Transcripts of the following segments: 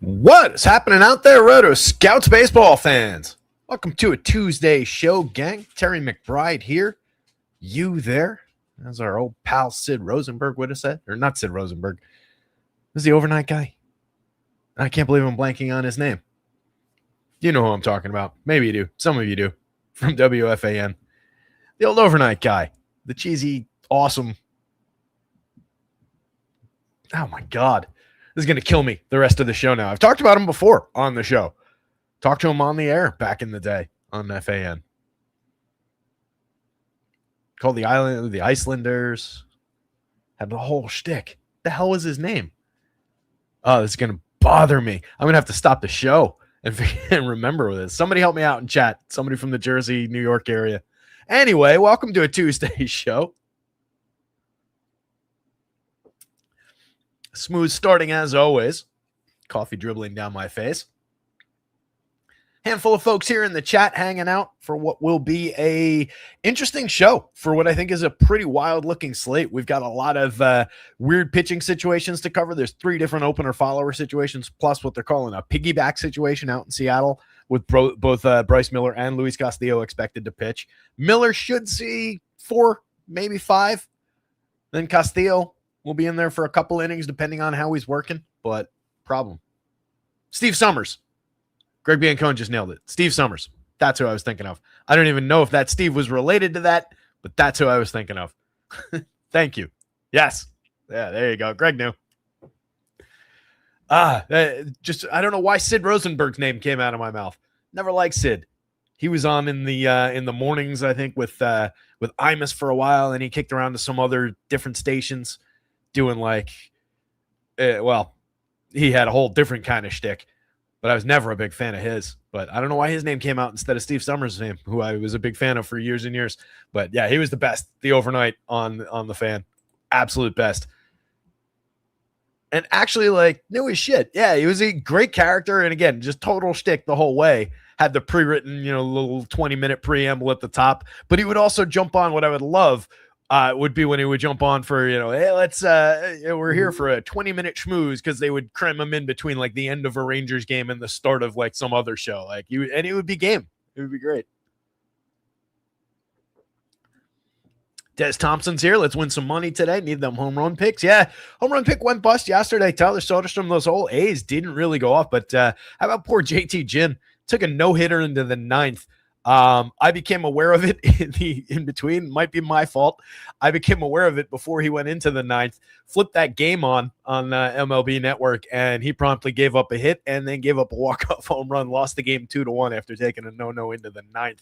What is happening out there, Rotoscouts baseball fans? Welcome to a Tuesday show, gang. Terry McBride here. You there? As our old pal Sid Rosenberg would have said. Or not Sid Rosenberg. This is the overnight guy. I can't believe I'm blanking on his name. You know who I'm talking about. Maybe you do. Some of you do. From WFAN. The old overnight guy. The cheesy, awesome. Oh my God. This is going to kill me the rest of the show now. I've talked about him before on the show. Talked to him on the air back in the day on FAN. Called the Icelanders. Had the whole shtick. The hell was his name? Oh, this is going to bother me. I'm going to have to stop the show and remember this. Somebody help me out in chat. Somebody from the Jersey, New York area. Anyway, welcome to a Tuesday show. Smooth starting as always. Coffee dribbling down my face. Handful of folks here in the chat hanging out for what will be a interesting show for what I think is a pretty wild looking slate. We've got a lot of weird pitching situations to cover. There's 3 different opener follower situations, plus what they're calling a piggyback situation out in Seattle with both Bryce Miller and Luis Castillo expected to pitch. Miller should see 4, maybe 5. Then Castillo will be in there for a couple innings, depending on how he's working. But problem. Steve Summers. Greg Biancone just nailed it. Steve Summers. That's who I was thinking of. I don't even know if that Steve was related to that, but that's who I was thinking of. Thank you. Yes. Yeah, there you go. Greg knew. I don't know why Sid Rosenberg's name came out of my mouth. Never liked Sid. He was on in the mornings, I think, with Imus for a while, and he kicked around to some other different stations. Doing he had a whole different kind of shtick, but I was never a big fan of his. But I don't know why his name came out instead of Steve Summers' name, who I was a big fan of for years and years. But yeah, he was the best, the overnight on the fan. Absolute best. And actually, knew his shit. Yeah, he was a great character. And again, just total shtick the whole way. Had the pre-written, little 20-minute preamble at the top. But he would also jump on what I would love. Would be when he would jump on for, hey, let's, we're here for a 20-minute schmooze, because they would cram him in between the end of a Rangers game and the start of some other show. And it would be game. It would be great. Des Thompson's here. Let's win some money today. Need them home run picks. Yeah, home run pick went bust yesterday. Tyler Soderstrom, those old A's didn't really go off. But how about poor JT Ginn? Took a no-hitter into the 9th. I became aware of it in between. Might be my fault. I became aware of it before he went into the 9th. Flipped that game on MLB Network, and he promptly gave up a hit and then gave up a walk-off home run. Lost the game 2-1 after taking a no-no into the 9th.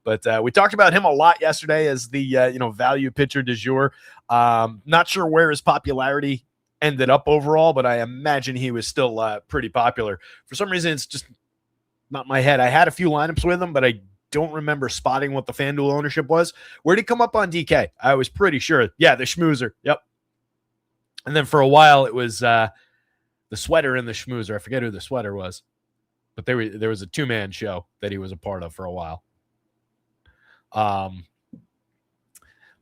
But we talked about him a lot yesterday as the value pitcher du jour. Not sure where his popularity ended up overall, but I imagine he was still pretty popular. For some reason, it's just not my head. I had a few lineups with him, but I don't remember spotting what the FanDuel ownership was. Where'd he come up on DK? I was pretty sure. Yeah, the schmoozer. Yep. And then for a while, it was the sweater and the schmoozer. I forget who the sweater was. But there was a 2-man show that he was a part of for a while. But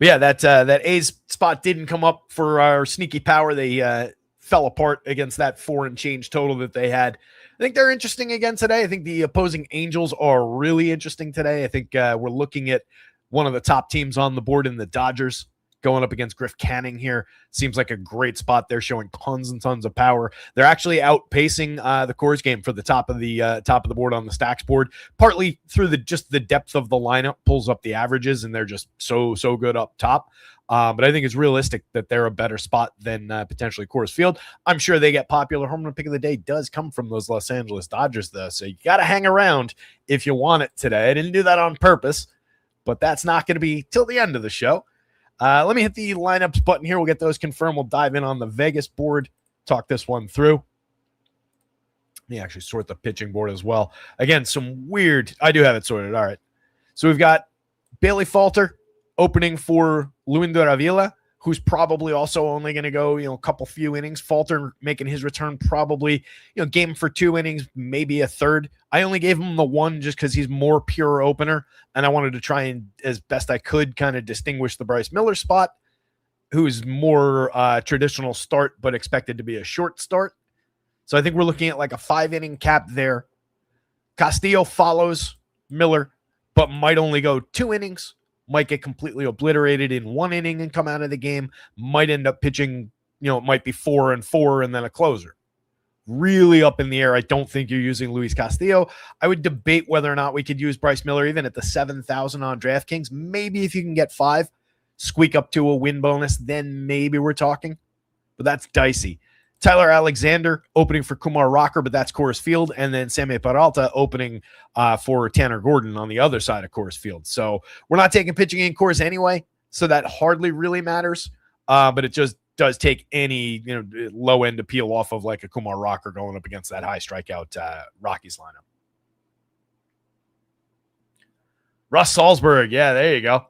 yeah, that A's spot didn't come up for our sneaky power. They fell apart against that 4 and change total that they had. I think they're interesting again today. I think the opposing Angels are really interesting today. I think we're looking at one of the top teams on the board in the Dodgers going up against Griff Canning here. Seems like a great spot. They're showing tons and tons of power. They're actually outpacing the Coors game for the top of the board on the stacks board, partly through the depth of the lineup pulls up the averages, and they're just so good up top. But I think it's realistic that they're a better spot than potentially Coors Field. I'm sure they get popular. Home run pick of the day does come from those Los Angeles Dodgers, though, so you got to hang around if you want it today. I didn't do that on purpose, but that's not going to be till the end of the show. Let me hit the lineups button here. We'll get those confirmed. We'll dive in on the Vegas board, talk this one through. Let me actually sort the pitching board as well. Again, some weird. I do have it sorted. All right. So we've got Bailey Falter opening for Luindo Avila, who's probably also only going to go, a couple few innings. Falter making his return probably, game for 2 innings, maybe a third. I only gave him the 1 just because he's more pure opener, and I wanted to try and, as best I could, kind of distinguish the Bryce Miller spot, who's more traditional start but expected to be a short start. So I think we're looking at like a 5-inning cap there. Castillo follows Miller, but might only go 2 innings, might get completely obliterated in 1 inning and come out of the game, might end up pitching, it might be 4-4 and then a closer. Really up in the air. I don't think you're using Luis Castillo. I would debate whether or not we could use Bryce Miller even at the 7,000 on DraftKings. Maybe if you can get 5, squeak up to a win bonus, then maybe we're talking. But that's dicey. Tyler Alexander opening for Kumar Rocker, but that's Coors Field. And then Sammy Peralta opening for Tanner Gordon on the other side of Coors Field. So we're not taking pitching in Coors anyway, so that hardly really matters. But it just does take any low end appeal off of like a Kumar Rocker going up against that high strikeout Rockies lineup. Russ Salzberg, yeah, there you go.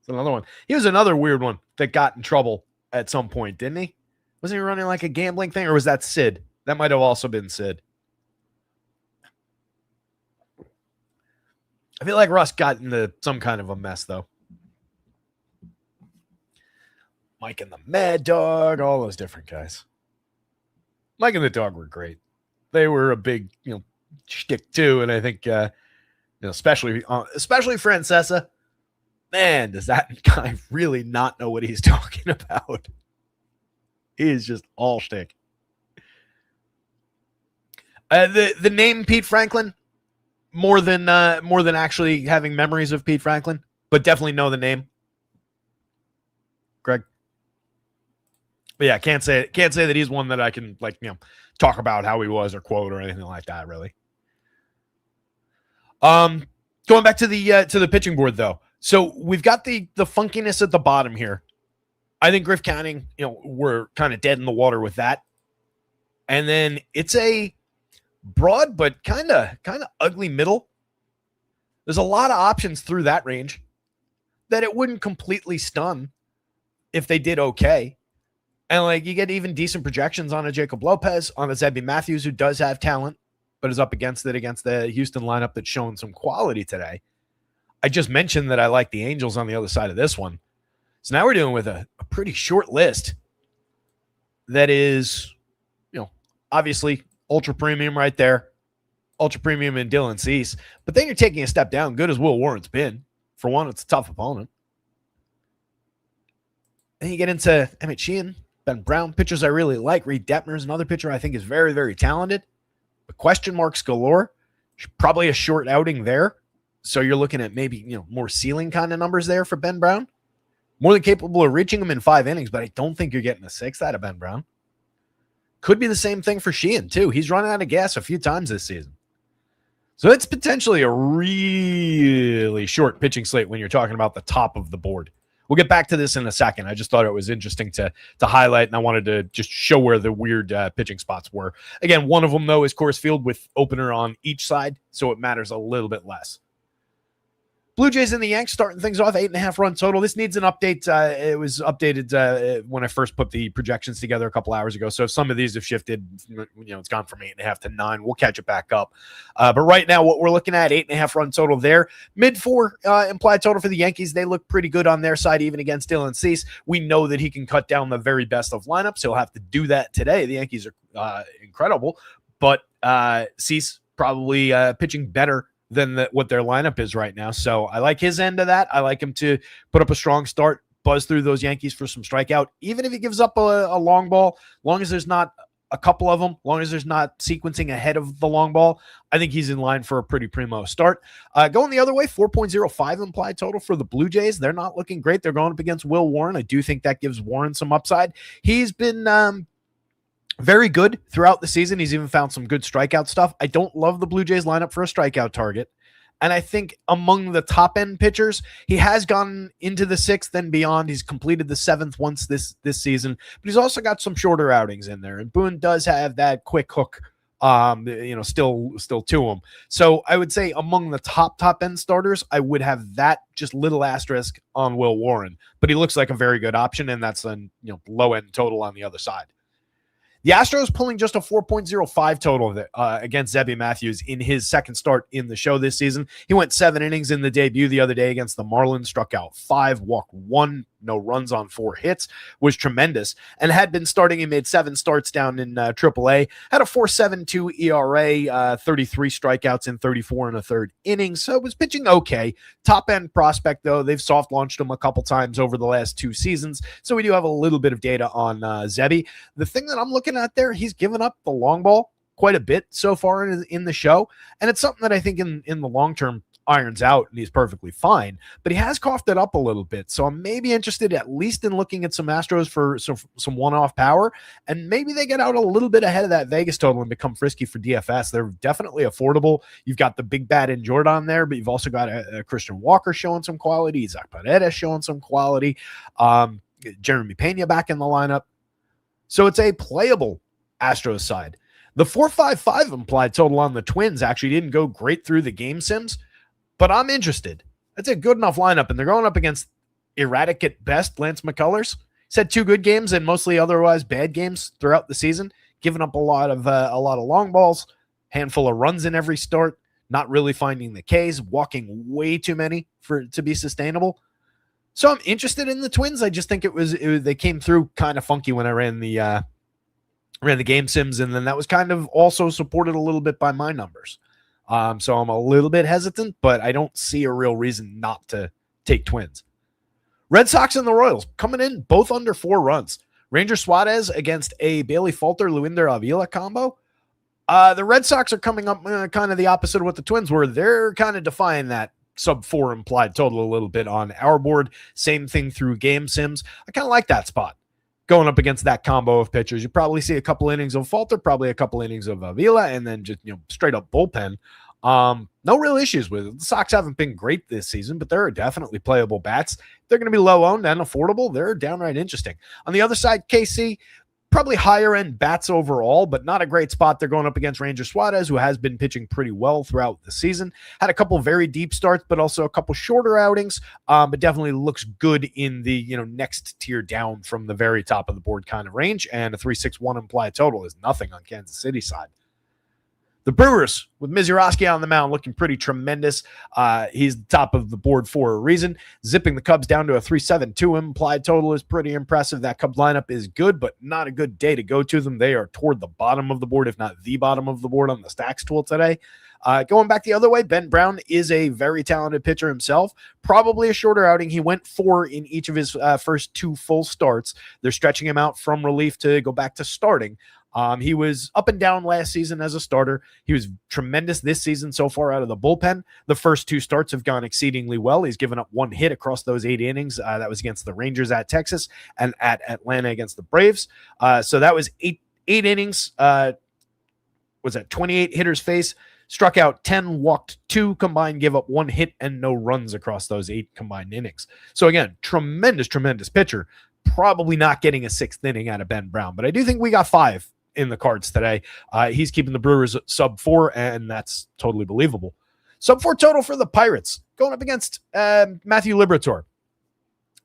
It's another one. He was another weird one that got in trouble at some point, didn't he? Wasn't he running like a gambling thing, or was that Sid? That might have also been Sid. I feel like Russ got into some kind of a mess, though. Mike and the Mad Dog, all those different guys. Mike and the Dog were great. They were a big, shtick too, and I think, especially Francesa. Man, does that guy really not know what he's talking about? He is just all shtick. The name Pete Franklin, more than actually having memories of Pete Franklin, but definitely know the name. Greg. But yeah, can't say that he's one that I can talk about how he was or quote or anything like that, really. Going back to the pitching board though. So we've got the funkiness at the bottom here. I think Griff Canning, we're kind of dead in the water with that. And then it's a broad but kind of ugly middle. There's a lot of options through that range that it wouldn't completely stun if they did okay. And you get even decent projections on a Jacob Lopez, on a Zebby Matthews, who does have talent, but is up against the Houston lineup that's shown some quality today. I just mentioned that I like the Angels on the other side of this one. So now we're dealing with a pretty short list that is, obviously ultra premium right there. Ultra premium in Dylan Cease. But then you're taking a step down, good as Will Warren's been. For one, it's a tough opponent. Then you get into Emmett Sheehan, Ben Brown, pitchers I really like. Reed Detmer is another pitcher I think is very, very talented. But question marks galore. Probably a short outing there. So you're looking at maybe, more ceiling kind of numbers there for Ben Brown. More than capable of reaching him in 5 innings, but I don't think you're getting a 6th out of Ben Brown. Could be the same thing for Sheehan, too. He's run out of gas a few times this season. So it's potentially a really short pitching slate when you're talking about the top of the board. We'll get back to this in a second. I just thought it was interesting to highlight, and I wanted to just show where the weird pitching spots were. Again, one of them, though, is Coors Field with opener on each side, so it matters a little bit less. Blue Jays and the Yanks starting things off, 8.5 run total. This needs an update. It was updated when I first put the projections together a couple hours ago. So if some of these have shifted, it's gone from 8.5 to 9. We'll catch it back up. But right now, what we're looking at, 8.5 run total there. Mid-4 implied total for the Yankees. They look pretty good on their side, even against Dylan Cease. We know that he can cut down the very best of lineups. He'll have to do that today. The Yankees are incredible, but Cease probably pitching better than what their lineup is right now. So I like his end of that. I like him to put up a strong start, buzz through those Yankees for some strikeout, even if he gives up a long ball, long as there's not a couple of them, long as there's not sequencing ahead of the long ball. I think he's in line for a pretty primo start. Going the other way, 4.05 implied total for the Blue Jays. They're not looking great. They're going up against Will Warren. I do think that gives Warren some upside. He's been very good throughout the season. He's even found some good strikeout stuff. I don't love the Blue Jays lineup for a strikeout target. And I think among the top end pitchers, he has gone into the 6th and beyond. He's completed the 7th once this season, but he's also got some shorter outings in there. And Boone does have that quick hook, still to him. So I would say among the top end starters, I would have that just little asterisk on Will Warren, but he looks like a very good option. And that's a low end total on the other side. The Astros pulling just a 4.05 total against Zebby Matthews in his second start in the show this season. He went 7 innings in the debut the other day against the Marlins, struck out 5, walked 1, no runs on 4 hits was tremendous, and had been starting. He made 7 starts down in AAA, had a 4.72 ERA, 33 strikeouts in 34 and a third innings, so it was pitching okay. Top end prospect, though. They've soft launched him a couple times over the last 2 seasons, so we do have a little bit of data on Zebby. The thing that I'm looking at there, he's given up the long ball quite a bit so far in the show, and it's something that I think in the long term irons out, and he's perfectly fine, but he has coughed it up a little bit, so I'm maybe interested at least in looking at some Astros for some one-off power, and maybe they get out a little bit ahead of that Vegas total and become frisky for DFS. They're definitely affordable. You've got the big bat in Jordan there, but you've also got a Christian Walker showing some quality, Zach Paredes showing some quality, Jeremy Pena back in the lineup, so it's a playable Astros side. The 4.55 implied total on the Twins actually didn't go great through the game sims, but I'm interested. That's a good enough lineup, and they're going up against erratic at best Lance McCullers. He's had 2 good games and mostly otherwise bad games throughout the season, giving up a lot of long balls, handful of runs in every start, not really finding the Ks, walking way too many for it to be sustainable. So I'm interested in the Twins. I just think they came through kind of funky when I ran the game sims, and then that was kind of also supported a little bit by my numbers. So I'm a little bit hesitant, but I don't see a real reason not to take Twins. Red Sox and the Royals coming in both under 4 runs. Ranger Suarez against a Bailey Falter, Luinder Avila combo. The Red Sox are coming up kind of the opposite of what the Twins were. They're kind of defying that sub 4 implied total a little bit on our board. Same thing through game sims. I kind of like that spot. Going up against that combo of pitchers, you probably see a couple innings of Falter, probably a couple innings of Avila, and then just straight up bullpen. No real issues with it. The Sox haven't been great this season, but there are definitely playable bats. They're going to be low owned and affordable. They're downright interesting. On the other side, KC, probably higher end bats overall, but not a great spot. They're going up against Ranger Suarez, who has been pitching pretty well throughout the season. Had a couple very deep starts, but also a couple shorter outings, but definitely looks good in the next tier down from the very top of the board kind of range, and a 3.61 implied total is nothing on Kansas City side. The Brewers, with Mizurowski on the mound, looking pretty tremendous. He's the top of the board for a reason. Zipping the Cubs down to a 3.72 implied total is pretty impressive. That Cubs lineup is good, but not a good day to go to them. They are toward the bottom of the board, if not the bottom of the board on the stacks tool today. Going back the other way, Ben Brown is a very talented pitcher himself. Probably a shorter outing. He went 4 in each of his first 2 full starts. They're stretching him out from relief to go back to starting. He was up and down last season as a starter. He was tremendous this season so far out of the bullpen. The first 2 starts have gone exceedingly well. He's given up 1 hit across those 8 innings. That was against the Rangers at Texas and at Atlanta against the Braves. So that was 8 innings. Was that 28 hitters face? Struck out 10, walked 2 combined, gave up 1 hit and no runs across those 8 combined innings. So again, tremendous pitcher. Probably not getting a 6th inning out of Ben Brown, but I do think we got 5 in the cards today. He's keeping the Brewers sub 4, and that's totally believable. Sub 4 total for the Pirates, going up against Matthew Liberatore.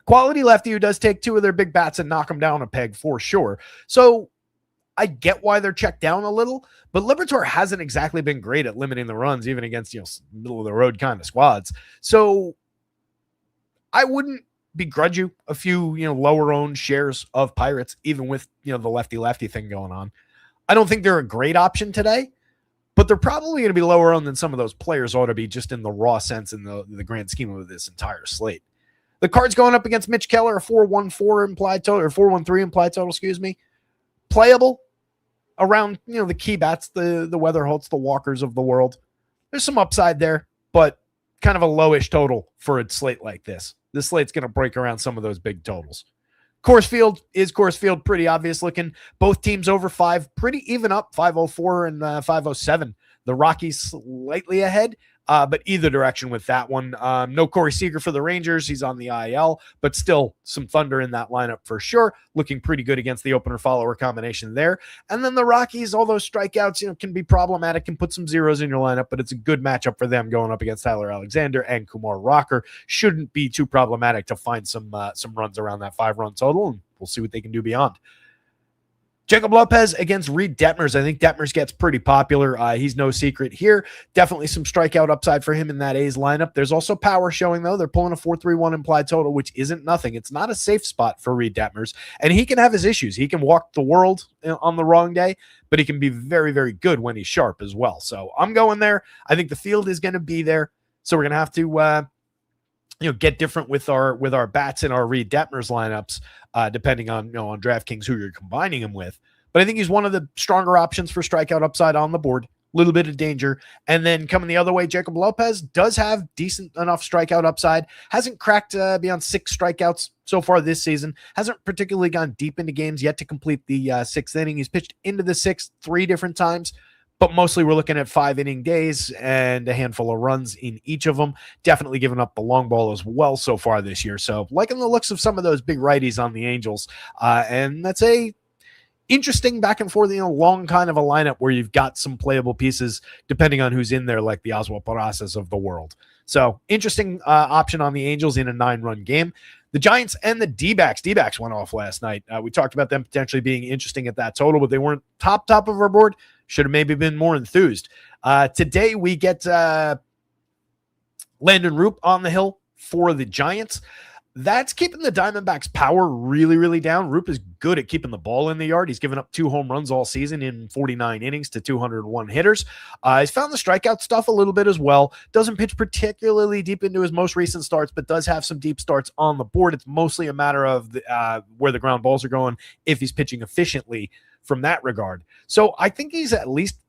Quality lefty who does take 2 of their big bats and knock them down a peg for sure. So I get why they're checked down a little, but Liberatore hasn't exactly been great at limiting the runs, even against middle of the road kind of squads. So I wouldn't begrudge you a few lower owned shares of Pirates, even with the lefty thing going on. I don't think they're a great option today, but they're probably going to be lower owned than some of those players ought to be, just in the raw sense in the grand scheme of this entire slate. The Cards going up against Mitch Keller, a 4.14 implied total, or 4.13 implied total, excuse me. Playable around the key bats, the Weatherholts, the Walkers of the world. There's some upside there, but kind of a lowish total for a slate like this. This slate's going to break around some of those big totals. Coors Field, pretty obvious looking. Both teams over 5, pretty even up, 504 and 507. The Rockies slightly ahead, but either direction with that one. No Corey Seager for the Rangers. He's on the IL, but still some thunder in that lineup for sure. Looking pretty good against the opener-follower combination there. And then the Rockies, all those strikeouts, can be problematic, can put some zeros in your lineup, but it's a good matchup for them going up against Tyler Alexander and Kumar Rocker. Shouldn't be too problematic to find some runs around that 5-run total, and we'll see what they can do beyond. Jacob Lopez against Reed Detmers. I think Detmers gets pretty popular. He's no secret here. Definitely some strikeout upside for him in that A's lineup. There's also power showing, though. They're pulling a 4.31 implied total, which isn't nothing. It's not a safe spot for Reed Detmers, and he can have his issues. He can walk the world on the wrong day, but he can be very, very good when he's sharp as well. So I'm going there. I think the field is going to be there. So we're going to have to get different with our bats in our Reed Detmers lineups, depending on on DraftKings who you're combining him with. But I think he's one of the stronger options for strikeout upside on the board. A little bit of danger. And then coming the other way, Jacob Lopez does have decent enough strikeout upside. Hasn't cracked beyond 6 strikeouts so far this season. Hasn't particularly gone deep into games yet to complete the 6th inning. He's pitched into the 6th 3 different times. But mostly we're looking at 5-inning days and a handful of runs in each of them. Definitely giving up the long ball as well so far this year. So liking the looks of some of those big righties on the Angels. And that's a interesting back and forth, long kind of a lineup where you've got some playable pieces depending on who's in there, like the Oswald Perazzas of the world. So interesting option on the Angels in a 9-run game. The Giants and the D-backs. D-backs went off last night. We talked about them potentially being interesting at that total, but they weren't top of our board. Should have maybe been more enthused. Today we get Landon Roop on the hill for the Giants. That's keeping the Diamondbacks' power really, really down. Roop is good at keeping the ball in the yard. He's given up 2 home runs all season in 49 innings to 201 hitters. He's found the strikeout stuff a little bit as well. Doesn't pitch particularly deep into his most recent starts, but does have some deep starts on the board. It's mostly a matter of where the ground balls are going, if he's pitching efficiently from that regard. So I think he's at least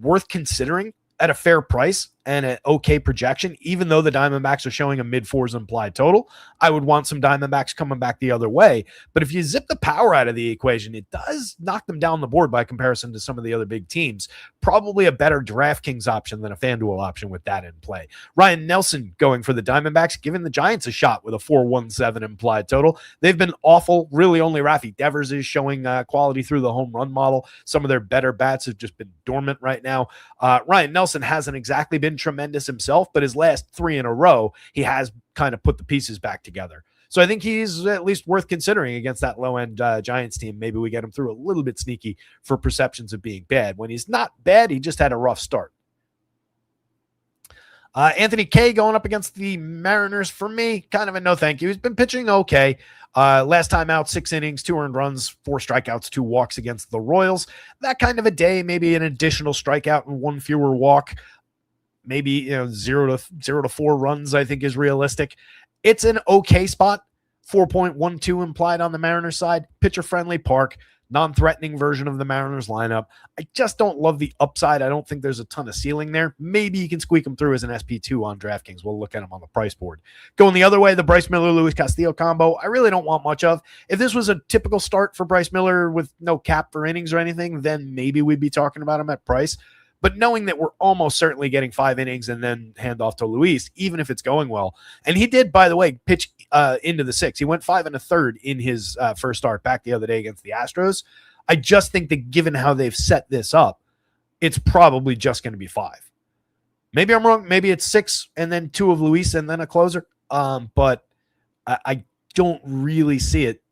worth considering at a fair price and an okay projection, even though the Diamondbacks are showing a mid-4s implied total. I would want some Diamondbacks coming back the other way. But if you zip the power out of the equation, it does knock them down the board by comparison to some of the other big teams. Probably a better DraftKings option than a FanDuel option with that in play. Ryan Nelson going for the Diamondbacks, giving the Giants a shot with a 4.17 implied total. They've been awful. Really only Rafi Devers is showing quality through the home run model. Some of their better bats have just been dormant right now. Ryan Nelson hasn't exactly been tremendous himself, but his last 3 in a row, he has kind of put the pieces back together. So I think he's at least worth considering against that low-end Giants team. Maybe we get him through a little bit sneaky for perceptions of being bad. When he's not bad, he just had a rough start. Anthony Kay going up against the Mariners, for me, kind of a no thank you. He's been pitching okay. Last time out, 6 innings, 2 earned runs, 4 strikeouts, 2 walks against the Royals. That kind of a day, maybe an additional strikeout and 1 fewer walk. Maybe 0 to 4 runs, I think, is realistic. It's an okay spot. 4.12 implied on the Mariners side. Pitcher-friendly park. Non-threatening version of the Mariners lineup. I just don't love the upside. I don't think there's a ton of ceiling there. Maybe you can squeak them through as an SP2 on DraftKings. We'll look at them on the price board. Going the other way, the Bryce Miller-Luis Castillo combo, I really don't want much of. If this was a typical start for Bryce Miller with no cap for innings or anything, then maybe we'd be talking about him at price. But knowing that we're almost certainly getting 5 innings and then hand off to Luis, even if it's going well. And he did, by the way, pitch into the 6. He went 5 1/3 in his first start back the other day against the Astros. I just think that given how they've set this up, it's probably just going to be 5. Maybe I'm wrong. Maybe it's 6 and then 2 of Luis and then a closer. But I don't really see it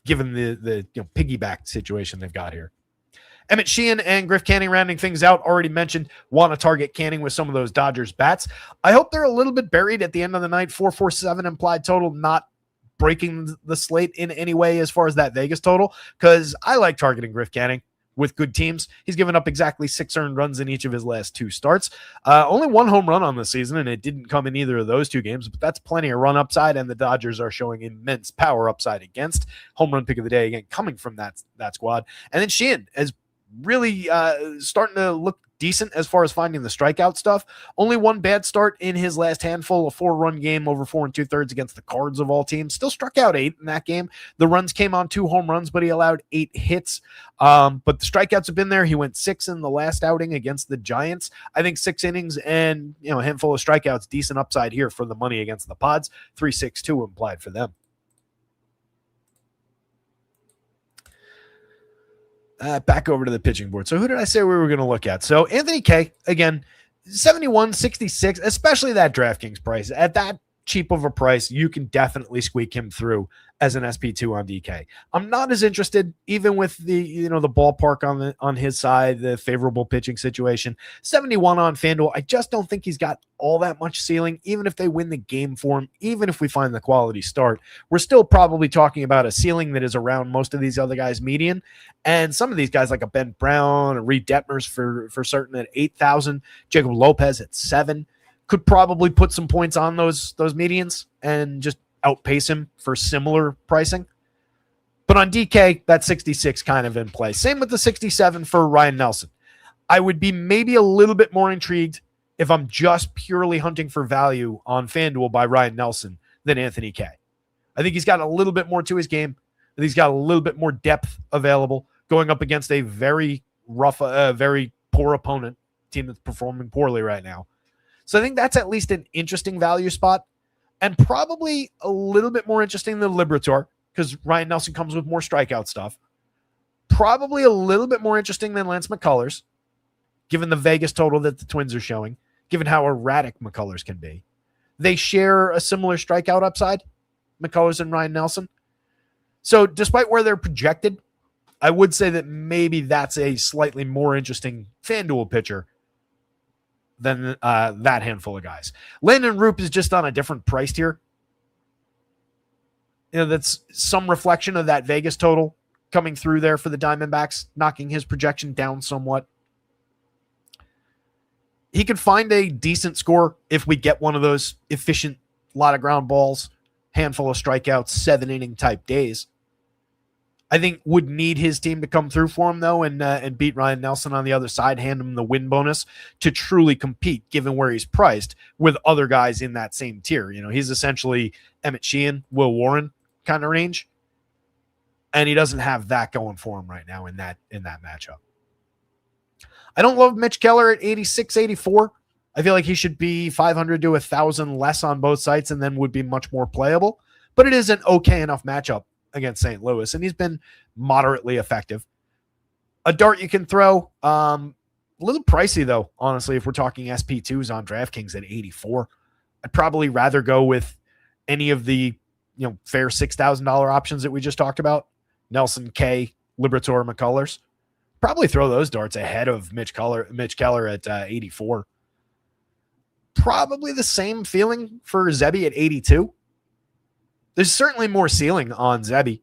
given the piggyback situation they've got here. Emmett Sheehan and Griff Canning rounding things out. Already mentioned, want to target Canning with some of those Dodgers bats. I hope they're a little bit buried at the end of the night. 4.47 implied total, not breaking the slate in any way as far as that Vegas total, because I like targeting Griff Canning with good teams. He's given up exactly 6 earned runs in each of his last 2 starts. Only 1 home run on the season, and it didn't come in either of those 2 games, but that's plenty of run upside, and the Dodgers are showing immense power upside against. Home run pick of the day, again, coming from that squad. And then Sheehan has really starting to look decent as far as finding the strikeout stuff. Only 1 bad start in his last handful, a 4-run game over 4 2/3 against the Cards of all teams. Still struck out 8 in that game. The runs came on 2 home runs, but he allowed 8 hits. But the strikeouts have been there. He went 6 in the last outing against the Giants. I think 6 innings and a handful of strikeouts, decent upside here for the money against the Pods. 3.62 implied for them. Back over to the pitching board. So who did I say we were going to look at? So Anthony Kay, again, 71, 66, especially that DraftKings price. At that cheap of a price, you can definitely squeak him through as an SP2 on DK. I'm not as interested, even with the the ballpark on his side, the favorable pitching situation. 71 on FanDuel. I just don't think he's got all that much ceiling, even if they win the game for him, even if we find the quality start. We're still probably talking about a ceiling that is around most of these other guys' median. And some of these guys like a Ben Brown, a Reed Detmers for certain at 8,000, Jacob Lopez at 7, could probably put some points on those medians and just outpace him for similar pricing. But on DK, that 66 kind of in play. Same with the 67 for Ryan Nelson. I would be maybe a little bit more intrigued if I'm just purely hunting for value on FanDuel by Ryan Nelson than Anthony K. I think he's got a little bit more to his game, and he's got a little bit more depth available going up against a very rough, very poor opponent, team that's performing poorly right now. So I think that's at least an interesting value spot, and probably a little bit more interesting than Liberator, because Ryan Nelson comes with more strikeout stuff. Probably a little bit more interesting than Lance McCullers, given the Vegas total that the Twins are showing, given how erratic McCullers can be. They share a similar strikeout upside, McCullers and Ryan Nelson. So despite where they're projected, I would say that maybe that's a slightly more interesting FanDuel pitcher than that handful of guys. Landon Roop is just on a different price tier. That's some reflection of that Vegas total coming through there for the Diamondbacks, knocking his projection down somewhat. He could find a decent score if we get one of those efficient, lot of ground balls, handful of strikeouts, 7-inning type days. I think would need his team to come through for him, though, and beat Ryan Nelson on the other side, hand him the win bonus to truly compete, given where he's priced, with other guys in that same tier. He's essentially Emmett Sheehan, Will Warren kind of range, and he doesn't have that going for him right now in that matchup. I don't love Mitch Keller at 86, 84. I feel like he should be 500 to 1,000 less on both sites and then would be much more playable, but it is an okay enough matchup against St. Louis, and he's been moderately effective. A dart you can throw, a little pricey though, honestly, if we're talking SP2s on DraftKings at 84. I'd probably rather go with any of the fair $6,000 options that we just talked about. Nelson, K, Liberator, McCullers. Probably throw those darts ahead of Mitch Keller at 84. Probably the same feeling for Zebby at 82. There's certainly more ceiling on Zebby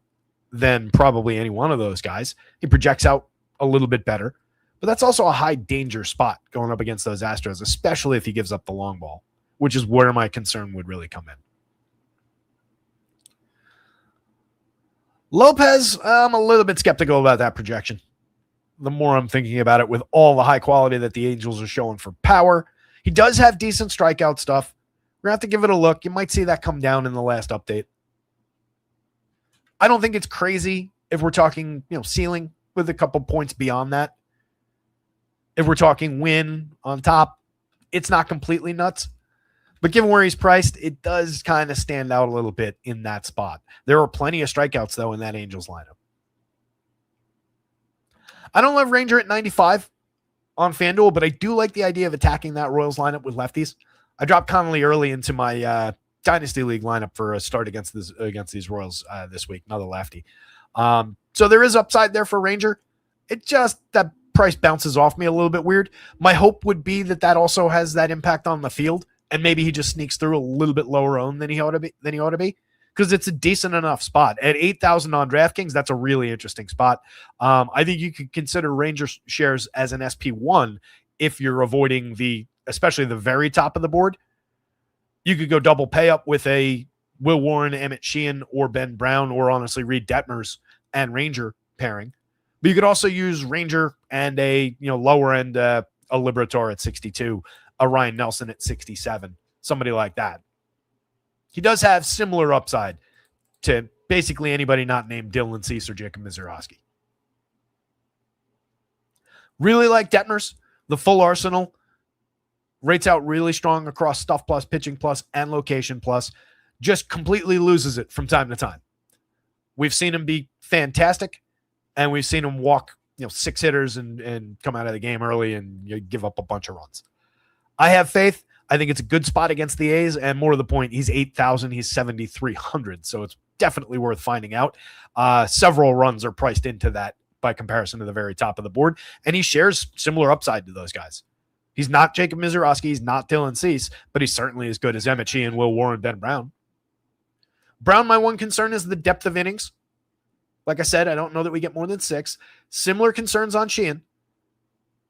than probably any one of those guys. He projects out a little bit better, but that's also a high danger spot going up against those Astros, especially if he gives up the long ball, which is where my concern would really come in. Lopez, I'm a little bit skeptical about that projection. The more I'm thinking about it, with all the high quality that the Angels are showing for power, he does have decent strikeout stuff. We're going to have to give it a look. You might see that come down in the last update. I don't think it's crazy if we're talking, ceiling with a couple points beyond that. If we're talking win on top, it's not completely nuts. But given where he's priced, it does kind of stand out a little bit in that spot. There are plenty of strikeouts, though, in that Angels lineup. I don't love Ranger at 95 on FanDuel, but I do like the idea of attacking that Royals lineup with lefties. I dropped Connolly early into my Dynasty League lineup for a start against these Royals this week, another lefty. So there is upside there for Ranger. It just, that price bounces off me a little bit weird. My hope would be that also has that impact on the field, and maybe he just sneaks through a little bit lower owned than he ought to be, because it's a decent enough spot. At 8,000 on DraftKings, that's a really interesting spot. I think you could consider Ranger shares as an SP1 if you're avoiding especially the very top of the board. You could go double pay up with a Will Warren, Emmett Sheehan, or Ben Brown, or honestly Reed Detmers and Ranger pairing. But you could also use Ranger and a lower end a Liberator at 62, a Ryan Nelson at 67, somebody like that. He does have similar upside to basically anybody not named Dylan Cease or Jacob Mizorowski. Really like Detmers, the full arsenal. Rates out really strong across stuff plus, pitching plus, and location plus. Just completely loses it from time to time. We've seen him be fantastic, and we've seen him walk 6 hitters and come out of the game early and give up a bunch of runs. I have faith. I think it's a good spot against the A's, and more to the point, he's 8,000, he's 7,300, so it's definitely worth finding out. Several runs are priced into that by comparison to the very top of the board, and he shares similar upside to those guys. He's not Jacob Mizorowski, he's not Dylan Cease, but he's certainly as good as Emmett Sheehan, Will Warren, Ben Brown. Brown, my one concern is the depth of innings. Like I said, I don't know that we get more than 6. Similar concerns on Sheehan.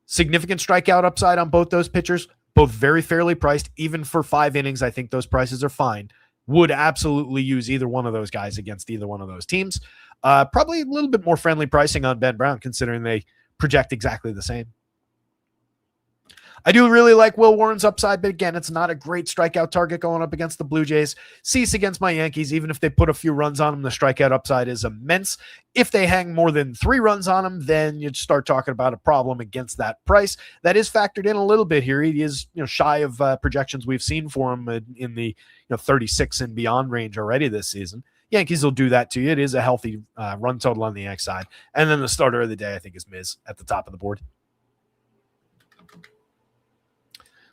Significant strikeout upside on both those pitchers, both very fairly priced. Even for 5 innings, I think those prices are fine. Would absolutely use either one of those guys against either one of those teams. Probably a little bit more friendly pricing on Ben Brown, considering they project exactly the same. I do really like Will Warren's upside, but again, it's not a great strikeout target going up against the Blue Jays. Cease against my Yankees, even if they put a few runs on him, the strikeout upside is immense. If they hang more than 3 runs on him, then you'd start talking about a problem against that price. That is factored in a little bit here. He is shy of projections we've seen for him in the 36 and beyond range already this season. Yankees will do that to you. It is a healthy run total on the Yanks side. And then the starter of the day, I think, is Miz at the top of the board.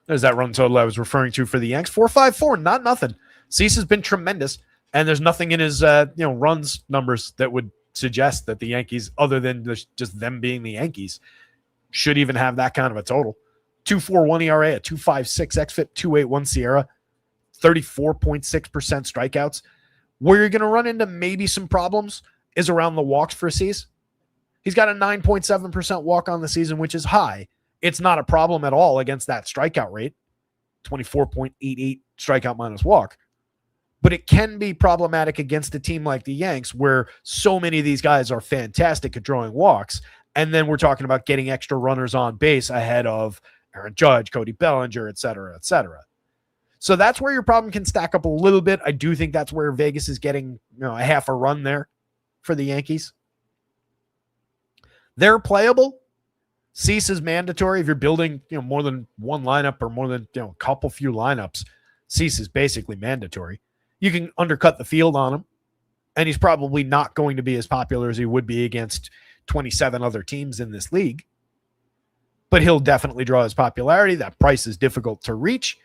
There's that run total I was referring to for the Yanks. 4.54, not nothing. Cease has been tremendous, and there's nothing in his runs numbers that would suggest that the Yankees, other than just them being the Yankees, should even have that kind of a total. 2.41 ERA, a 2.56 xFIP, 2.81 Sierra, 34.6% strikeouts. Where you're going to run into maybe some problems is around the walks for Cease. He's got a 9.7% walk on the season, which is high. It's not a problem at all against that strikeout rate, 24.88 strikeout minus walk. But it can be problematic against a team like the Yanks, where so many of these guys are fantastic at drawing walks. And then we're talking about getting extra runners on base ahead of Aaron Judge, Cody Bellinger, et cetera, et cetera. So that's where your problem can stack up a little bit. I do think that's where Vegas is getting a half a run there for the Yankees. They're playable. Cease is mandatory. If you're building, more than one lineup or more than, a couple few lineups, Cease is basically mandatory. You can undercut the field on him, and he's probably not going to be as popular as he would be against 27 other teams in this league. But he'll definitely draw his popularity. That price is difficult to reach.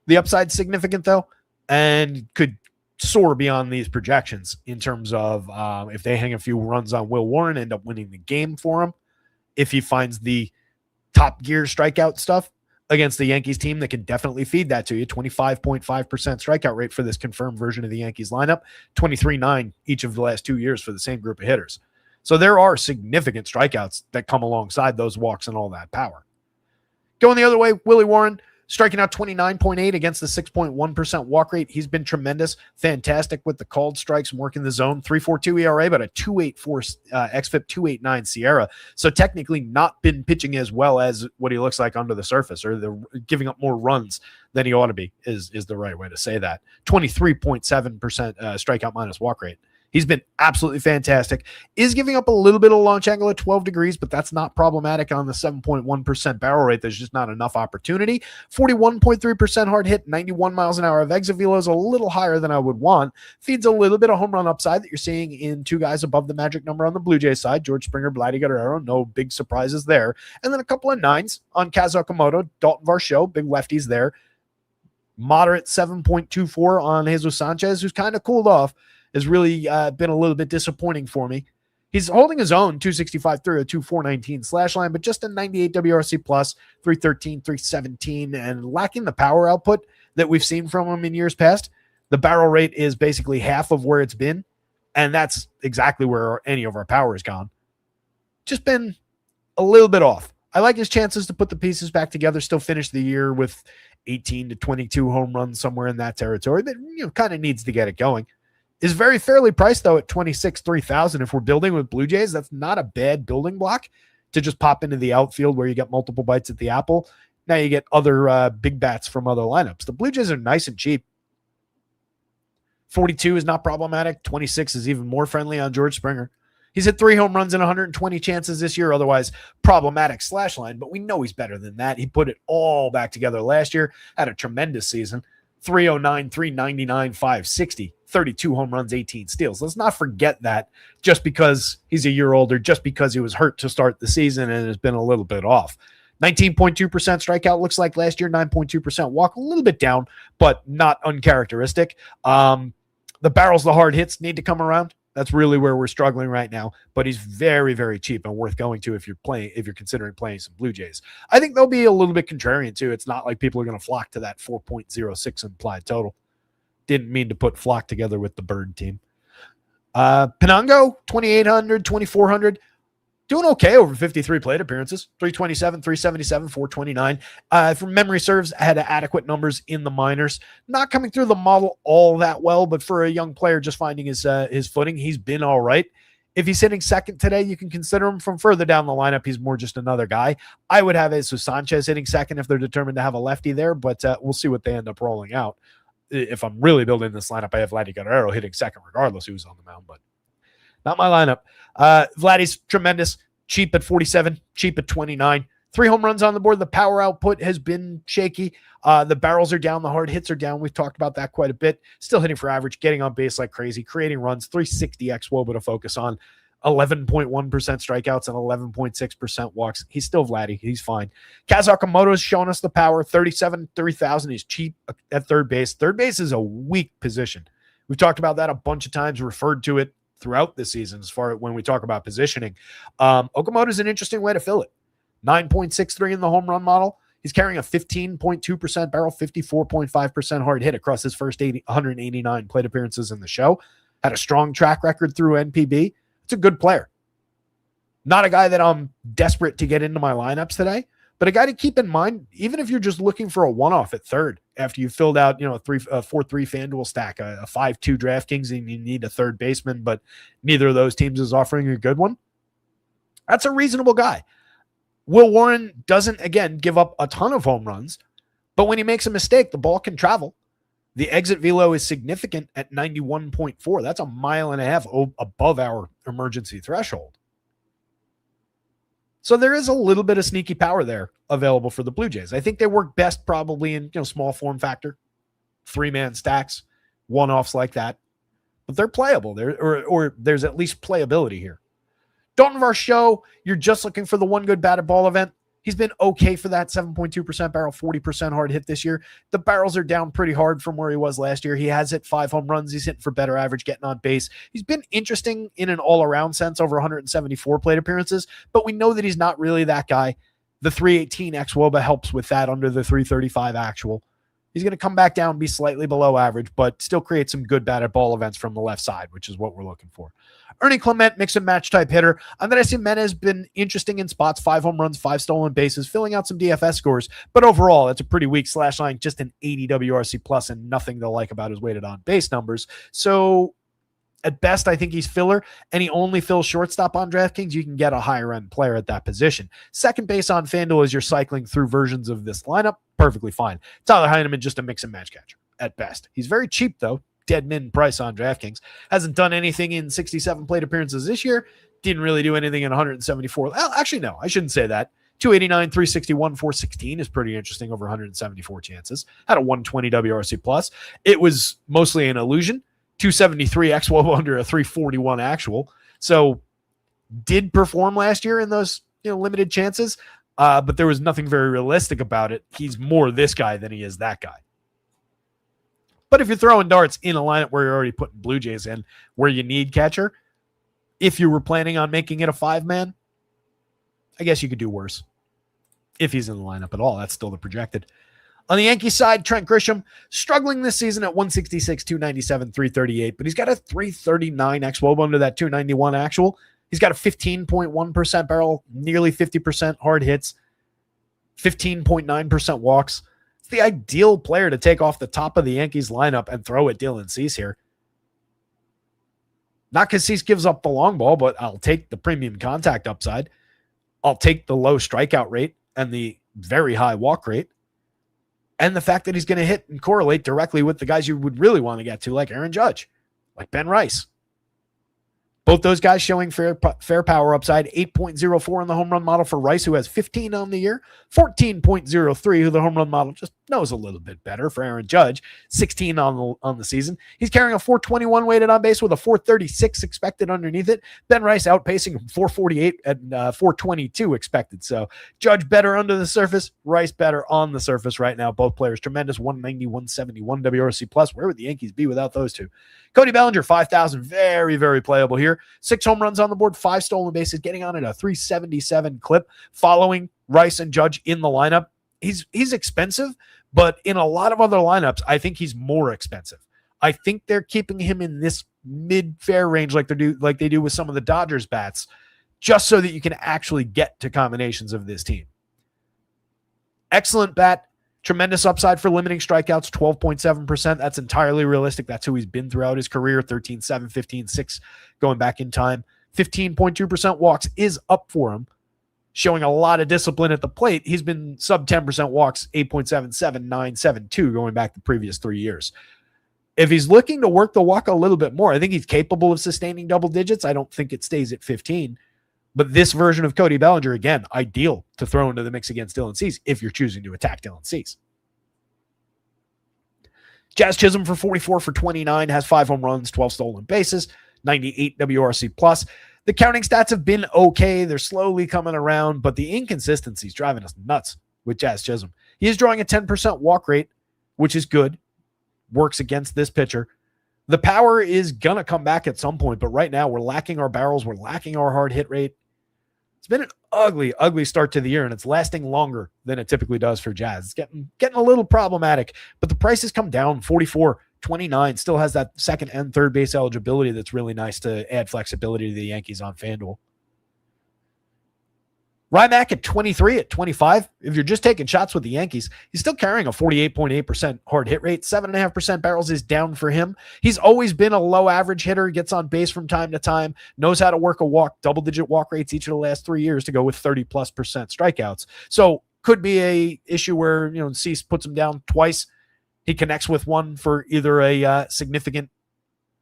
The upside's significant, though, and could soar beyond these projections in terms of if they hang a few runs on Will Warren, end up winning the game for him. If he finds the top gear strikeout stuff against the Yankees team that can definitely feed that to you. 25.5% strikeout rate for this confirmed version of the Yankees lineup, 23.9 each of the last 2 years for the same group of hitters. So there are significant strikeouts that come alongside those walks and all that power. Going the other way, Willie Warren, striking out 29.8 against the 6.1% walk rate. He's been tremendous, fantastic with the called strikes and working the zone. 3.42 ERA, but a 2.84 xFIP, 2.89 Sierra. So technically not been pitching as well as what he looks like under the surface, or giving up more runs than he ought to be is the right way to say that. 23.7% strikeout minus walk rate. He's been absolutely fantastic. Is giving up a little bit of launch angle at 12 degrees, but that's not problematic on the 7.1% barrel rate. There's just not enough opportunity. 41.3% hard hit, 91 miles an hour of exit velo is a little higher than I would want. Feeds a little bit of home run upside that you're seeing in 2 guys above the magic number on the Blue Jays side, George Springer, Vladdy Guerrero. No big surprises there. And then a couple of 9s on Kaz Okamoto, Dalton Varsho, big lefties there. Moderate 7.24 on Jesus Sanchez, who's kind of cooled off. Has really been a little bit disappointing for me. He's holding his own 265, 302, 419 slash line, but just a 98 WRC plus, 313, 317, and lacking the power output that we've seen from him in years past. The barrel rate is basically half of where it's been, and that's exactly where any of our power has gone. Just been a little bit off. I like his chances to put the pieces back together, still finish the year with 18 to 22 home runs, somewhere in that territory, but kind of needs to get it going. Is very fairly priced, though, at 26,300. If we're building with Blue Jays, that's not a bad building block to just pop into the outfield where you get multiple bites at the apple. Now you get other big bats from other lineups. The Blue Jays are nice and cheap. 42 is not problematic. 26 is even more friendly on George Springer. He's hit 3 home runs in 120 chances this year, otherwise problematic slash line, but we know he's better than that. He put it all back together last year, had a tremendous season. 309, 399, 560, 32 home runs, 18 steals. Let's not forget that just because he's a year older, just because he was hurt to start the season and has been a little bit off. 19.2% strikeout looks like last year, 9.2% walk, a little bit down, but not uncharacteristic. The barrels, the hard hits need to come around. That's really where we're struggling right now, but he's very, very cheap and worth going to if you're considering playing some Blue Jays. I think they'll be a little bit contrarian too. It's not like people are going to flock to that 4.06 implied total. Didn't mean to put flock together with the Bird team. Penango, 2,800, 2,400. Doing okay over 53 plate appearances, 327, 377, 429. From memory serves, I had adequate numbers in the minors. Not coming through the model all that well, but for a young player just finding his footing, he's been all right. If he's hitting second today, you can consider him. From further down the lineup, he's more just another guy. I would have Jesus Sanchez hitting second if they're determined to have a lefty there, but we'll see what they end up rolling out. If I'm really building this lineup, I have Vladdy Guerrero hitting second regardless who's on the mound, but not my lineup. Vladdy's tremendous. Cheap at 47, cheap at 29. 3 home runs on the board. The power output has been shaky. The barrels are down. The hard hits are down. We've talked about that quite a bit. Still hitting for average, getting on base like crazy, creating runs. 360 xWOBA to focus on. 11.1% strikeouts and 11.6% walks. He's still Vladdy. He's fine. Kaz Okamoto has shown us the power. 37, 3,000. He's cheap at third base. Third base is a weak position. We've talked about that a bunch of times, referred to it throughout the season as far as when we talk about positioning. Okamoto is an interesting way to fill it. 9.63 in the home run model. He's carrying a 15.2% barrel, 54.5% hard hit across his first 189 plate appearances in the show. Had a strong track record through NPB. It's a good player. Not a guy that I'm desperate to get into my lineups today, but a guy to keep in mind, even if you're just looking for a one-off at third, after you filled out, a 4-3 FanDuel stack, a 5-2 DraftKings, and you need a third baseman, but neither of those teams is offering a good one. That's a reasonable guy. Will Warren doesn't, again, give up a ton of home runs, but when he makes a mistake, the ball can travel. The exit velo is significant at 91.4. That's a mile and a half above our emergency threshold. So there is a little bit of sneaky power there available for the Blue Jays. I think they work best probably in small form factor, 3-man stacks, one-offs like that. But they're playable. Or there's at least playability here. Dalton Varsho, you're just looking for the one good batted ball event. He's been okay for that 7.2% barrel, 40% hard hit this year. The barrels are down pretty hard from where he was last year. He has hit 5 home runs. He's hitting for better average, getting on base. He's been interesting in an all-around sense, over 174 plate appearances, but we know that he's not really that guy. The 318 xWOBA helps with that under the 335 actual. He's going to come back down, be slightly below average, but still create some good batted ball events from the left side, which is what we're looking for. Ernie Clement, mix and match type hitter. Andres Jimenez has been interesting in spots, 5 home runs, 5 stolen bases, filling out some DFS scores. But overall, it's a pretty weak slash line, just an 80 WRC plus and nothing to like about his weighted on base numbers. So at best, I think he's filler, and he only fills shortstop on DraftKings. You can get a higher end player at that position. Second base on FanDuel as you're cycling through versions of this lineup, perfectly fine. Tyler Heineman, just a mix and match catcher at best. He's very cheap though. Dead min price on DraftKings. Hasn't done anything in 67 plate appearances this year. Didn't really do anything in 174. Well, actually, no, I shouldn't say that. 289, 361, 416 is pretty interesting over 174 chances. Had a 120 WRC plus. It was mostly an illusion. 273 xWOBA under a 341 actual. So did perform last year in those limited chances, but there was nothing very realistic about it. He's more this guy than he is that guy. But if you're throwing darts in a lineup where you're already putting Blue Jays in, where you need catcher, if you were planning on making it a 5-man, I guess you could do worse. If he's in the lineup at all, that's still the projected. On the Yankees side, Trent Grisham, struggling this season at 166, 297, 338, but he's got a 339 xWOBA under that 291 actual. He's got a 15.1% barrel, nearly 50% hard hits, 15.9% walks. The ideal player to take off the top of the Yankees lineup and throw at Dylan Cease here. Not because Cease gives up the long ball, but I'll take the premium contact upside. I'll take the low strikeout rate and the very high walk rate. And the fact that he's going to hit and correlate directly with the guys you would really want to get to, like Aaron Judge, like Ben Rice. Both those guys showing fair power upside. 8.04 on the home run model for Rice, who has 15 on the year. 14.03, who the home run model just knows a little bit better for Aaron Judge. 16 on the season. He's carrying a 421 weighted on base with a 436 expected underneath it. Ben Rice outpacing him 448 and 422 expected. So Judge better under the surface. Rice better on the surface right now. Both players tremendous. 190, 171 WRC plus. Where would the Yankees be without those two? Cody Bellinger, 5,000. Very, very playable here. 6 home runs on the board, 5 stolen bases, getting on at a 377 clip, following Rice and Judge in the lineup. He's expensive, but in a lot of other lineups, I think he's more expensive. I think they're keeping him in this mid-fair range like they do with some of the Dodgers bats, just so that you can actually get to combinations of this team. Excellent bat. Tremendous upside for limiting strikeouts, 12.7%. That's entirely realistic. That's who he's been throughout his career, 13-7, 15-6 going back in time. 15.2% walks is up for him, showing a lot of discipline at the plate. He's been sub 10% walks, 8.77, 9.72 going back the previous 3 years. If he's looking to work the walk a little bit more, I think he's capable of sustaining double digits. I don't think it stays at 15. But this version of Cody Bellinger, again, ideal to throw into the mix against Dylan Cease if you're choosing to attack Dylan Cease. Jazz Chisholm for 44 for 29, has 5 home runs, 12 stolen bases, 98 WRC plus. The counting stats have been okay. They're slowly coming around, but the inconsistency is driving us nuts with Jazz Chisholm. He is drawing a 10% walk rate, which is good. Works against this pitcher. The power is going to come back at some point, but right now we're lacking our barrels. We're lacking our hard hit rate. It's been an ugly, ugly start to the year, and it's lasting longer than it typically does for Jazz. It's getting a little problematic, but the price has come down. 44.29 still has that second and third base eligibility that's really nice to add flexibility to the Yankees on FanDuel. Rymack at 23, at 25. If you're just taking shots with the Yankees, he's still carrying a 48.8% hard hit rate. 7.5% barrels is down for him. He's always been a low average hitter, gets on base from time to time, knows how to work a walk, double-digit walk rates each of the last 3 years to go with 30+% strikeouts. So could be a issue where, Cease puts him down twice. He connects with one for either a significant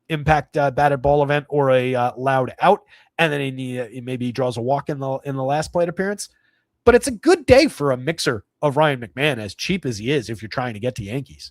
impact batted ball event or a loud out, and then he maybe draws a walk in the last plate appearance. But it's a good day for a mixer of Ryan McMahon, as cheap as he is if you're trying to get to Yankees.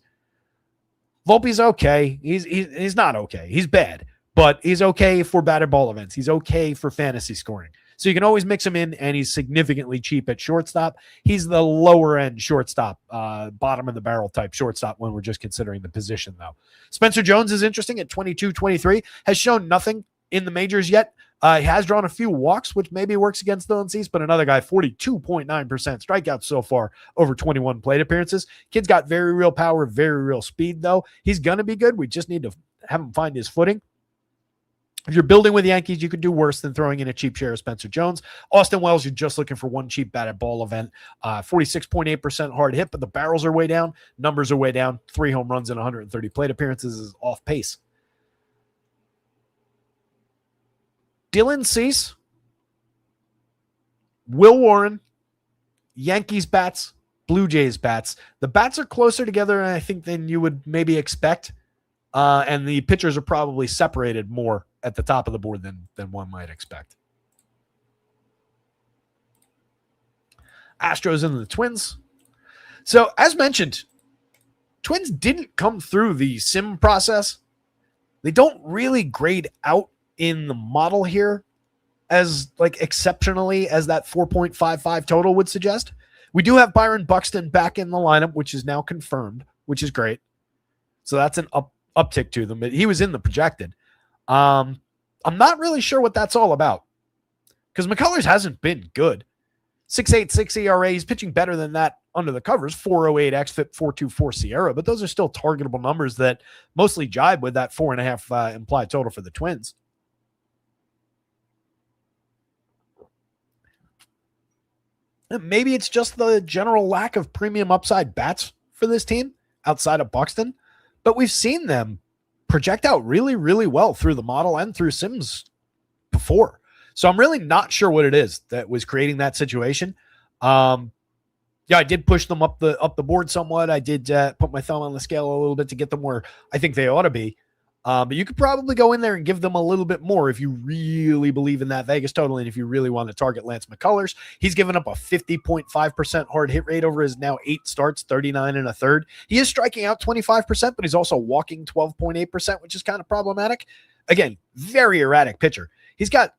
Volpe's okay. He's not okay. He's bad, but he's okay for batted ball events. He's okay for fantasy scoring. So you can always mix him in, and he's significantly cheap at shortstop. He's the lower end shortstop, bottom of the barrel type shortstop when we're just considering the position, though. Spencer Jones is interesting at 22-23, has shown nothing in the majors yet. He has drawn a few walks, which maybe works against Dylan Cease, but another guy, 42.9% strikeouts so far over 21 plate appearances. Kid's got very real power, very real speed, though. He's going to be good. We just need to have him find his footing. If you're building with Yankees, you could do worse than throwing in a cheap share of Spencer Jones. Austin Wells, you're just looking for one cheap batted ball event. 46.8% hard hit, but the barrels are way down. Numbers are way down. 3 home runs in 130 plate appearances is off pace. Dylan Cease, Will Warren, Yankees bats, Blue Jays bats. The bats are closer together, I think, than you would maybe expect. And the pitchers are probably separated more at the top of the board than one might expect. Astros and the Twins. So, as mentioned, Twins didn't come through the sim process. They don't really grade out in the model here as exceptionally as that 4.55 total would suggest. We do have Byron Buxton back in the lineup, which is now confirmed, which is great. So that's an uptick to them. But he was in the projected. I'm not really sure what that's all about because McCullers hasn't been good. 6.86 ERA. He's pitching better than that under the covers. 4.08 xFIP, 4.24 Sierra, but those are still targetable numbers that mostly jibe with that 4.5 implied total for the Twins. Maybe it's just the general lack of premium upside bats for this team outside of Buxton, but we've seen them project out really, really well through the model and through sims before. So I'm really not sure what it is that was creating that situation. I did push them up the board somewhat. I did put my thumb on the scale a little bit to get them where I think they ought to be. But you could probably go in there and give them a little bit more if you really believe in that Vegas total and if you really want to target Lance McCullers. He's given up a 50.5% hard hit rate over his now 8 starts, 39 and a third. He is striking out 25%, but he's also walking 12.8%, which is kind of problematic. Again, very erratic pitcher. He's got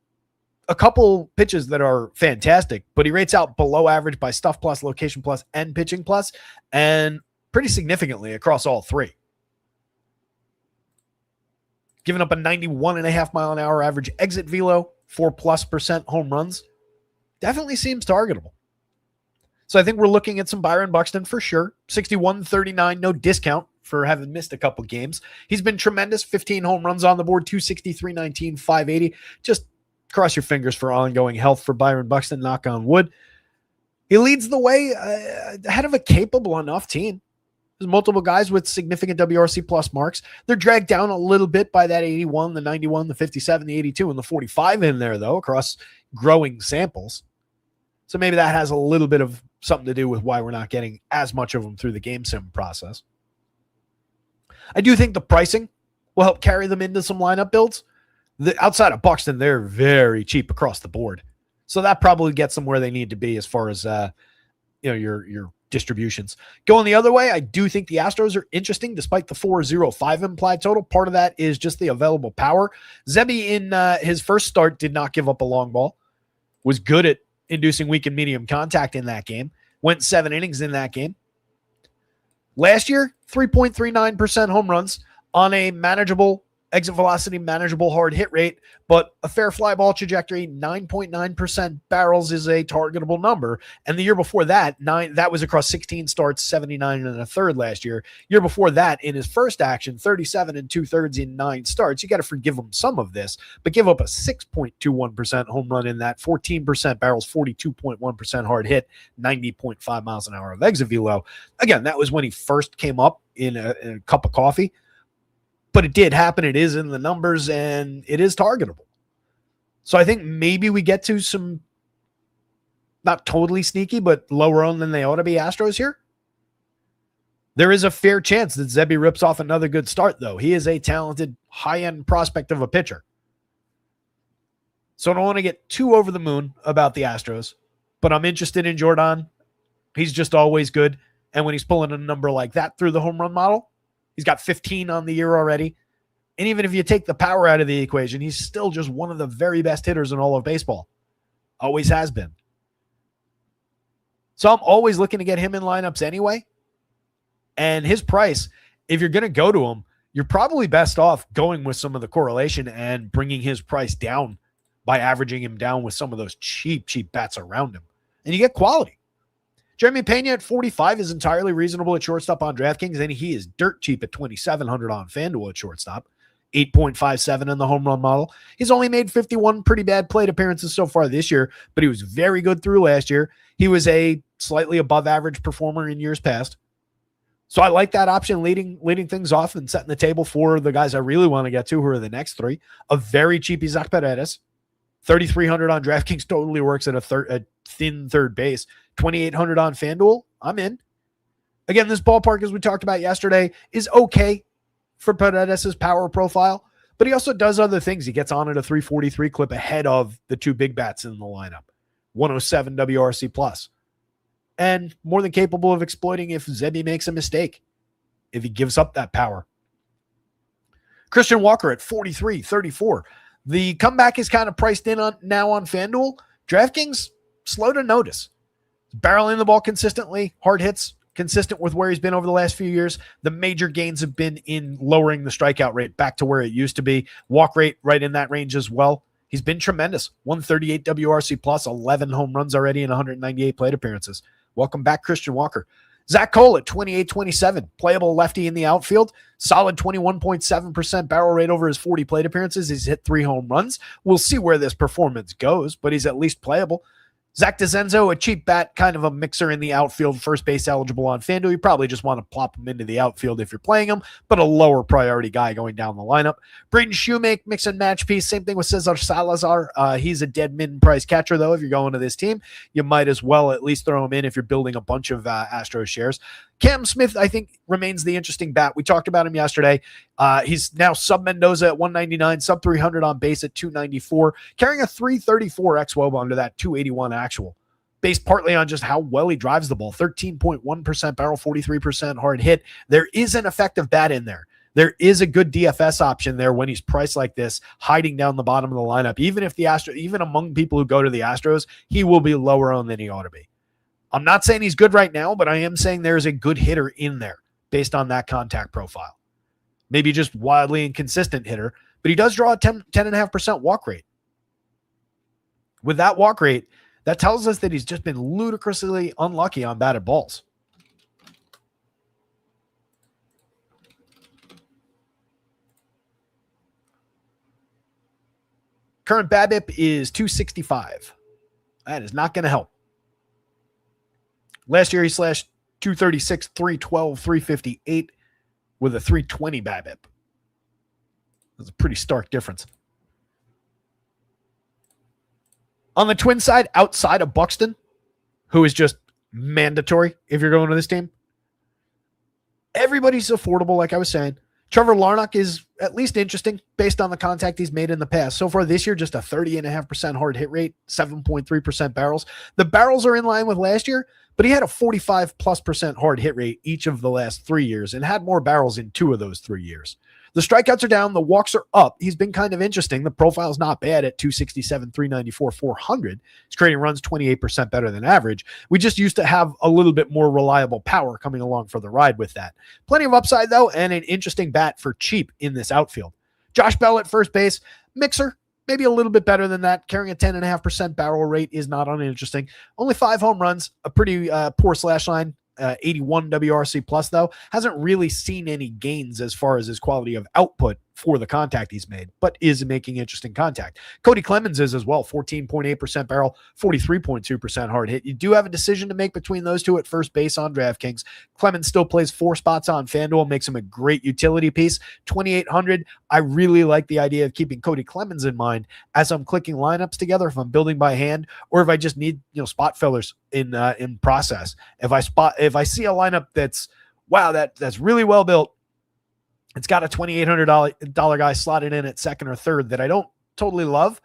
a couple pitches that are fantastic, but he rates out below average by stuff plus, location plus, and pitching plus, and pretty significantly across all three. Giving up a 91.5 mile an hour average exit velo, 4+% home runs. Definitely seems targetable. So I think we're looking at some Byron Buxton for sure. 61.39, no discount for having missed a couple games. He's been tremendous. 15 home runs on the board, 263, 580. Just cross your fingers for ongoing health for Byron Buxton, knock on wood. He leads the way ahead of a capable enough team. There's multiple guys with significant WRC plus marks. They're dragged down a little bit by that 81, the 91, the 57, the 82, and the 45 in there, though, across growing samples. So maybe that has a little bit of something to do with why we're not getting as much of them through the game sim process. I do think the pricing will help carry them into some lineup builds. Outside of Buxton, they're very cheap across the board. So that probably gets them where they need to be as far as your distributions. Going the other way, I do think the Astros are interesting despite the 4.05 implied total. Part of that is just the available power. Zebby in his first start did not give up a long ball. Was good at inducing weak and medium contact in that game. Went 7 innings in that game. Last year, 3.39% home runs on a manageable exit velocity, manageable hard hit rate, but a fair fly ball trajectory. 9.9% barrels is a targetable number. And the year before that, that was across 16 starts, 79 and a third last year. Year before that, in his first action, 37 and 2/3 in 9 starts. You got to forgive him some of this, but give up a 6.21% home run in that, 14% barrels, 42.1% hard hit, 90.5 miles an hour of exit velo. Again, that was when he first came up in a cup of coffee. But it did happen. It is in the numbers, and it is targetable. So I think maybe we get to some not totally sneaky, but lower owned than they ought to be Astros here. There is a fair chance that Zebby rips off another good start, though. He is a talented, high-end prospect of a pitcher. So I don't want to get too over the moon about the Astros, but I'm interested in Jordan. He's just always good. And when he's pulling a number like that through the home run model, he's got 15 on the year already. And even if you take the power out of the equation, he's still just one of the very best hitters in all of baseball. Always has been. So I'm always looking to get him in lineups anyway. And his price, if you're going to go to him, you're probably best off going with some of the correlation and bringing his price down by averaging him down with some of those cheap bats around him. And you get quality. Jeremy Pena at 45 is entirely reasonable at shortstop on DraftKings, and he is dirt cheap at 2,700 on FanDuel at shortstop. 8.57 in the home run model. He's only made 51 pretty bad plate appearances so far this year, but he was very good through last year. He was a slightly above average performer in years past. So I like that option, leading things off and setting the table for the guys I really want to get to, who are the next three. A very cheap Isaac Paredes. 3,300 on DraftKings totally works at a thin third base. 2,800 on FanDuel, I'm in. Again, this ballpark, as we talked about yesterday, is okay for Paredes' power profile, but he also does other things. He gets on at a 343 clip ahead of the two big bats in the lineup. 107 WRC plus. And more than capable of exploiting if Zebby makes a mistake, if he gives up that power. Christian Walker at 43.34. The comeback is kind of priced in now on FanDuel. DraftKings, slow to notice. Barreling the ball consistently, hard hits, consistent with where he's been over the last few years. The major gains have been in lowering the strikeout rate back to where it used to be. Walk rate right in that range as well. He's been tremendous. 138 WRC plus, 11 home runs already in 198 plate appearances. Welcome back, Christian Walker. Zach Cole at 28.27, playable lefty in the outfield, solid 21.7% barrel rate over his 40 plate appearances. He's hit 3 home runs. We'll see where this performance goes, but he's at least playable. Zach DeZenzo, a cheap bat, kind of a mixer in the outfield, first base eligible on FanDuel. You probably just want to plop him into the outfield if you're playing him, but a lower priority guy going down the lineup. Braden Shoemake, mix and match piece. Same thing with Cesar Salazar. He's a dead mid-price catcher, though. If you're going to this team, you might as well at least throw him in if you're building a bunch of Astros shares. Cam Smith, I think, remains the interesting bat. We talked about him yesterday. He's now sub Mendoza at 199, sub 300 on base at 294, carrying a 334 xWOB under that 281 actual, based partly on just how well he drives the ball. 13.1% barrel, 43% hard hit. There is an effective bat in there. There is a good DFS option there when he's priced like this, hiding down the bottom of the lineup. Even among people who go to the Astros, he will be lower on than he ought to be. I'm not saying he's good right now, but I am saying there's a good hitter in there based on that contact profile. Maybe just wildly inconsistent hitter, but he does draw a 10.5% walk rate. With that walk rate, that tells us that he's just been ludicrously unlucky on batted balls. Current BABIP is 265. That is not going to help. Last year, he slashed 236, 312, 358 with a 320 BABIP. That's a pretty stark difference. On the Twins side, outside of Buxton, who is just mandatory if you're going to this team, everybody's affordable, like I was saying. Trevor Larnach is at least interesting based on the contact he's made in the past. So far this year, just a 30.5% hard hit rate, 7.3% barrels. The barrels are in line with last year, but he had a 45+% hard hit rate each of the last 3 years and had more barrels in 2 of those 3 years. The strikeouts are down. The walks are up. He's been kind of interesting. The profile's not bad at 267, 394, 400. He's creating runs 28% better than average. We just used to have a little bit more reliable power coming along for the ride with that. Plenty of upside, though, and an interesting bat for cheap in this outfield. Josh Bell at first base, mixer, maybe a little bit better than that. Carrying a 10.5% barrel rate is not uninteresting. Only 5 home runs, a pretty poor slash line. 81 WRC plus, though. Hasn't really seen any gains as far as his quality of output for the contact he's made, but is making interesting contact. Cody Clemens is as well, 14.8% barrel, 43.2% hard hit. You do have a decision to make between those two at first base on DraftKings. Clemens still plays 4 spots on FanDuel, makes him a great utility piece. 2,800. I really like the idea of keeping Cody Clemens in mind as I'm clicking lineups together, if I'm building by hand, or if I just need spot fillers in process. If I see a lineup that's really well built, it's got a $2,800 guy slotted in at second or third that I don't totally love,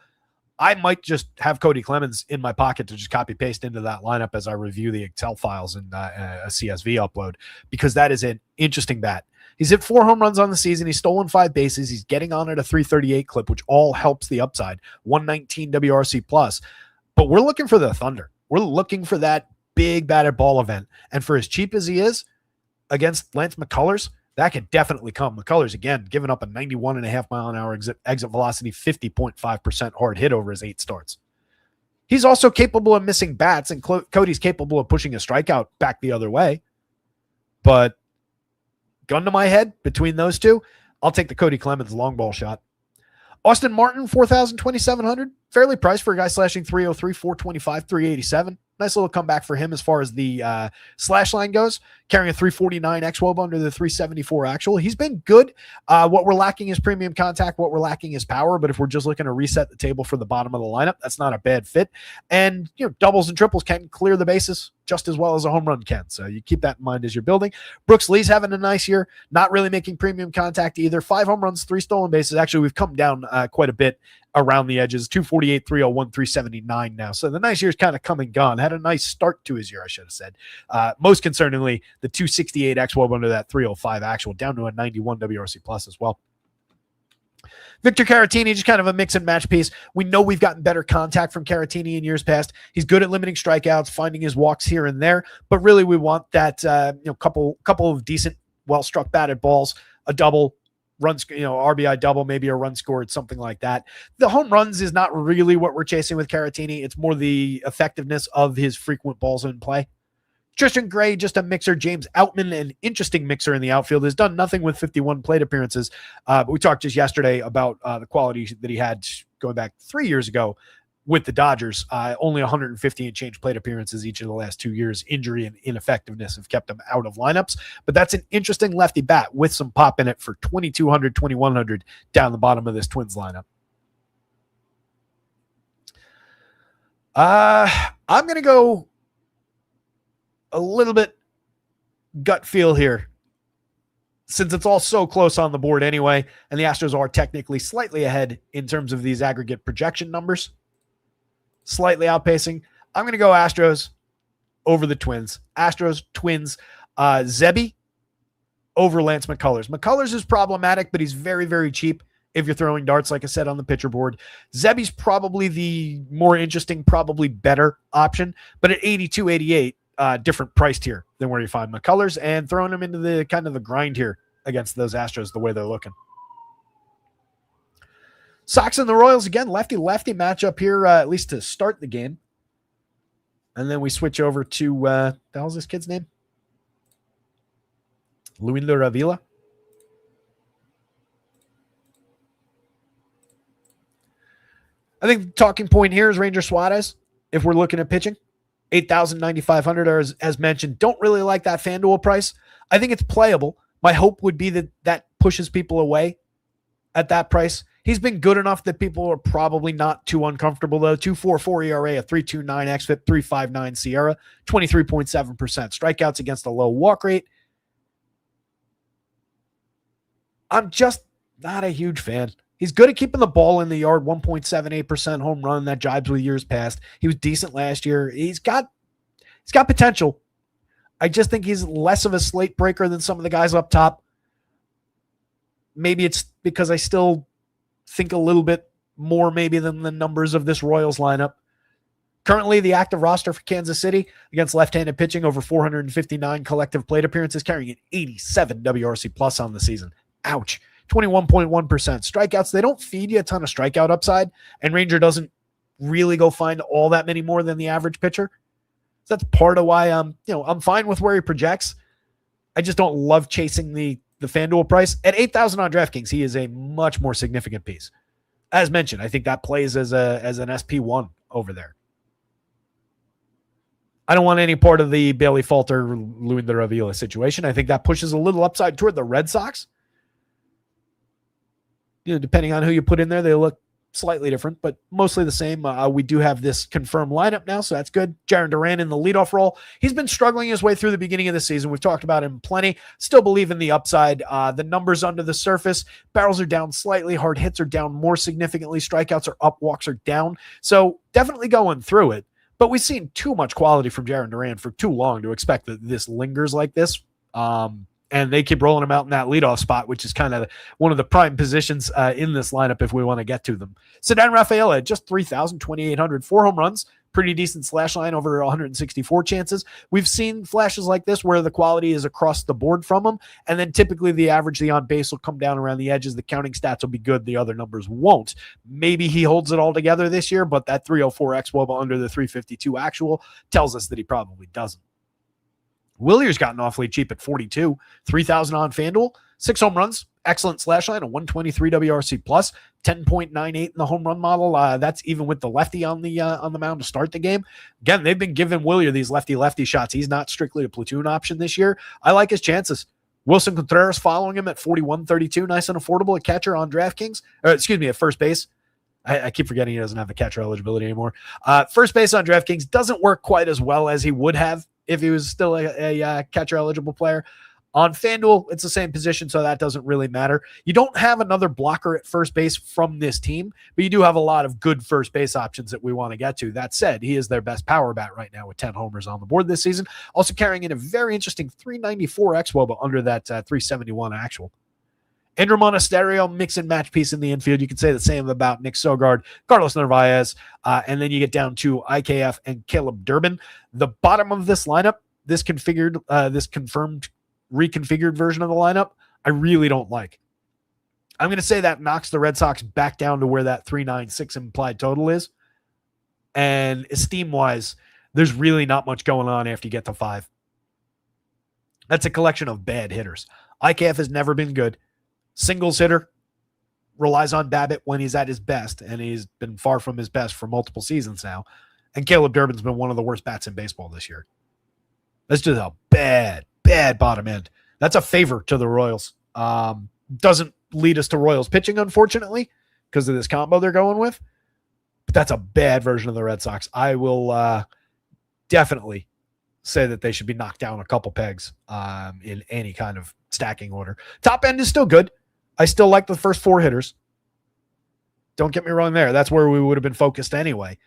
I might just have Cody Clemens in my pocket to just copy paste into that lineup as I review the Excel files and a CSV upload, because that is an interesting bat. He's hit 4 home runs on the season. He's stolen 5 bases. He's getting on at a 338 clip, which all helps the upside. 119 WRC plus. But we're looking for the Thunder. We're looking for that big batted ball event. And for as cheap as he is against Lance McCullers, that could definitely come. McCullers, again, giving up a 91.5 mile an hour exit velocity, 50.5% hard hit over his 8 starts. He's also capable of missing bats, and Cody's capable of pushing a strikeout back the other way. But gun to my head, between those two, I'll take the Cody Clemens long ball shot. Austin Martin, 4,000, 2,700. Fairly priced for a guy slashing 303, 425, 387. Nice little comeback for him as far as the slash line goes. Carrying a 349 xWOB under the 374 actual. He's been good. What we're lacking is premium contact. What we're lacking is power. But if we're just looking to reset the table for the bottom of the lineup, that's not a bad fit. And doubles and triples can clear the bases just as well as a home run can. So you keep that in mind as you're building. Brooks Lee's having a nice year. Not really making premium contact either. 5 home runs, 3 stolen bases. Actually, we've come down quite a bit around the edges. 248, 301, 379 now. So the nice year's kind of come and gone. Had a nice start to his year, I should have said. Most concerningly, the 268 xWOB under that 305 actual, down to a 91 WRC plus as well. Victor Caratini, just kind of a mix and match piece. We know we've gotten better contact from Caratini in years past. He's good at limiting strikeouts, finding his walks here and there, but really we want that couple of decent, well-struck batted balls, a double, runs, RBI double, maybe a run scored, something like that. The home runs is not really what we're chasing with Caratini. It's more the effectiveness of his frequent balls in play. Tristan Gray, just a mixer. James Outman, an interesting mixer in the outfield, has done nothing with 51 plate appearances. But we talked just yesterday about the quality that he had going back 3 years ago with the Dodgers. Only 150 and change plate appearances each of the last 2 years. Injury and ineffectiveness have kept him out of lineups. But that's an interesting lefty bat with some pop in it for 2,200, 2,100 down the bottom of this Twins lineup. I'm going to go a little bit gut feel here, since it's all so close on the board anyway, and the Astros are technically slightly ahead in terms of these aggregate projection numbers, slightly outpacing. I'm going to go Astros over the Twins. Astros, Twins, Zebby over Lance McCullers. McCullers is problematic, but he's very, very cheap if you're throwing darts, like I said, on the pitcher board. Zebby's probably the more interesting, probably better option, but at 82, 88, different price tier than where you find McCullers, and throwing him into the kind of the grind here against those Astros the way they're looking. Sox and the Royals, again, lefty-lefty matchup here, at least to start the game. And then we switch over to, the hell's this kid's name? Luindo Avila. I think the talking point here is Ranger Suarez, if we're looking at pitching. 8,000, 9,500, or as mentioned, don't really like that FanDuel price. I think it's playable. My hope would be that that pushes people away at that price. He's been good enough that people are probably not too uncomfortable, though. 2.44 ERA, a 3.29 xFIP, 3.59 Sierra, 23.7% strikeouts against a low walk rate. I'm just not a huge fan. He's good at keeping the ball in the yard, 1.78% home run. That jibes with years past. He was decent last year. He's got potential. I just think he's less of a slate breaker than some of the guys up top. Maybe it's because I still think a little bit more maybe than the numbers of this Royals lineup. Currently, the active roster for Kansas City against left-handed pitching, over 459 collective plate appearances, carrying an 87 WRC plus on the season. Ouch. 21.1% strikeouts. They don't feed you a ton of strikeout upside, and Ranger doesn't really go find all that many more than the average pitcher. So that's part of why I'm fine with where he projects. I just don't love chasing the FanDuel price. At 8,000 on DraftKings, he is a much more significant piece. As mentioned, I think that plays as an SP1 over there. I don't want any part of the Bailey Falter, Luindo Avila situation. I think that pushes a little upside toward the Red Sox. Depending on who you put in there, they look slightly different, but mostly the same. We do have this confirmed lineup now, so that's good. Jarren Duran in the leadoff role. He's been struggling his way through the beginning of the season. We've talked about him plenty. Still believe in the upside. The numbers under the surface, barrels are down slightly, hard hits are down more significantly, strikeouts are up, walks are down. So definitely going through it, but we've seen too much quality from Jarren Duran for too long to expect that this lingers like this. And they keep rolling him out in that leadoff spot, which is kind of one of the prime positions in this lineup if we want to get to them. Ceddanne Rafaela at just 3,000, 2,800, 4 home runs, pretty decent slash line, over 164 chances. We've seen flashes like this where the quality is across the board from him, and then typically the average, the on base will come down around the edges. The counting stats will be good. The other numbers won't. Maybe he holds it all together this year, but that 304 xWOBA under the 352 actual tells us that he probably doesn't. Willier's gotten awfully cheap at 42, 3,000 on FanDuel, 6 home runs, excellent slash line, a 123 WRC plus, 10.98 in the home run model. That's even with the lefty on the mound to start the game. Again, they've been giving Willier these lefty shots. He's not strictly a platoon option this year. I like his chances. Wilson Contreras following him at 41.32, nice and affordable at catcher on DraftKings. At first base. I keep forgetting he doesn't have the catcher eligibility anymore. First base on DraftKings doesn't work quite as well as he would have if he was still a catcher eligible player. On FanDuel, it's the same position, so that doesn't really matter. You don't have another blocker at first base from this team, but you do have a lot of good first base options that we want to get to. That said, he is their best power bat right now with 10 homers on the board this season. Also carrying in a very interesting 394 xWOBA under that 371 actual. Andrew Monasterio, mix and match piece in the infield. You can say the same about Nick Sogard, Carlos Narvaez, and then you get down to IKF and Caleb Durbin. The bottom of this lineup, this confirmed, reconfigured version of the lineup, I really don't like. I'm going to say that knocks the Red Sox back down to where that 396 implied total is. And esteem-wise, there's really not much going on after you get to 5. That's a collection of bad hitters. IKF has never been good. Singles hitter, relies on Babbitt when he's at his best, and he's been far from his best for multiple seasons now. And Caleb Durbin's been one of the worst bats in baseball this year. That's just a bad bottom end. That's a favor to the Royals. Doesn't lead us to Royals pitching, unfortunately, because of this combo they're going with. But that's a bad version of the Red Sox. I will definitely say that they should be knocked down a couple pegs in any kind of stacking order. Top end is still good. I still like the first 4 hitters. Don't get me wrong there. That's where we would have been focused anyway.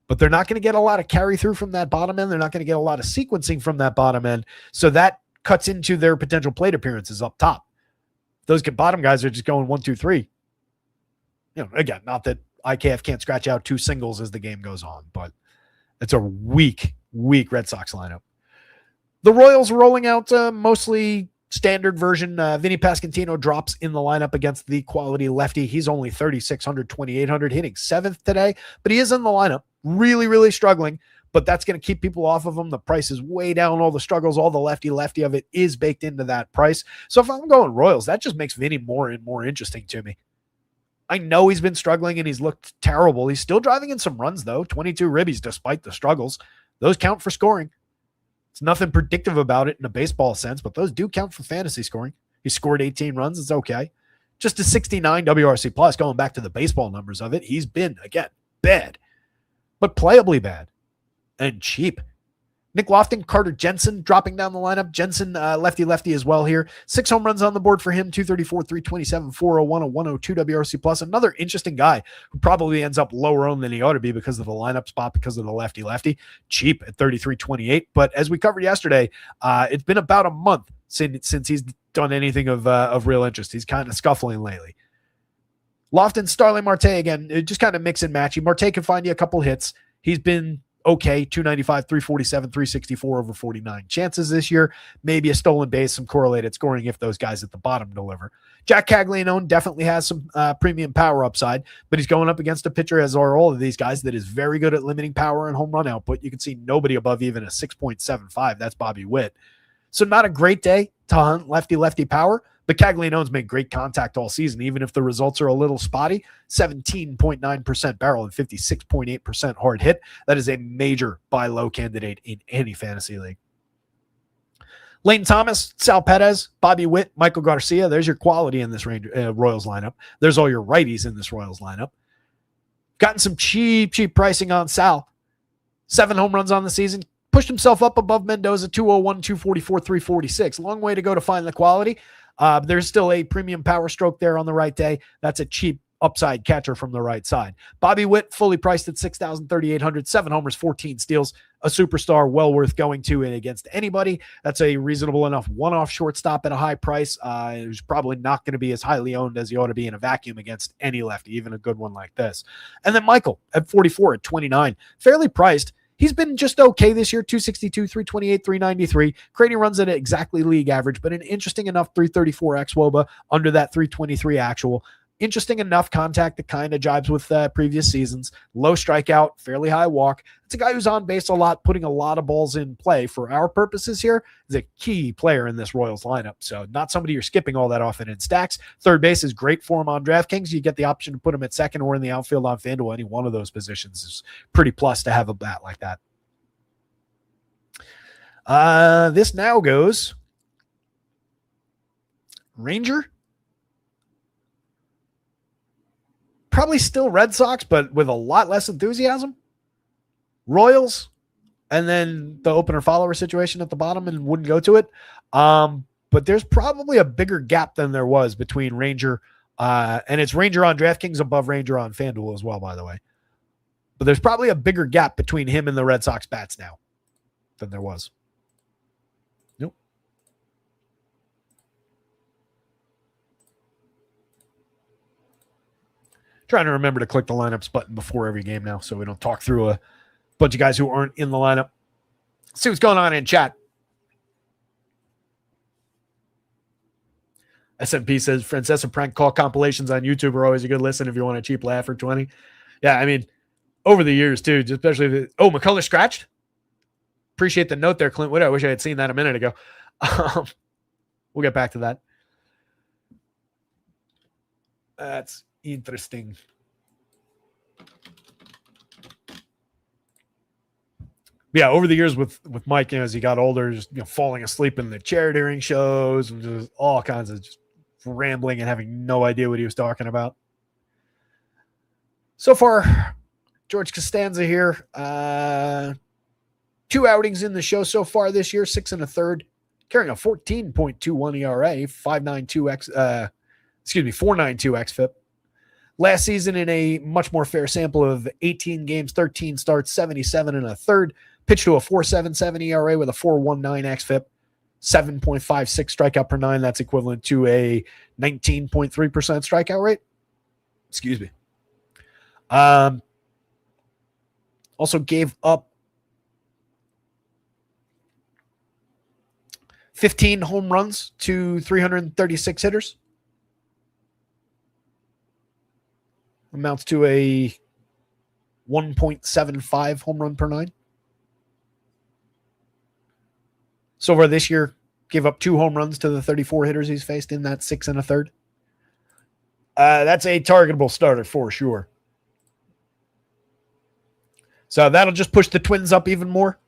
But they're not going to get a lot of carry through from that bottom end. They're not going to get a lot of sequencing from that bottom end. So that cuts into their potential plate appearances up top. Those bottom guys are just going 1, 2, 3. Again, not that IKF can't scratch out 2 singles as the game goes on, but it's a weak Red Sox lineup. The Royals rolling out mostly standard version. Vinny Pasquantino drops in the lineup against the quality lefty. He's only 3,600, 2,800, hitting 7th today, but he is in the lineup. Really struggling, but that's going to keep people off of him. The price is way down. All the struggles, all the lefty of it is baked into that price. So if I'm going Royals, that just makes Vinny more and more interesting to me. I know he's been struggling and he's looked terrible. He's still driving in some runs, though. 22 ribbies despite the struggles. Those count for scoring. It's nothing predictive about it in a baseball sense, but those do count for fantasy scoring. He scored 18 runs. It's okay. Just a 69 WRC plus, going back to the baseball numbers of it. He's been, again, bad, but playably bad and cheap. Nick Lofton, Carter Jensen dropping down the lineup. Jensen, lefty as well here. 6 home runs on the board for him, 234, 327, 401, a 102 WRC plus. Another interesting guy who probably ends up lower owned than he ought to be because of the lineup spot, because of the lefty. Cheap at 33.28. But as we covered yesterday, it's been about a month since he's done anything of real interest. He's kind of scuffling lately. Lofton, Starling Marte again, just kind of mix and matchy. Marte can find you a couple hits. He's been okay, 295, 347, 364 over 49 chances this year. Maybe a stolen base, some correlated scoring if those guys at the bottom deliver. Jack Caglianone definitely has some premium power upside, but he's going up against a pitcher, as are all of these guys, that is very good at limiting power and home run output. You can see nobody above even a 6.75. That's Bobby Witt. So not a great day to hunt lefty power, but Caglianone's made great contact all season, even if the results are a little spotty. 17.9% barrel and 56.8% hard hit. That is a major buy low candidate in any fantasy league. Lane Thomas, Sal Perez, Bobby Witt, Michael Garcia. There's your quality in this Royals lineup. There's all your righties in this Royals lineup. Gotten some cheap pricing on Sal. 7 home runs on the season. Pushed himself up above Mendoza, 201, 244, 346. Long way to go to find the quality. There's still a premium power stroke there on the right day. That's a cheap upside catcher from the right side. Bobby Witt, fully priced at 6,300, 7 homers, 14 steals, a superstar, well worth going to and against anybody. That's a reasonable enough one-off shortstop at a high price. Who's probably not going to be as highly owned as he ought to be in a vacuum against any lefty, even a good one like this. And then Michael at 44 at 29, fairly priced. He's been just okay this year, 262, 328, 393. Creating runs at exactly league average, but an interesting enough 334 xWOBA under that 323 actual. Interesting enough contact that kind of jibes with previous seasons. Low strikeout, fairly high walk. It's a guy who's on base a lot, putting a lot of balls in play. For our purposes here, is a key player in this Royals lineup. So not somebody you're skipping all that often in stacks. Third base is great for him on DraftKings. You get the option to put him at second or in the outfield on FanDuel. Any one of those positions is pretty plus to have a bat like that. This now goes Ranger. Probably still Red Sox, but with a lot less enthusiasm. Royals, and then the opener-follower situation at the bottom, and wouldn't go to it. But there's probably a bigger gap than there was between Ranger, and it's Ranger on DraftKings above Ranger on FanDuel as well, by the way. But there's probably a bigger gap between him and the Red Sox bats now than there was. Nope. Trying to remember to click the lineups button before every game now so we don't talk through a bunch of guys who aren't in the lineup. See what's going on in chat. SMP says, Francesa prank call compilations on YouTube are always a good listen if you want a cheap laugh for 20. Yeah, I mean, over the years, too, especially if it, McCullers scratched? Appreciate the note there, Clint Wood. I wish I had seen that a minute ago. We'll get back to that. That's Interesting. Yeah, over the years with Mike, as he got older, just falling asleep in the chair during shows and just all kinds of just rambling and having no idea what he was talking about. So far, George Costanza here. 2 outings in the show so far this year, 6 1/3, carrying a 14.21 ERA, 4.92 xFIP. Last season, in a much more fair sample of 18 games, 13 starts, 77 1/3, pitched to a 4.77 ERA with a 4.19 xFIP, 7.56 strikeout per 9. That's equivalent to a 19.3% strikeout rate. Excuse me. Also gave up 15 home runs to 336 hitters. Amounts to a 1.75 home run per 9. So far this year, gave up 2 home runs to the 34 hitters he's faced in that 6 1/3. That's a targetable starter for sure. So that'll just push the Twins up even more.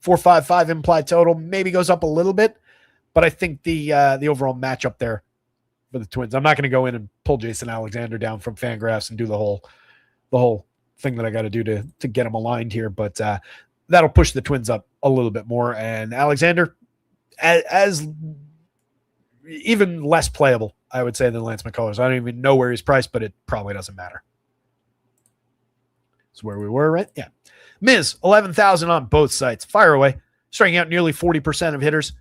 4.55 implied total, maybe goes up a little bit, but I think the overall matchup there for the Twins. I'm not going to go in and pull Jason Alexander down from Fangraphs and do the whole thing that I got to do to get him aligned here, but that'll push the Twins up a little bit more. And Alexander, as even less playable, I would say, than Lance McCullers. I don't even know where he's priced, but it probably doesn't matter. That's where we were, right? Yeah. Miz, 11,000 on both sites. Fire away. Striking out nearly 40% of hitters.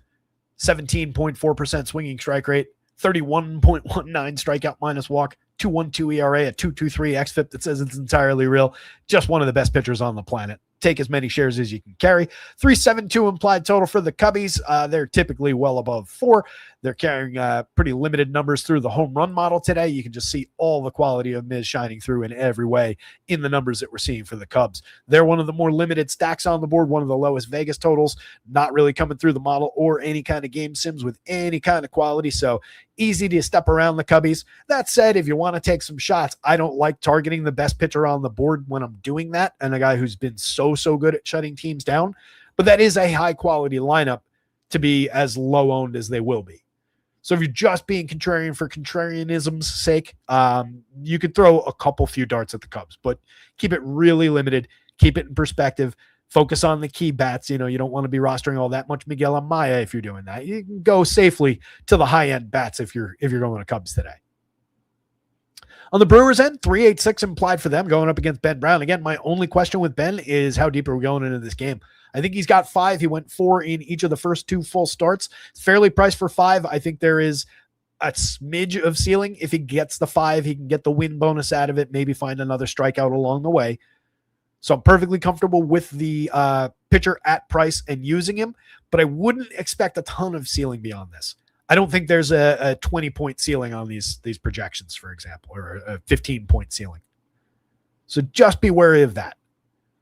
17.4% swinging strike rate. 31.19 strikeout minus walk. 2.12 ERA, a 2.23 xFIP that says it's entirely real. Just one of the best pitchers on the planet. Take as many shares as you can carry. 3.72 implied total for the Cubbies. They're typically well above 4. They're carrying pretty limited numbers through the home run model today. You can just see all the quality of Miz shining through in every way in the numbers that we're seeing for the Cubs. They're one of the more limited stacks on the board, one of the lowest Vegas totals, not really coming through the model or any kind of game sims with any kind of quality. So easy to step around the Cubbies. That said, if you want to take some shots, I don't like targeting the best pitcher on the board when I'm doing that, and a guy who's been so good at shutting teams down. But that is a high quality lineup to be as low owned as they will be. So if you're just being contrarian for contrarianism's sake, you could throw a few darts at the Cubs, but keep it really limited. Keep it in perspective. Focus on the key bats. You don't want to be rostering all that much Miguel Amaya if you're doing that. You can go safely to the high-end bats if you're going to Cubs today. On the Brewers end, 3.86 implied for them going up against Ben Brown. Again, my only question with Ben is how deep are we going into this game? I think he's got 5. He went 4 in each of the first 2 full starts. Fairly priced for 5. I think there is a smidge of ceiling. If he gets the 5, he can get the win bonus out of it, maybe find another strikeout along the way. So I'm perfectly comfortable with the pitcher at price and using him, but I wouldn't expect a ton of ceiling beyond this. I don't think there's a 20-point ceiling on these projections, for example, or a 15-point ceiling. So just be wary of that.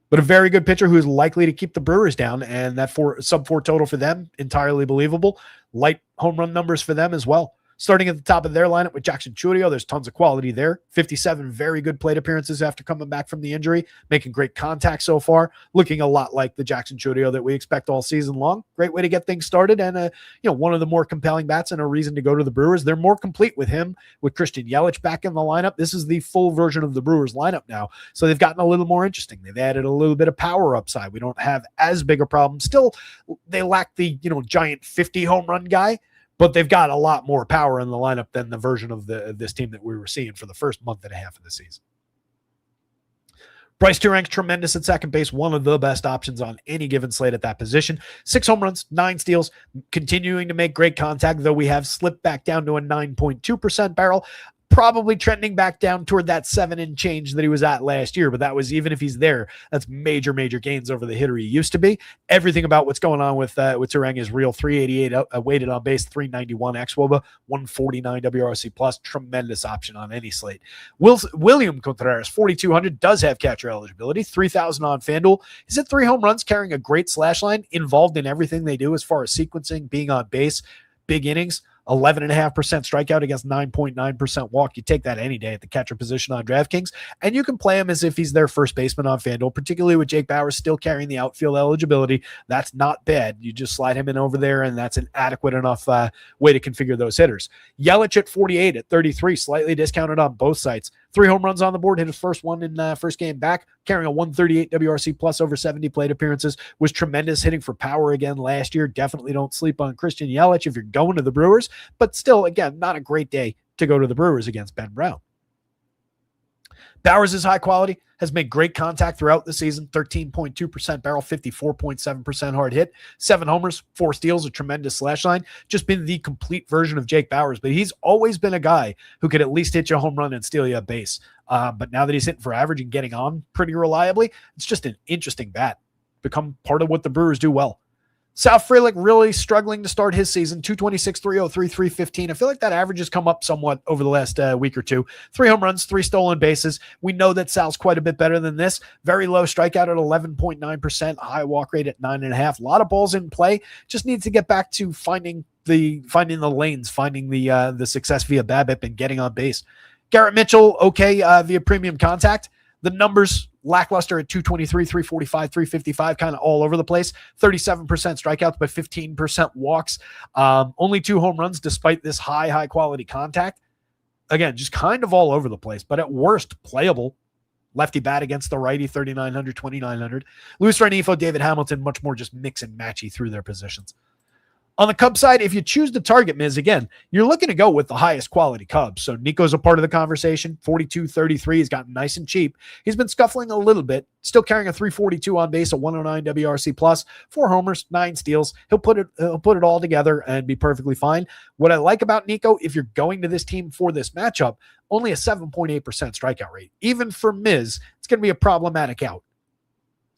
But a very good pitcher who is likely to keep the Brewers down, and that sub-4 total for them, entirely believable. Light home run numbers for them as well. Starting at the top of their lineup with Jackson Chourio, there's tons of quality there. 57 very good plate appearances after coming back from the injury, making great contact so far, looking a lot like the Jackson Chourio that we expect all season long. Great way to get things started, and one of the more compelling bats and a reason to go to the Brewers. They're more complete with him, with Christian Yelich back in the lineup. This is the full version of the Brewers lineup now, so they've gotten a little more interesting. They've added a little bit of power upside. We don't have as big a problem. Still, they lack the giant 50 home run guy, but they've got a lot more power in the lineup than the version of this team that we were seeing for the first month and a half of the season. Bryce Turank's tremendous at second base, one of the best options on any given slate at that position. 6 home runs, 9 steals, continuing to make great contact, though we have slipped back down to a 9.2% barrel. Probably trending back down toward that 7 and change that he was at last year, but that was, even if he's there, that's major gains over the hitter he used to be. Everything about what's going on with Turang is real. 388 weighted on base, 391 xWOBA, 149 WRC plus. Tremendous option on any slate. William Contreras, 4,200, does have catcher eligibility, 3,000 on FanDuel. He's at 3 home runs, carrying a great slash line, involved in everything they do as far as sequencing, being on base, big innings. 11.5% strikeout against 9.9% walk. You take that any day at the catcher position on DraftKings, and you can play him as if he's their first baseman on FanDuel, particularly with Jake Bauers still carrying the outfield eligibility. That's not bad. You just slide him in over there, and that's an adequate enough way to configure those hitters. Yelich at 48, at 33, slightly discounted on both sites. 3 home runs on the board, hit his first one in first game back, carrying a 138 WRC plus over 70 plate appearances, was tremendous hitting for power again last year. Definitely don't sleep on Christian Yelich if you're going to the Brewers, but still, again, not a great day to go to the Brewers against Ben Brown. Bauers is high quality, has made great contact throughout the season, 13.2% barrel, 54.7% hard hit, 7 homers, 4 steals, a tremendous slash line, just been the complete version of Jake Bauers, but he's always been a guy who could at least hit you a home run and steal you a base. But now that he's hitting for average and getting on pretty reliably, it's just an interesting bat. Become part of what the Brewers do well. Sal Frelick really struggling to start his season, 226, 303, 315. I feel like that average has come up somewhat over the last week or two. 3 home runs, 3 stolen bases. We know that Sal's quite a bit better than this. Very low strikeout at 11.9%, high walk rate at 9.5. A lot of balls in play. Just needs to get back to finding the lanes, finding the success via BABIP and getting on base. Garrett Mitchell, okay, via premium contact. The numbers lackluster at 223, 345, 355, kind of all over the place. 37% strikeouts, but 15% walks. Only 2 home runs despite this high quality contact. Again, just kind of all over the place, but at worst, playable. Lefty bat against the righty, 3,900, 2,900. Luis Rengifo, David Hamilton, much more just mix and matchy through their positions. On the Cubs side, if you choose to target Miz, again, you're looking to go with the highest quality Cubs. So Nico's a part of the conversation, 42-33. He's gotten nice and cheap. He's been scuffling a little bit, still carrying a 342 on base, a 109 WRC plus, 4 homers, 9 steals. He'll put it all together and be perfectly fine. What I like about Nico, if you're going to this team for this matchup, only a 7.8% strikeout rate. Even for Miz, it's going to be a problematic out.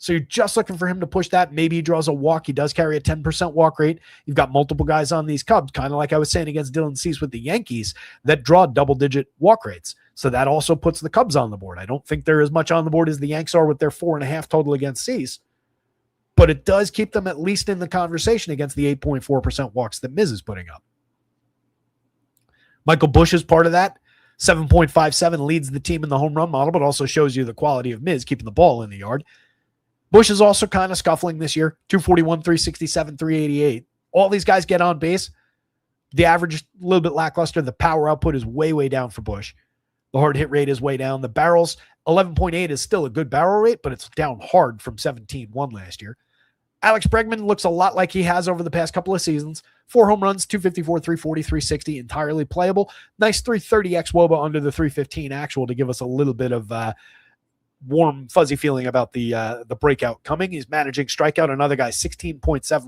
So you're just looking for him to push that. Maybe he draws a walk. He does carry a 10% walk rate. You've got multiple guys on these Cubs, kind of like I was saying against Dylan Cease with the Yankees, that draw double-digit walk rates. So that also puts the Cubs on the board. I don't think they're as much on the board as the Yanks are with their 4.5 total against Cease, but it does keep them at least in the conversation against the 8.4% walks that Miz is putting up. Michael Busch is part of that. 7.57 leads the team in the home run model, but also shows you the quality of Miz keeping the ball in the yard. Bush is also kind of scuffling this year, 241, 367, 388. All these guys get on base. The average is a little bit lackluster. The power output is way down for Bush. The hard hit rate is way down. The barrels, 11.8 is still a good barrel rate, but it's down hard from 17.1 last year. Alex Bregman looks a lot like he has over the past couple of seasons. 4 home runs, 254, 340, 360, entirely playable. Nice 330 xWOBA under the 315 actual to give us a little bit of warm, fuzzy feeling about the breakout coming. He's managing strikeout. Another guy, 16.7%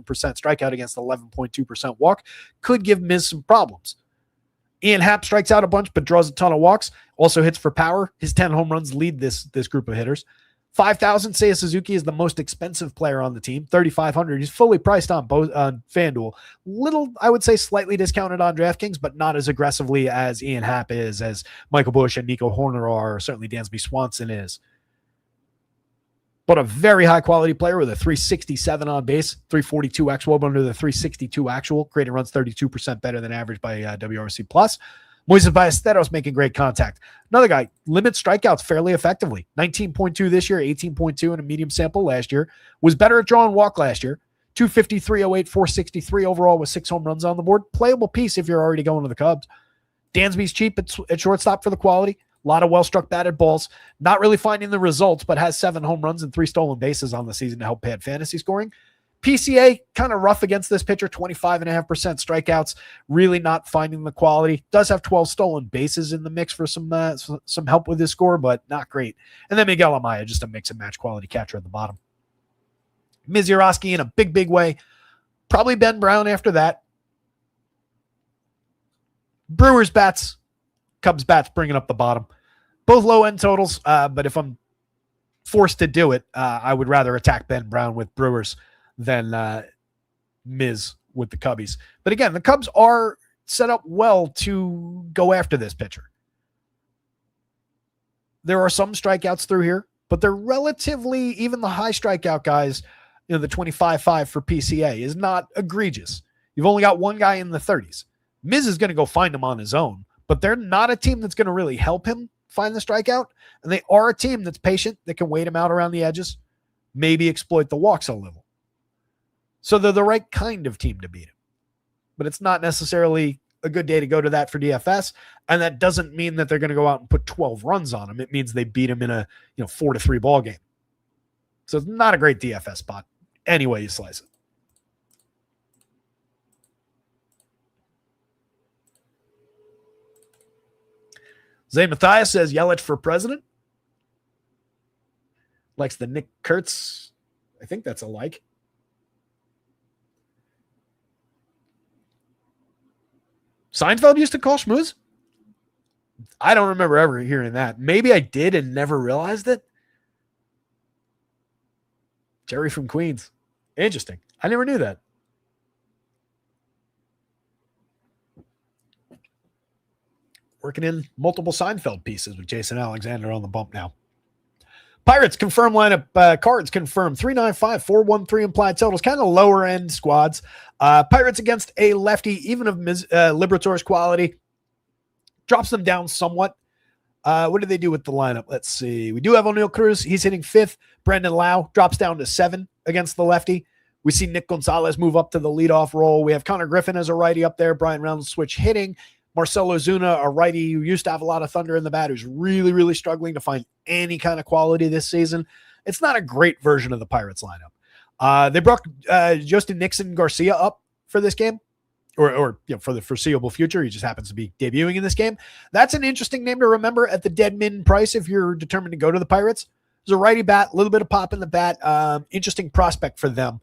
strikeout against 11.2% walk. Could give Miz some problems. Ian Happ strikes out a bunch, but draws a ton of walks. Also hits for power. His 10 home runs lead this group of hitters. 5,000, Seiya Suzuki is the most expensive player on the team. 3,500. He's fully priced on both on FanDuel. Little, I would say, slightly discounted on DraftKings, but not as aggressively as Ian Happ is, as Michael Busch and Nico Horner are, or certainly Dansby Swanson is. But a very high-quality player with a 367 on base, 342 xWOB under the 362 actual. Creating runs 32% better than average by WRC+. Moises Ballesteros making great contact. Another guy, limits strikeouts fairly effectively. 19.2 this year, 18.2 in a medium sample last year. Was better at drawing walk last year. 250, 308, 463 overall with 6 home runs on the board. Playable piece if you're already going to the Cubs. Dansby's cheap at shortstop for the quality. A lot of well-struck batted balls. Not really finding the results, but has 7 home runs and 3 stolen bases on the season to help pad fantasy scoring. PCA, kind of rough against this pitcher, 25.5% strikeouts, really not finding the quality. Does have 12 stolen bases in the mix for some help with his score, but not great. And then Miguel Amaya, just a mix and match quality catcher at the bottom. Miz Urosky in a big way. Probably Ben Brown after that. Brewers bats, Cubs bats bringing up the bottom. Both low-end totals, but if I'm forced to do it, I would rather attack Ben Brown with Brewers than Miz with the Cubbies. But again, the Cubs are set up well to go after this pitcher. There are some strikeouts through here, but they're relatively, even the high strikeout guys, the 25.5 for PCA is not egregious. You've only got one guy in the 30s. Miz is going to go find him on his own, but they're not a team that's going to really help him find the strikeout. And they are a team that's patient, that can wait him out around the edges, maybe exploit the walks a little. So they're the right kind of team to beat him. But it's not necessarily a good day to go to that for DFS. And that doesn't mean that they're going to go out and put 12 runs on him. It means they beat him in a 4-3 ball game. So it's not a great DFS spot. Any way you slice it. Zay Matthias says Yelich for president. Likes the Nick Kurtz. I think that's a like. Seinfeld used to call schmooze? I don't remember ever hearing that. Maybe I did and never realized it. Jerry from Queens. Interesting. I never knew that. Working in multiple Seinfeld pieces with Jason Alexander on the bump now. Pirates confirm lineup. Cards confirmed. 395, 413 implied totals. Kind of lower end squads. Pirates against a lefty, even of Liberators quality. Drops them down somewhat. What did they do with the lineup? Let's see. We do have O'Neal Cruz. He's hitting 5th. Brandon Lau drops down to 7 against the lefty. We see Nick Gonzalez move up to the leadoff role. We have Connor Griffin as a righty up there. Brian Reynolds switch hitting. Marcell Ozuna, a righty who used to have a lot of thunder in the bat, who's really, really struggling to find any kind of quality this season. It's not a great version of the Pirates lineup. They brought Justin Nixon Garcia up for this game, or for the foreseeable future. He just happens to be debuting in this game. That's an interesting name to remember at the dead min price if you're determined to go to the Pirates. There's a righty bat, a little bit of pop in the bat. Interesting prospect for them.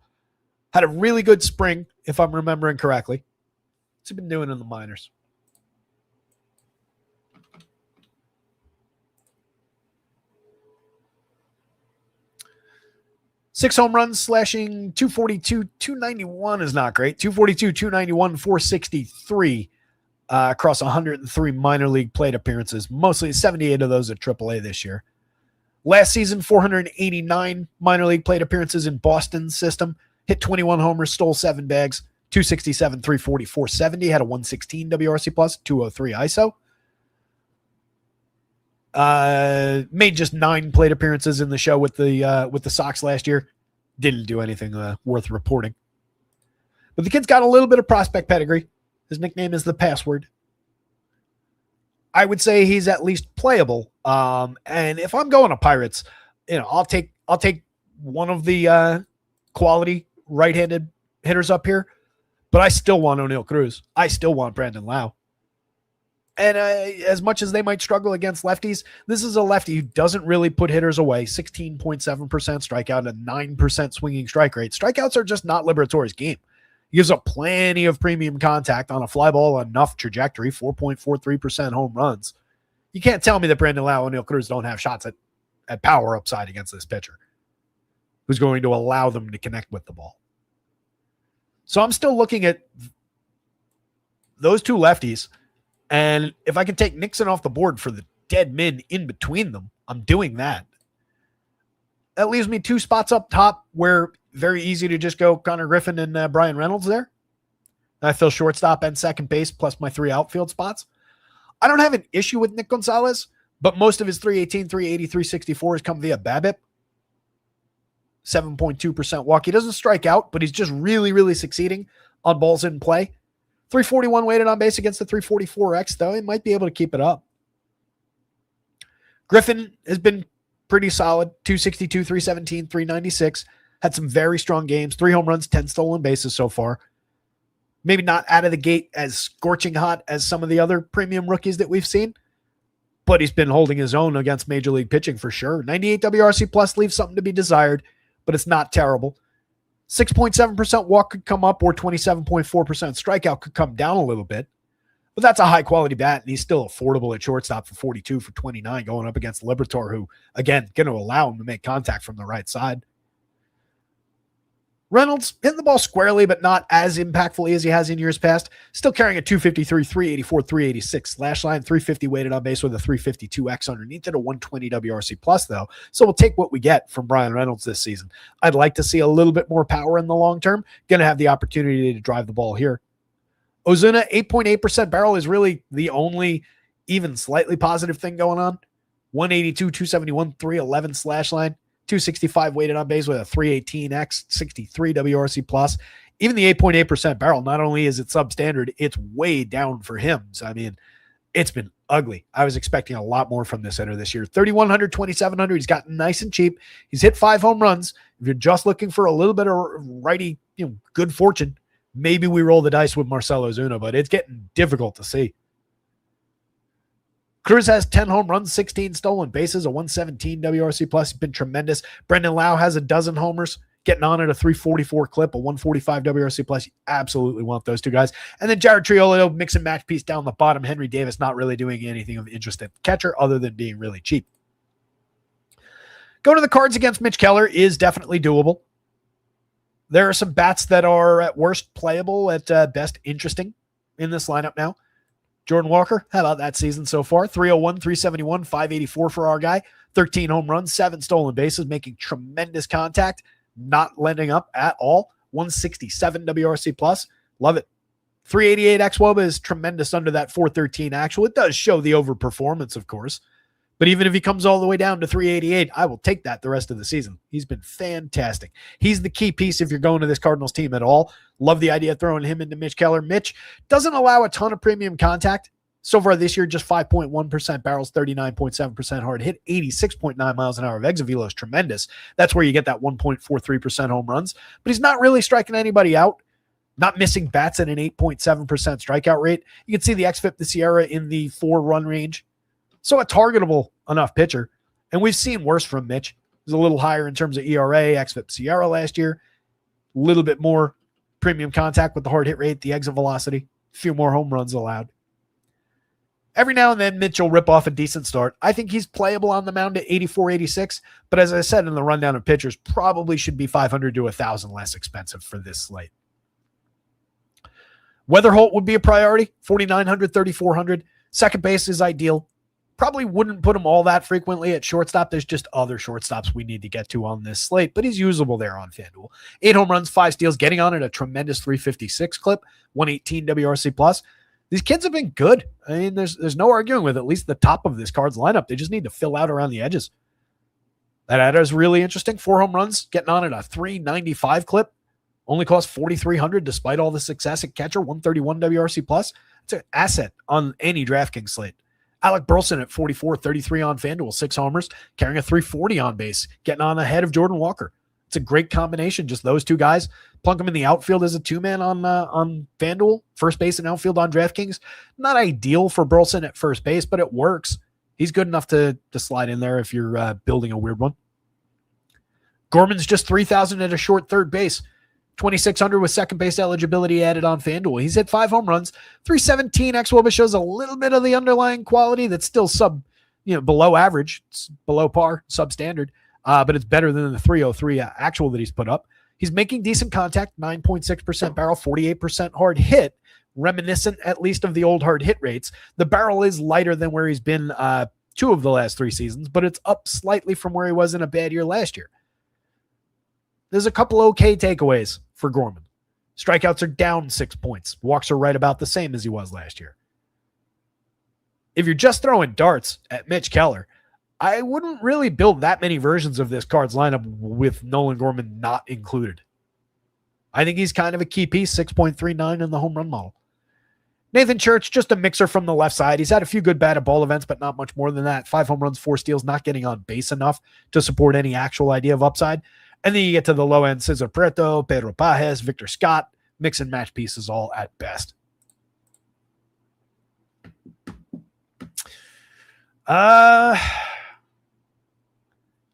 Had a really good spring, if I'm remembering correctly. What's he been doing in the minors? 6 home runs, slashing 242, 291 is not great. 242, 291, 463 across 103 minor league plate appearances, mostly 78 of those at AAA this year. Last season, 489 minor league plate appearances in Boston's system. Hit 21 homers, stole 7 bags, 267, 340, 470. Had a 116 WRC plus, 203 ISO. Made just 9 plate appearances in the show with the Sox last year. Didn't do anything worth reporting. But the kid's got a little bit of prospect pedigree. His nickname is the Password. I would say he's at least playable. And if I'm going to Pirates, I'll take one of the quality right-handed hitters up here. But I still want O'Neal Cruz. I still want Brandon Lau. And as much as they might struggle against lefties, this is a lefty who doesn't really put hitters away. 16.7% strikeout and 9% swinging strike rate. Strikeouts are just not Liberators' game. He gives up plenty of premium contact on a fly ball enough trajectory, 4.43% home runs. You can't tell me that Brandon Lau and O'Neal Cruz don't have shots at power upside against this pitcher who's going to allow them to connect with the ball. So I'm still looking at those two lefties. And if I can take Nixon off the board for the dead min in between them, I'm doing that. That leaves me 2 spots up top where very easy to just go Connor Griffin and Brian Reynolds there. I fill shortstop and second base plus my 3 outfield spots. I don't have an issue with Nick Gonzalez, but most of his 318, 380, 364 has come via BABIP. 7.2% walk. He doesn't strike out, but he's just really, really succeeding on balls in play. 341 weighted on base against the 344X, though. He might be able to keep it up. Griffin has been pretty solid. 262, 317, 396. Had some very strong games. 3 home runs, 10 stolen bases so far. Maybe not out of the gate as scorching hot as some of the other premium rookies that we've seen, but he's been holding his own against major league pitching for sure. 98 WRC plus leaves something to be desired, but it's not terrible. 6.7% walk could come up, or 27.4% strikeout could come down a little bit. But that's a high-quality bat, and he's still affordable at shortstop for 42, for 29, going up against Liberatore, who, again, going to allow him to make contact from the right side. Reynolds hitting the ball squarely, but not as impactfully as he has in years past. Still carrying a 253, 384, 386 slash line, 350 weighted on base with a 352X underneath it, a 120 WRC plus, though. So we'll take what we get from Brian Reynolds this season. I'd like to see a little bit more power in the long term. Going to have the opportunity to drive the ball here. Ozuna, 8.8% barrel is really the only even slightly positive thing going on. 182, 271, 311 slash line, 265 weighted on base with a 318x, 63 WRC plus. Even the 8.8% barrel, not only is it substandard, it's way down for him. So, I mean, it's been ugly. I was expecting a lot more from this hitter this year. 3,100, 2,700. He's gotten nice and cheap. He's hit 5 home runs. If you're just looking for a little bit of righty, good fortune, maybe we roll the dice with Marcell Ozuna, but it's getting difficult to see. Cruz has 10 home runs, 16 stolen bases, a 117 WRC plus. He's been tremendous. Brendan Lau has a dozen homers, getting on at a 344 clip, a 145 WRC plus. You absolutely want those two guys. And then Jared Triolo, mix and match piece down the bottom. Henry Davis not really doing anything of interest at catcher other than being really cheap. Going to the Cards against Mitch Keller is definitely doable. There are some bats that are at worst playable, at best interesting in this lineup now. Jordan Walker, how about that season so far? 301, 371, 584 for our guy. 13 home runs, 7 stolen bases, making tremendous contact, not letting up at all. 167 WRC plus. Love it. 388 xWOBA is tremendous under that 413 actual. It does show the overperformance, of course. But even if he comes all the way down to 388, I will take that the rest of the season. He's been fantastic. He's the key piece if you're going to this Cardinals team at all. Love the idea of throwing him into Mitch Keller. Mitch doesn't allow a ton of premium contact. So far this year, just 5.1% barrels, 39.7% hard hit, 86.9 miles an hour of exit velo is tremendous. That's where you get that 1.43% home runs. But he's not really striking anybody out. Not missing bats at an 8.7% strikeout rate. You can see the xFIP to Sierra in the 4-run range. So a targetable enough pitcher. And we've seen worse from Mitch. He's a little higher in terms of ERA, xFIP Sierra last year. A little bit more premium contact with the hard hit rate, the exit velocity. A few more home runs allowed. Every now and then, Mitch will rip off a decent start. I think he's playable on the mound at 84, 86. But as I said in the rundown of pitchers, probably should be 500 to 1,000 less expensive for this slate. Weatherholt would be a priority, 4,900, 3,400. Second base is ideal. Probably wouldn't put him all that frequently at shortstop. There's just other shortstops we need to get to on this slate, but he's usable there on FanDuel. 8 home runs, 5 steals, getting on at a tremendous 356 clip, 118 WRC plus. These kids have been good. I mean, there's no arguing with at least the top of this Cards lineup. They just need to fill out around the edges. That adder is really interesting. 4 home runs, getting on at a 395 clip. Only cost 4,300 despite all the success at catcher, 131 WRC plus. It's an asset on any DraftKings slate. Alec Burleson at 44, 33 on FanDuel, 6 homers, carrying a 340 on base, getting on ahead of Jordan Walker. It's a great combination, just those two guys. Plunk them in the outfield as a 2-man on FanDuel, first base and outfield on DraftKings. Not ideal for Burleson at first base, but it works. He's good enough to slide in there if you're building a weird one. Gorman's just 3,000 at a short third base. 2,600 with second base eligibility added on FanDuel. He's hit 5 home runs. 317 xWOBA shows a little bit of the underlying quality that's still below average. It's below par, substandard. But it's better than the 303 actual that he's put up. He's making decent contact, 9.6% barrel, 48% hard hit, reminiscent at least of the old hard hit rates. The barrel is lighter than where he's been 2 of the last 3 seasons, but it's up slightly from where he was in a bad year last year. There's a couple okay takeaways for Gorman. Strikeouts are down 6 points. Walks are right about the same as he was last year. If you're just throwing darts at Mitch Keller, I wouldn't really build that many versions of this Cards lineup with Nolan Gorman not included. I think he's kind of a key piece, 6.39 in the home run model. Nathan Church, just a mixer from the left side. He's had a few good batted ball events, but not much more than that. 5 home runs, 4 steals, not getting on base enough to support any actual idea of upside. And then you get to the low end, Cesar Prieto, Pedro Pajes, Victor Scott, mix and match pieces all at best.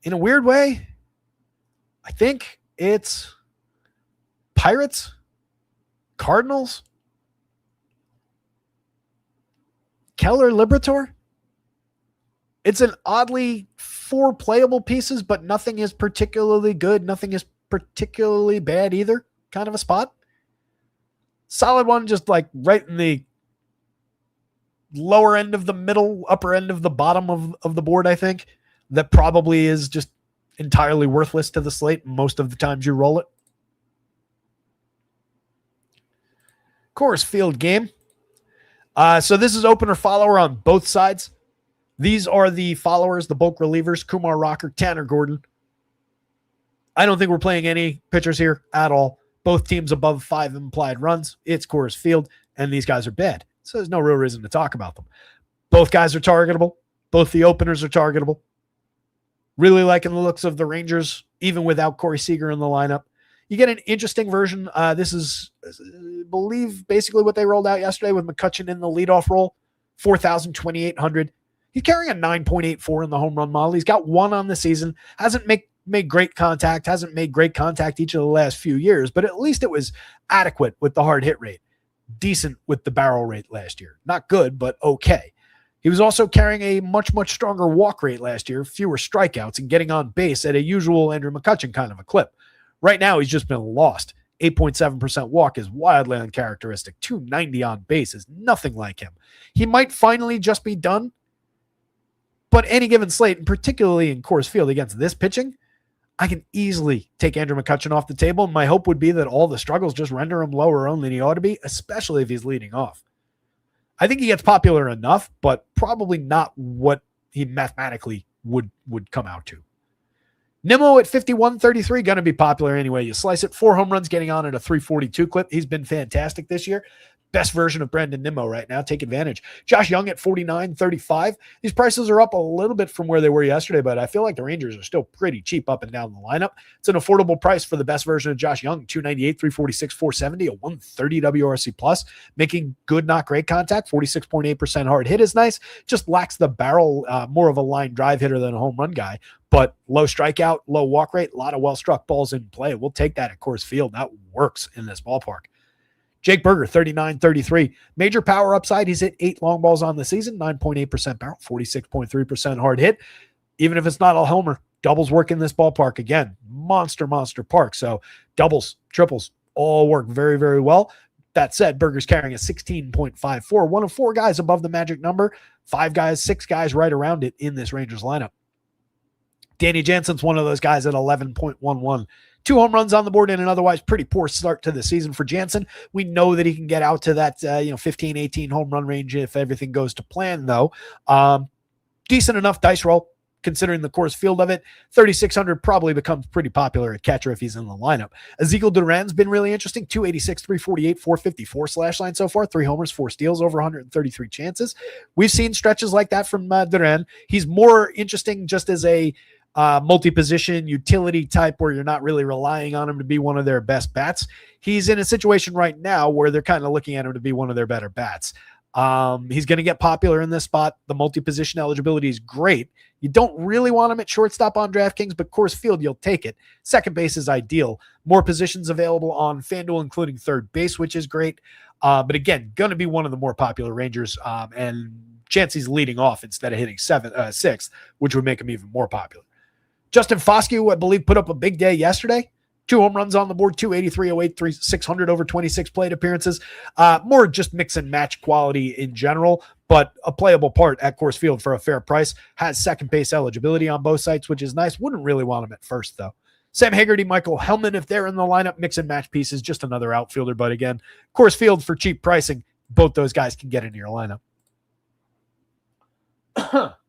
In a weird way, I think it's Pirates, Cardinals, Keller, Liberatore. It's an oddly 4 playable pieces, but nothing is particularly good. Nothing is particularly bad either. Kind of a spot. Solid one, just like right in the lower end of the middle, upper end of the bottom of the board, I think. That probably is just entirely worthless to the slate most of the times you roll it. Coors Field game. So this is opener follower on both sides. These are the followers, the bulk relievers, Kumar Rocker, Tanner Gordon. I don't think we're playing any pitchers here at all. Both teams above 5 implied runs. It's Coors Field, and these guys are bad. So there's no real reason to talk about them. Both guys are targetable. Both the openers are targetable. Really liking the looks of the Rangers, even without Corey Seager in the lineup. You get an interesting version. This is, I believe, basically what they rolled out yesterday with McCutchen in the leadoff role, 4,200. He's carrying a 9.84 in the home run model. He's got 1 on the season. Hasn't made great contact. Hasn't made great contact each of the last few years, but at least it was adequate with the hard hit rate. Decent with the barrel rate last year. Not good, but okay. He was also carrying a much, much stronger walk rate last year, fewer strikeouts, and getting on base at a usual Andrew McCutchen kind of a clip. Right now, he's just been lost. 8.7% walk is wildly uncharacteristic. 290 on base is nothing like him. He might finally just be done, but any given slate, and particularly in Coors Field against this pitching, I can easily take Andrew McCutchen off the table. My hope would be that all the struggles just render him lower owned than he ought to be, especially if he's leading off. I think he gets popular enough, but probably not what he mathematically would come out to. Nimmo at 51.33, going to be popular anyway. You slice it, 4 home runs, getting on at a 342 clip. He's been fantastic this year. Best version of Brandon Nimmo right now. Take advantage. Josh Young at 49.35. These prices are up a little bit from where they were yesterday, but I feel like the Rangers are still pretty cheap up and down the lineup. It's an affordable price for the best version of Josh Young. 298, 346, 470, a 130 WRC plus, making good, not great contact. 46.8% hard hit is nice. Just lacks the barrel, more of a line drive hitter than a home run guy, but low strikeout, low walk rate, a lot of well-struck balls in play. We'll take that at Coors Field. That works in this ballpark. Jake Berger, 39.33. Major power upside. He's hit 8 long balls on the season, 9.8% barrel, 46.3% hard hit. Even if it's not a homer, doubles work in this ballpark. Again, monster park. So doubles, triples, all work very, very well. That said, Berger's carrying a 16.54. One of 4 guys above the magic number. 6 guys right around it in this Rangers lineup. Danny Jansen's one of those guys at 11.11. 2 home runs on the board in an otherwise pretty poor start to the season for Jansen. We know that he can get out to that 15, 18 home run range if everything goes to plan, though. Decent enough dice roll, considering the Coors Field of it. 3,600 probably becomes pretty popular at catcher if he's in the lineup. Ezekiel Duran's been really interesting. 286, 348, 454 slash line so far. 3 homers, 4 steals, over 133 chances. We've seen stretches like that from Duran. He's more interesting just as a multi-position utility type where you're not really relying on him to be one of their best bats. He's in a situation right now where they're kind of looking at him to be one of their better bats. He's going to get popular in this spot. The multi-position eligibility is great. You don't really want him at shortstop on DraftKings, but Coors Field, you'll take it. Second base is ideal. More positions available on FanDuel, including third base, which is great. But again, going to be one of the more popular Rangers, and chance he's leading off instead of hitting 6th, which would make him even more popular. Justin Foscue, I believe, put up a big day yesterday. 2 home runs on the board, 283, 083, 600 over 26 plate appearances. More just mix and match quality in general, but a playable part at Coors Field for a fair price. Has second base eligibility on both sites, which is nice. Wouldn't really want him at first, though. Sam Haggerty, Michael Hellman, if they're in the lineup, mix and match pieces, just another outfielder. But again, Coors Field for cheap pricing, both those guys can get into your lineup.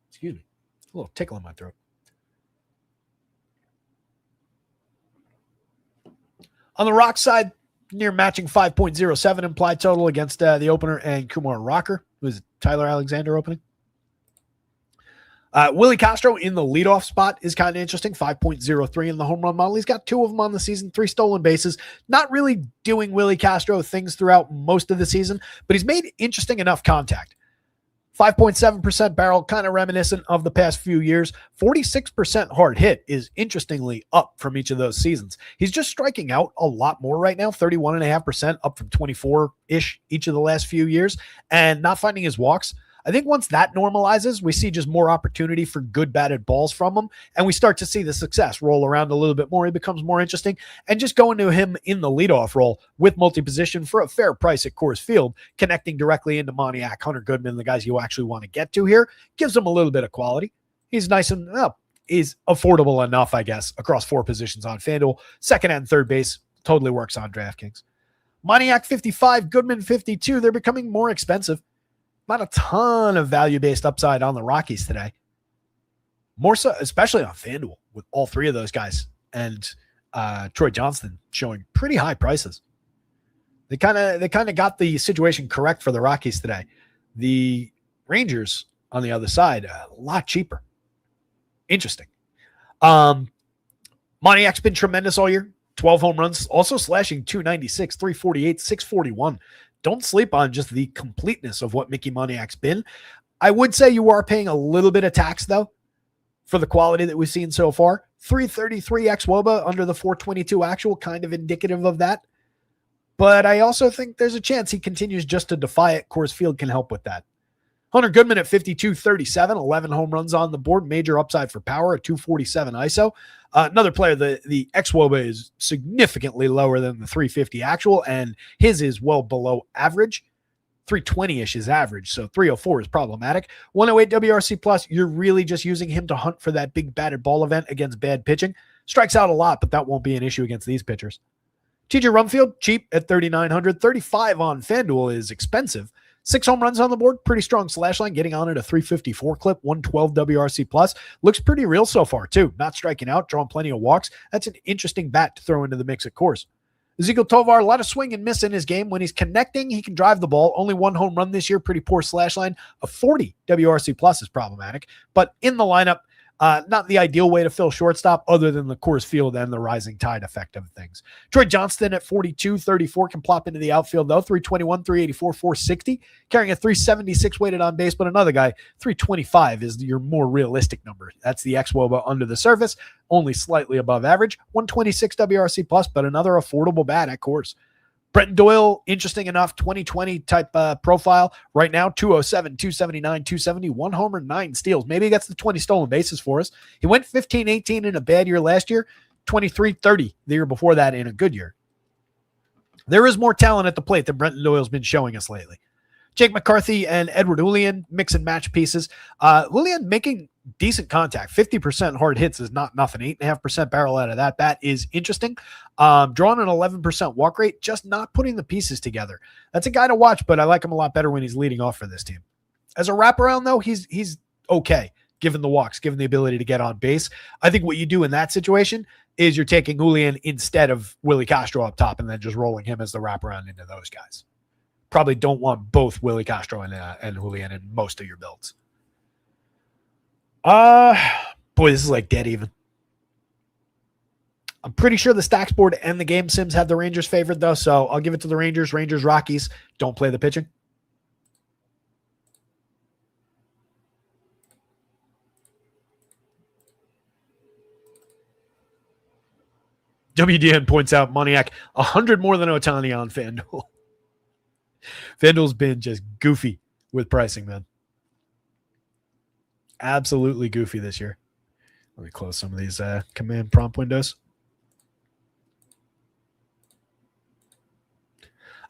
Excuse me. A little tickle in my throat. On the Rock side, near matching 5.07 implied total against the opener and Kumar Rocker, who is Tyler Alexander opening. Willie Castro in the leadoff spot is kind of interesting, 5.03 in the home run model. He's got 2 of them on the season, 3 stolen bases. Not really doing Willie Castro things throughout most of the season, but he's made interesting enough contact. 5.7% barrel, kind of reminiscent of the past few years. 46% hard hit is interestingly up from each of those seasons. He's just striking out a lot more right now, 31.5%, up from 24-ish each of the last few years, and not finding his walks. I think once that normalizes, we see just more opportunity for good batted balls from him, and we start to see the success roll around a little bit more. He becomes more interesting, and just going to him in the leadoff role with multi-position for a fair price at Coors Field, connecting directly into Moniak, Hunter Goodman, the guys you actually want to get to here, gives him a little bit of quality. He's nice and is affordable enough, I guess, across 4 positions on FanDuel. Second and third base totally works on DraftKings. Moniak 55, Goodman 52. They're becoming more expensive. Not a ton of value-based upside on the Rockies today. More so, especially on FanDuel, with all three of those guys and Troy Johnston showing pretty high prices. They kind of got the situation correct for the Rockies today. The Rangers on the other side, a lot cheaper. Interesting. Moniak's been tremendous all year. 12 home runs, also slashing 296, 348, 641. Don't sleep on just the completeness of what Mickey Moniak's been. I would say you are paying a little bit of tax, though, for the quality that we've seen so far. 333 xWOBA under the 422 actual, kind of indicative of that. But I also think there's a chance he continues just to defy it. Coors Field can help with that. Hunter Goodman at 52-37, 11 home runs on the board, major upside for power at 247 ISO. Another player, the xWOBA is significantly lower than the 350 actual, and his is well below average. 320-ish is average, so 304 is problematic. 108 WRC plus, you're really just using him to hunt for that big batted ball event against bad pitching. Strikes out a lot, but that won't be an issue against these pitchers. TJ Rumfield, cheap at 3,900. 35 on FanDuel is expensive. 6 home runs on the board, pretty strong slash line, getting on at a 354 clip, 112 WRC plus. Looks pretty real so far, too. Not striking out, drawing plenty of walks. That's an interesting bat to throw into the mix, of course. Ezekiel Tovar, a lot of swing and miss in his game. When he's connecting, he can drive the ball. Only 1 home run this year, pretty poor slash line. A 40 WRC plus is problematic. But in the lineup, not the ideal way to fill shortstop other than the Coors Field and the rising tide effect of things. Troy Johnston at 42-34 can plop into the outfield, though. 321, 384, 460. Carrying a 376 weighted on base, but another guy, 325 is your more realistic number. That's the xWOBA under the surface, only slightly above average. 126 WRC plus, but another affordable bat at Coors. Brenton Doyle, interesting enough, 2020 type profile. Right now, 207, 279, 270, 1 homer, 9 steals. Maybe he gets the 20 stolen bases for us. He went 15-18 in a bad year last year, 23-30 the year before that in a good year. There is more talent at the plate than Brenton Doyle's been showing us lately. Jake McCarthy and Edward Julian, mix and match pieces. Julian making decent contact. 50% hard hits is not nothing. 8.5% barrel out of that bat is interesting. Drawing an 11% walk rate, just not putting the pieces together. That's a guy to watch, but I like him a lot better when he's leading off for this team. As a wraparound, though, he's okay, given the walks, given the ability to get on base. I think what you do in that situation is you're taking Julian instead of Willie Castro up top and then just rolling him as the wraparound into those guys. Probably don't want both Willie Castro and Julian in most of your builds. Boy, this is like dead even. I'm pretty sure the stacks board and the game sims have the Rangers favored, though, so I'll give it to the Rangers. Rangers, Rockies, don't play the pitching. WDN points out Moniak 100 more than Ohtani on FanDuel. FanDuel's been just goofy with pricing, man. Absolutely goofy this year. Let me close some of these command prompt windows.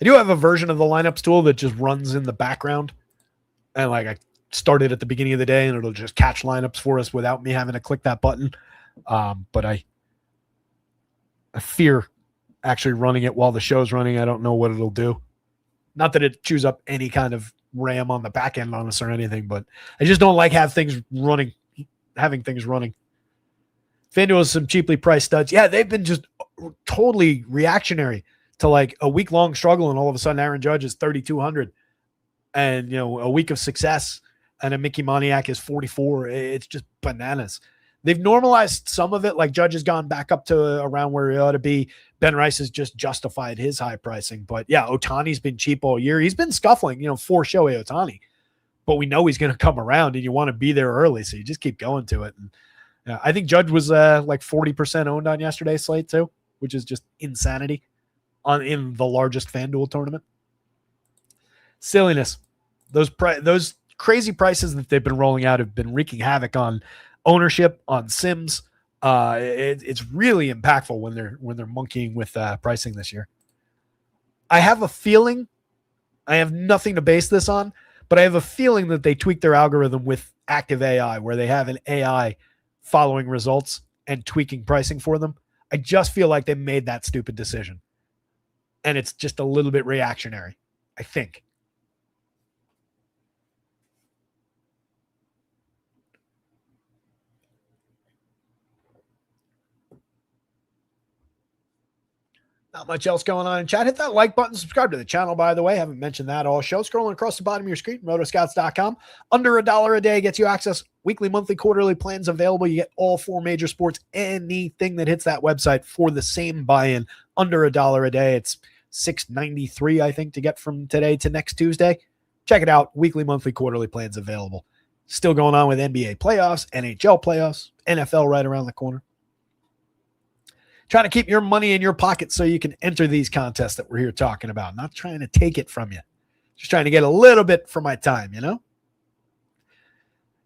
I do have a version of the lineups tool that just runs in the background. And like I started at the beginning of the day and it'll just catch lineups for us without me having to click that button. But I fear actually running it while the show's running. I don't know what it'll do. Not that it chews up any kind of RAM on the back end on us or anything, but I just don't like having things running. FanDuel has some cheaply priced studs. Yeah, they've been just totally reactionary to like a week-long struggle, and all of a sudden Aaron Judge is 3,200, and a week of success, and a Mickey Moniak is 44. It's just bananas. They've normalized some of it, like Judge has gone back up to around where he ought to be. Ben Rice has just justified his high pricing. But yeah, Ohtani's been cheap all year. He's been scuffling, for Shohei Ohtani. But we know he's going to come around, and you want to be there early, so you just keep going to it. And I think Judge was like 40% owned on yesterday's slate too, which is just insanity in the largest FanDuel tournament. Silliness. Those crazy prices that they've been rolling out have been wreaking havoc on ownership, on sims. It's really impactful when they're monkeying with pricing this year. I have a feeling, I have nothing to base this on, but I have a feeling that they tweak their algorithm with active AI, where they have an AI following results and tweaking pricing for them. I just feel like they made that stupid decision. and it's just a little bit reactionary, I think. Not much else going on in chat. Hit that like button. Subscribe to the channel, by the way. Haven't mentioned that all show. Scrolling across the bottom of your screen, rotoscouts.com. Under $1 a day gets you access. Weekly, monthly, quarterly plans available. You get all 4 major sports. Anything that hits that website for the same buy-in. Under $1 a day. It's $6.93, I think, to get from today to next Tuesday. Check it out. Weekly, monthly, quarterly plans available. Still going on with NBA playoffs, NHL playoffs, NFL right around the corner. Trying to keep your money in your pocket so you can enter these contests that we're here talking about. Not trying to take it from you. Just trying to get a little bit for my time, you know?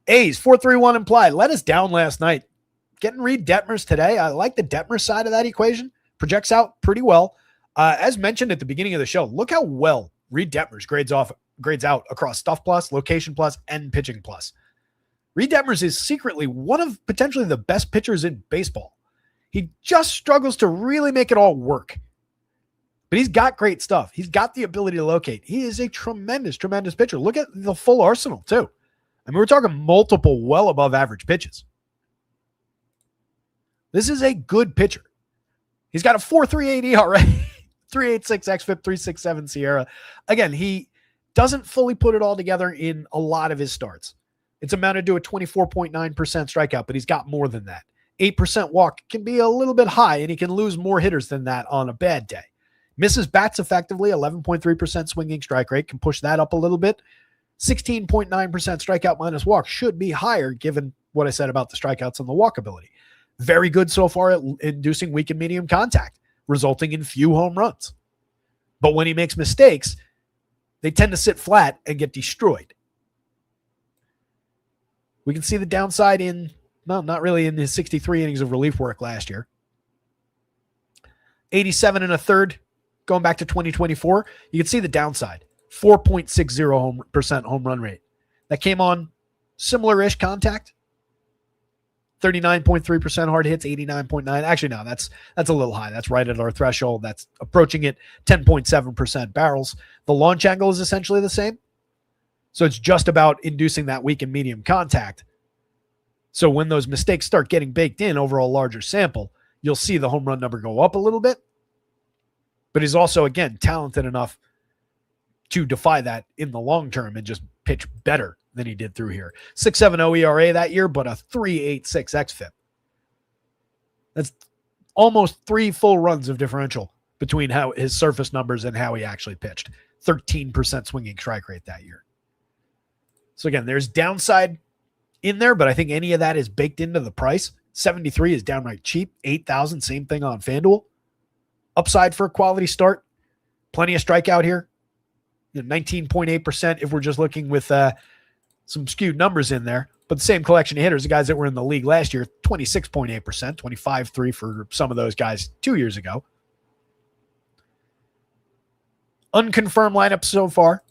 A's, 4-3-1 implied. Let us down last night. Getting Reed Detmers today. I like the Detmers side of that equation. Projects out pretty well. As mentioned at the beginning of the show, look how well Reed Detmers grades out across Stuff Plus, Location Plus, and Pitching Plus. Reed Detmers is secretly one of potentially the best pitchers in baseball. He just struggles to really make it all work. But he's got great stuff. He's got the ability to locate. He is a tremendous, tremendous pitcher. Look at the full arsenal, too. I mean, we're talking multiple well above average pitches. This is a good pitcher. He's got a 4.38 ERA, 3.86 xFIP, 3.67 Sierra. Again, he doesn't fully put it all together in a lot of his starts. It's amounted to a 24.9% strikeout, but he's got more than that. 8% walk can be a little bit high, and he can lose more hitters than that on a bad day. Misses bats effectively, 11.3% swinging strike rate, can push that up a little bit. 16.9% strikeout minus walk should be higher given what I said about the strikeouts and the walk ability. Very good so far at inducing weak and medium contact, resulting in few home runs. But when he makes mistakes, they tend to sit flat and get destroyed. We can see the downside in, well, not really in his 63 innings of relief work last year. 87 and a third going back to 2024. You can see the downside. 4.60% home run rate. That came on similar-ish contact. 39.3% hard hits, 89.9. Actually, no, that's a little high. That's right at our threshold. That's approaching it, 10.7% barrels. The launch angle is essentially the same. So it's just about inducing that weak and medium contact. So when those mistakes start getting baked in over a larger sample, you'll see the home run number go up a little bit. But he's also, again, talented enough to defy that in the long term and just pitch better than he did through here. 6.70 ERA that year, but a 3.86 xFIP. That's almost 3 full runs of differential between how his surface numbers and how he actually pitched. 13% swinging strike rate that year. So again, there's downside in there, but I think any of that is baked into the price. 73 is downright cheap. 8,000, same thing on FanDuel. Upside for a quality start. Plenty of strikeout here. 19.8% if we're just looking with some skewed numbers in there. But the same collection of hitters, the guys that were in the league last year, 26.8%, 25.3 for some of those guys 2 years ago. Unconfirmed lineup so far.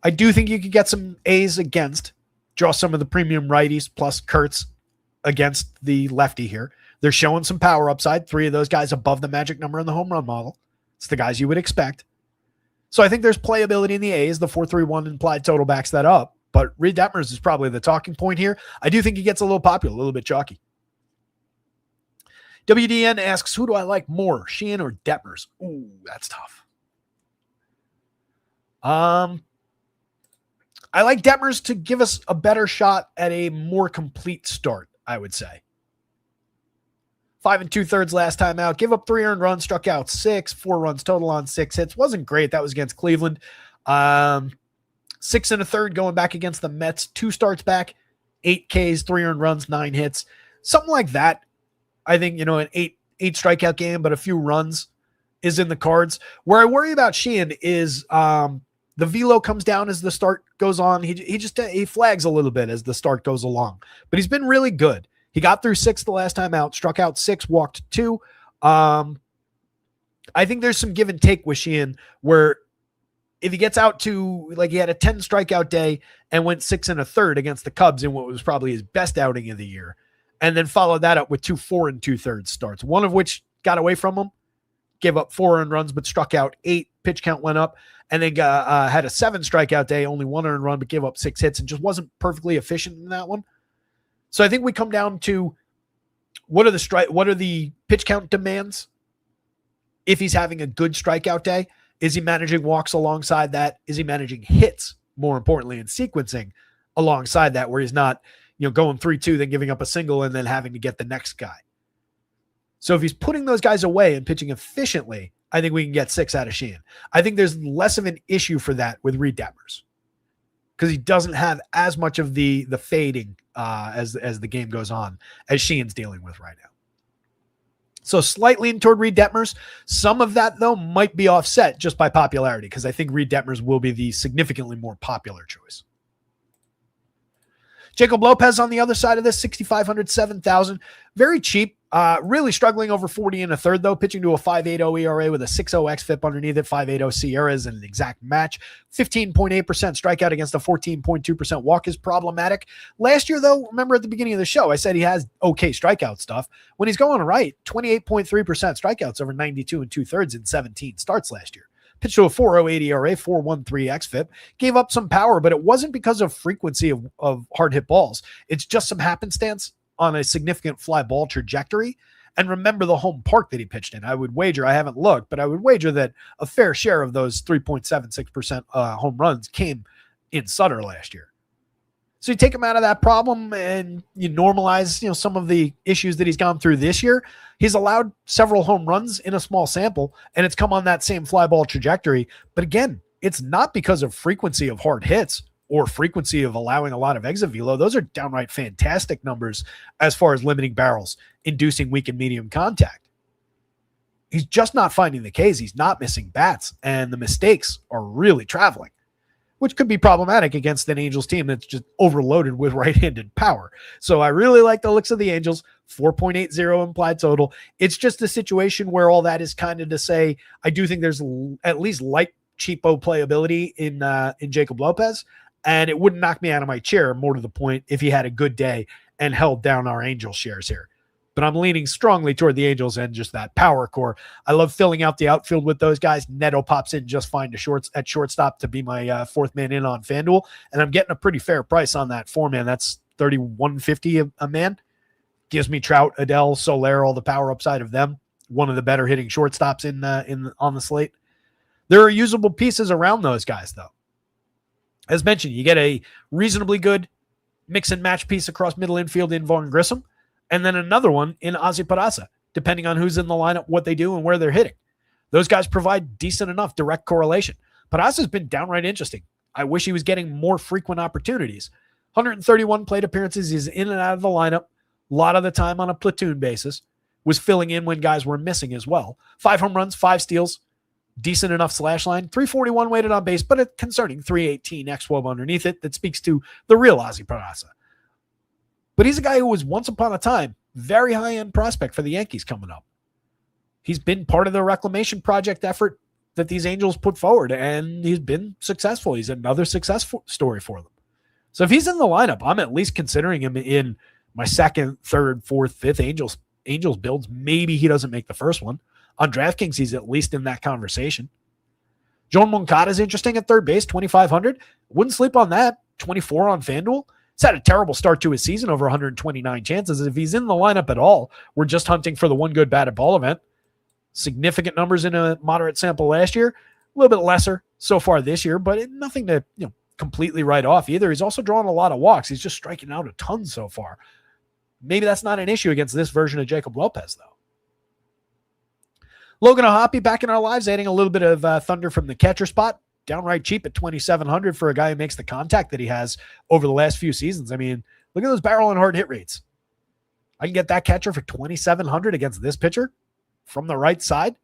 I do think you could get some A's against. Draw some of the premium righties plus Kurtz against the lefty here. They're showing some power upside. 3 of those guys above the magic number in the home run model. It's the guys you would expect. So I think there's playability in the A's. The 4.31 implied total backs that up. But Reed Detmers is probably the talking point here. I do think he gets a little popular, a little bit chalky. WDN asks, who do I like more, Sheehan or Detmers? Ooh, that's tough. I like Detmers to give us a better shot at a more complete start, I would say. 5 2/3 last time out. Give up 3 earned runs, struck out 6, 4 runs total on 6 hits. Wasn't great. That was against Cleveland. 6 1/3 going back against the Mets. 2 starts back, 8 Ks, 3 earned runs, 9 hits. Something like that. I think, an 8 strikeout game, but a few runs is in the cards. Where I worry about Sheehan is the velo comes down as the start goes on. He flags a little bit as the start goes along, but he's been really good. He got through 6 the last time out, struck out 6, walked 2. I think there's some give and take with Sheehan where if he gets out to, like, he had a 10 strikeout day and went 6 1/3 against the Cubs in what was probably his best outing of the year, and then followed that up with 2 4 2/3 starts, one of which got away from him. gave up 4 earned runs, but struck out 8. Pitch count went up, and then had a 7 strikeout day, only 1 earned run, but gave up 6 hits and just wasn't perfectly efficient in that one. So I think we come down to what are the pitch count demands? If he's having a good strikeout day, is he managing walks alongside that? Is he managing hits, more importantly, and sequencing alongside that, where he's not, going 3-2, then giving up a single and then having to get the next guy? So if he's putting those guys away and pitching efficiently, I think we can get 6 out of Sheehan. I think there's less of an issue for that with Reed Detmers because he doesn't have as much of the fading as the game goes on as Sheehan's dealing with right now. So slight lean toward Reed Detmers. Some of that, though, might be offset just by popularity because I think Reed Detmers will be the significantly more popular choice. Jacob Lopez on the other side of this, 6,500, 7,000. Very cheap. Really struggling over 40 and a third, though, pitching to a 5.80 ERA with a 6.0 xFIP underneath it. 5.80 Sierra is an exact match. 15.8% strikeout against a 14.2% walk is problematic. Last year, though, remember at the beginning of the show, I said he has okay strikeout stuff. When he's going right, 28.3% strikeouts over 92 and 2/3 in 17 starts last year. Pitched to a 4.08 ERA, 4.13 xFIP. Gave up some power, but it wasn't because of frequency of hard hit balls. It's just some happenstance on a significant fly ball trajectory. And remember the home park that he pitched in. I would wager, I haven't looked, but I would wager that a fair share of those 3.76% home runs came in Sutter last year. So you take him out of that problem and you normalize, some of the issues that he's gone through this year. He's allowed several home runs in a small sample, and it's come on that same fly ball trajectory. But again, it's not because of frequency of hard hits or frequency of allowing a lot of exit velo. Those are downright fantastic numbers as far as limiting barrels, inducing weak and medium contact. He's just not finding the Ks. He's not missing bats, and the mistakes are really traveling, which could be problematic against an Angels team that's just overloaded with right-handed power. So I really like the looks of the Angels, 4.80 implied total. It's just a situation where all that is kind of to say, I do think there's at least light cheapo playability in Jacob Lopez, and it wouldn't knock me out of my chair, more to the point, if he had a good day and held down our Angels shares here. But I'm leaning strongly toward the Angels and just that power core. I love filling out the outfield with those guys. Neto pops in just fine at shortstop to be my fourth man in on FanDuel, and I'm getting a pretty fair price on that 4-man. That's $3,150 a man. Gives me Trout, Adele, Soler, all the power upside of them. One of the better hitting shortstops on the slate. There are usable pieces around those guys, though. As mentioned, you get a reasonably good mix and match piece across middle infield in Vaughn Grissom, and then another one in Ozzy Peraza, depending on who's in the lineup, what they do, and where they're hitting. Those guys provide decent enough direct correlation. Peraza's been downright interesting. I wish he was getting more frequent opportunities. 131 plate appearances. He's in and out of the lineup, a lot of the time on a platoon basis. Was filling in when guys were missing as well. 5 home runs, 5 steals. Decent enough slash line. 341 weighted on base, but a concerning 318 xWOB underneath it that speaks to the real Ozzy Peraza. But he's a guy who was once upon a time very high-end prospect for the Yankees coming up. He's been part of the reclamation project effort that these Angels put forward, and he's been successful. He's another success story for them. So if he's in the lineup, I'm at least considering him in my second, third, fourth, fifth Angels builds. Maybe he doesn't make the first one. On DraftKings, he's at least in that conversation. Joan Moncada is interesting at third base, 2,500. Wouldn't sleep on that. 24 on FanDuel. He's had a terrible start to his season, over 129 chances. If he's in the lineup at all, we're just hunting for the one good batted ball event. Significant numbers in a moderate sample last year. A little bit lesser so far this year, but nothing to completely write off either. He's also drawn a lot of walks. He's just striking out a ton so far. Maybe that's not an issue against this version of Jacob Lopez, though. Logan O'Hoppe back in our lives, adding a little bit of thunder from the catcher spot. Downright cheap at $2,700 for a guy who makes the contact that he has over the last few seasons. I mean, look at those barrel and hard hit rates. I can get that catcher for $2,700 against this pitcher from the right side.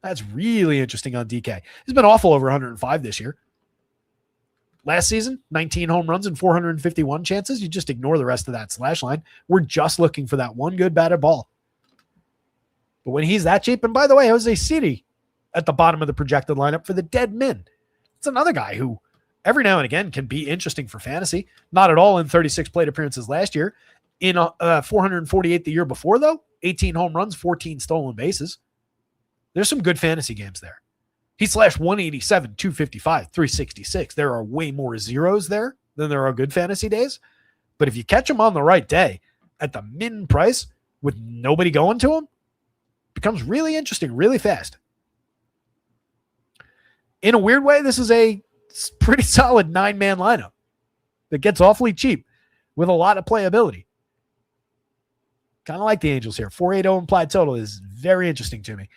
That's really interesting on DK. He's been awful over 105 this year. Last season, 19 home runs and 451 chances. You just ignore the rest of that slash line. We're just looking for that one good batted ball. But when he's that cheap, and by the way, Jose Citi at the bottom of the projected lineup for the dead men. It's another guy who every now and again can be interesting for fantasy. Not at all in 36 plate appearances last year. In 448 the year before, though, 18 home runs, 14 stolen bases. There's some good fantasy games there. He slashed 187, 255, 366. There are way more zeros there than there are good fantasy days. But if you catch him on the right day at the min price with nobody going to him, it becomes really interesting, really fast. In a weird way, this is a pretty solid 9-man lineup that gets awfully cheap with a lot of playability. Kind of like the Angels here. 480 implied total is very interesting to me.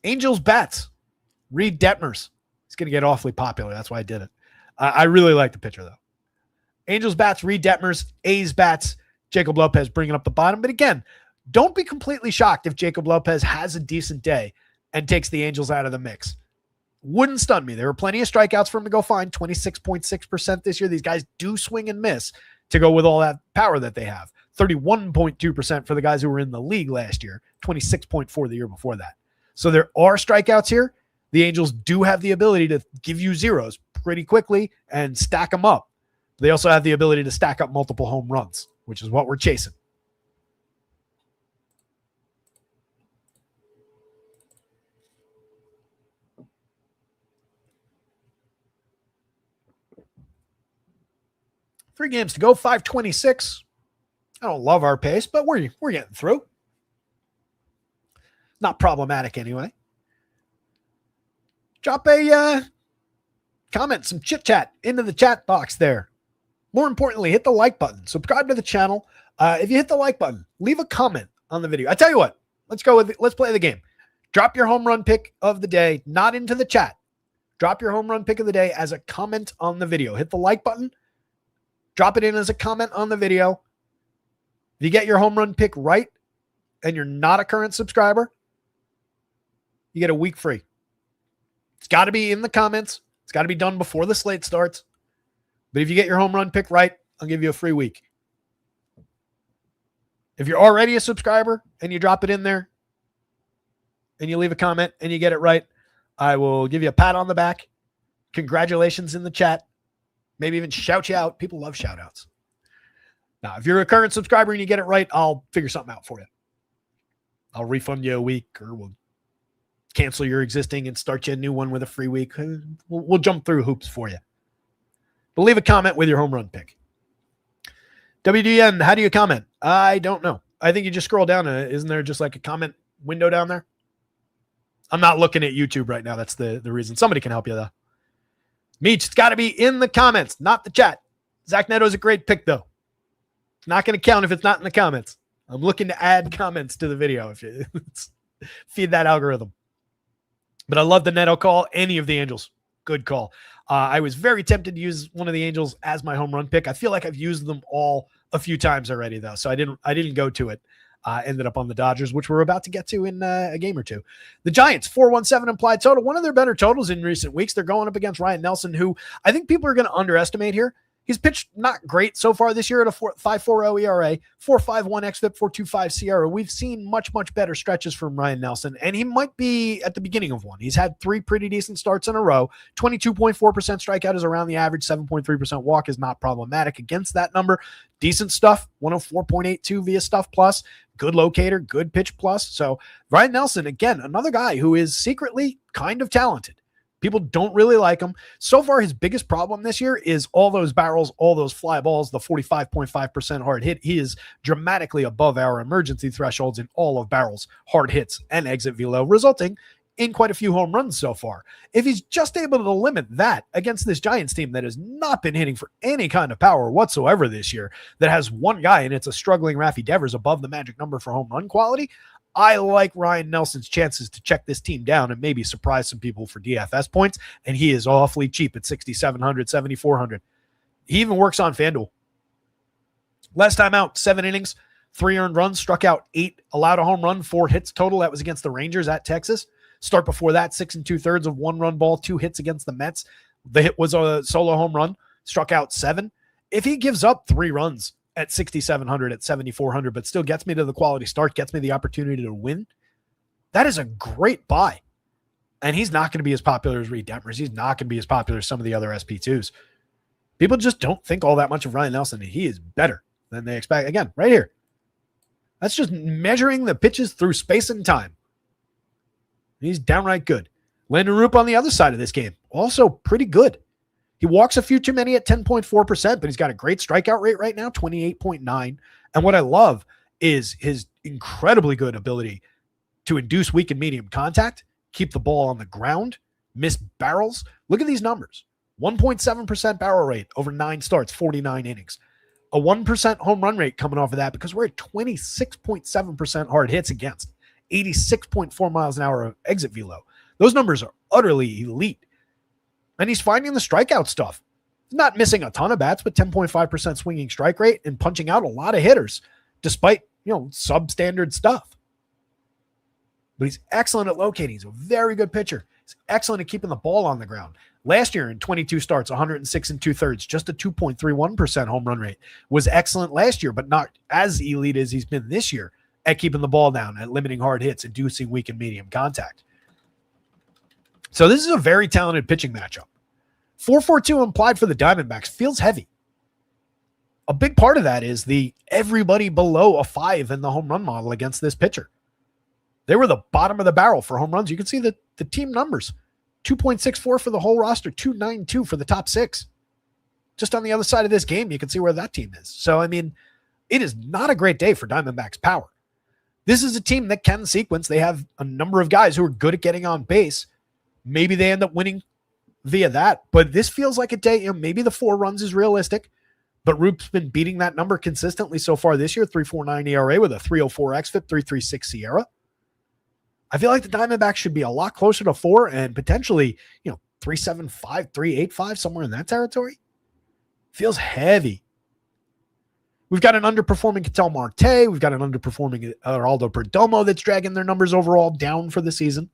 Angels bats. Reed Detmers. He's going to get awfully popular. That's why I did it. I really like the pitcher, though. Angels bats, Reed Detmers. A's bats, Jacob Lopez bringing up the bottom. But again, don't be completely shocked if Jacob Lopez has a decent day and takes the Angels out of the mix. Wouldn't stun me. There were plenty of strikeouts for him to go find. 26.6% this year. These guys do swing and miss to go with all that power that they have. 31.2% for the guys who were in the league last year. 26.4% the year before that. So there are strikeouts here. The Angels do have the ability to give you zeros pretty quickly and stack them up. They also have the ability to stack up multiple home runs, which is what we're chasing. Three games to go, 526. I don't love our pace, but we're getting through. Not problematic anyway. Drop a comment, some chit chat into the chat box there. More importantly, hit the like button. Subscribe to the channel. If you hit the like button, leave a comment on the video. I tell you what, let's play the game. Drop your home run pick of the day, not into the chat. Drop your home run pick of the day as a comment on the video. Hit the like button. Drop it in as a comment on the video. If you get your home run pick right and you're not a current subscriber, you get a week free. It's got to be in the comments. It's got to be done before the slate starts. But if you get your home run pick right, I'll give you a free week. If you're already a subscriber and you drop it in there and you leave a comment and you get it right, I will give you a pat on the back. Congratulations in the chat. Maybe even shout you out. People love shout outs. Now, if you're a current subscriber and you get it right, I'll figure something out for you. I'll refund you a week, or we'll cancel your existing and start you a new one with a free week. We'll jump through hoops for you. But leave a comment with your home run pick. WDN, how do you comment? I don't know. I think you just scroll down. Isn't there just like a comment window down there? I'm not looking at YouTube right now. That's the reason. Somebody can help you, though. Meech, it's got to be in the comments, not the chat. Zach Neto's a great pick, though. It's not going to count if it's not in the comments. I'm looking to add comments to the video. If you feed that algorithm. But I love the Neto call. Any of the Angels. Good call. I was very tempted to use one of the Angels as my home run pick. I feel like I've used them all a few times already, though. So I didn't go to it. Ended up on the Dodgers, which we're about to get to in a game or two. The Giants, 417 implied total. One of their better totals in recent weeks. They're going up against Ryan Nelson, who I think people are going to underestimate here. He's pitched not great so far this year at a 5.40 ERA, 4.51 xFIP, 4.25 SIERA. We've seen much, much better stretches from Ryan Nelson, and he might be at the beginning of one. He's had three pretty decent starts in a row. 22.4% strikeout is around the average. 7.3% walk is not problematic against that number. Decent stuff. 104.82 via Stuff Plus. Good locator, good pitch plus. So Ryan Nelson, again, another guy who is secretly kind of talented. People don't really like him. So far, his biggest problem this year is all those barrels, all those fly balls, the 45.5% hard hit. He is dramatically above our emergency thresholds in all of barrels, hard hits, and exit velo, resulting in quite a few home runs so far. If he's just able to limit that against this Giants team that has not been hitting for any kind of power whatsoever this year, that has one guy, and it's a struggling Raffy Devers above the magic number for home run quality, I like Ryan Nelson's chances to check this team down and maybe surprise some people for DFS points, and he is awfully cheap at 6,700, 7,400. He even works on FanDuel. Last time out, 7 innings, 3 earned runs, struck out 8, allowed a home run, 4 hits total. That was against the Rangers at Texas. Start before that, 6 2/3 of 1-run ball, 2 hits against the Mets. The hit was a solo home run, struck out 7. If he gives up 3 runs at 6,700, at 7,400, but still gets me to the quality start, gets me the opportunity to win, that is a great buy. And he's not going to be as popular as Reed Detmers. He's not going to be as popular as some of the other SP2s. People just don't think all that much of Ryan Nelson. He is better than they expect. Again, right here. That's just measuring the pitches through space and time. He's downright good. Landon Roop on the other side of this game, also pretty good. He walks a few too many at 10.4%, but he's got a great strikeout rate right now, 28.9. And what I love is his incredibly good ability to induce weak and medium contact, keep the ball on the ground, miss barrels. Look at these numbers. 1.7% barrel rate over 9 starts, 49 innings. A 1% home run rate coming off of that because we're at 26.7% hard hits against, 86.4 miles an hour of exit velo. Those numbers are utterly elite. And he's finding the strikeout stuff. He's not missing a ton of bats, but 10.5% swinging strike rate and punching out a lot of hitters despite, substandard stuff. But he's excellent at locating. He's a very good pitcher. He's excellent at keeping the ball on the ground. Last year in 22 starts, 106 2/3, just a 2.31% home run rate. Was excellent last year, but not as elite as he's been this year at keeping the ball down, at limiting hard hits, inducing weak and medium contact. So this is a very talented pitching matchup. 4.42 implied for the Diamondbacks feels heavy. A big part of that is the everybody below a 5 in the home run model against this pitcher. They were the bottom of the barrel for home runs. You can see the team numbers. 2.64 for the whole roster, 2.92 for the top 6. Just on the other side of this game, you can see where that team is. So, it is not a great day for Diamondbacks power. This is a team that can sequence. They have a number of guys who are good at getting on base. Maybe they end up winning via that, but this feels like a day, maybe the 4 runs is realistic, but Roop's been beating that number consistently so far this year, 3.49 ERA with a 3.04 xFIP, 3.36 SIERA. I feel like the Diamondbacks should be a lot closer to 4 and potentially, 3.75, 3.85, somewhere in that territory. Feels heavy. We've got an underperforming Ketel Marte. We've got an underperforming Geraldo Perdomo that's dragging their numbers overall down for the season.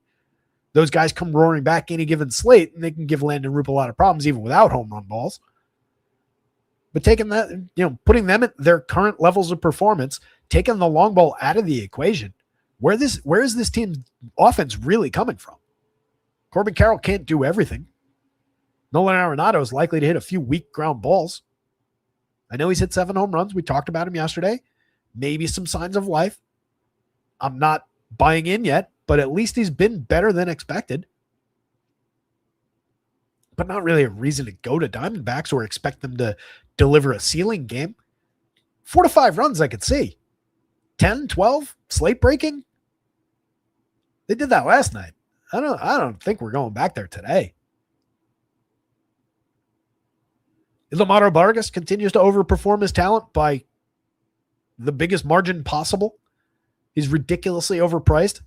Those guys come roaring back any given slate, and they can give Landon Roop a lot of problems even without home run balls. But taking that, putting them at their current levels of performance, taking the long ball out of the equation, where is this team's offense really coming from? Corbin Carroll can't do everything. Nolan Arenado is likely to hit a few weak ground balls. I know he's hit 7 home runs. We talked about him yesterday. Maybe some signs of life. I'm not buying in yet, but at least he's been better than expected. But not really a reason to go to Diamondbacks or expect them to deliver a ceiling game. 4 to 5 runs I could see. 10, 12, slate breaking. They did that last night. I don't think we're going back there today. Ilimaro Vargas continues to overperform his talent by the biggest margin possible. He's ridiculously overpriced.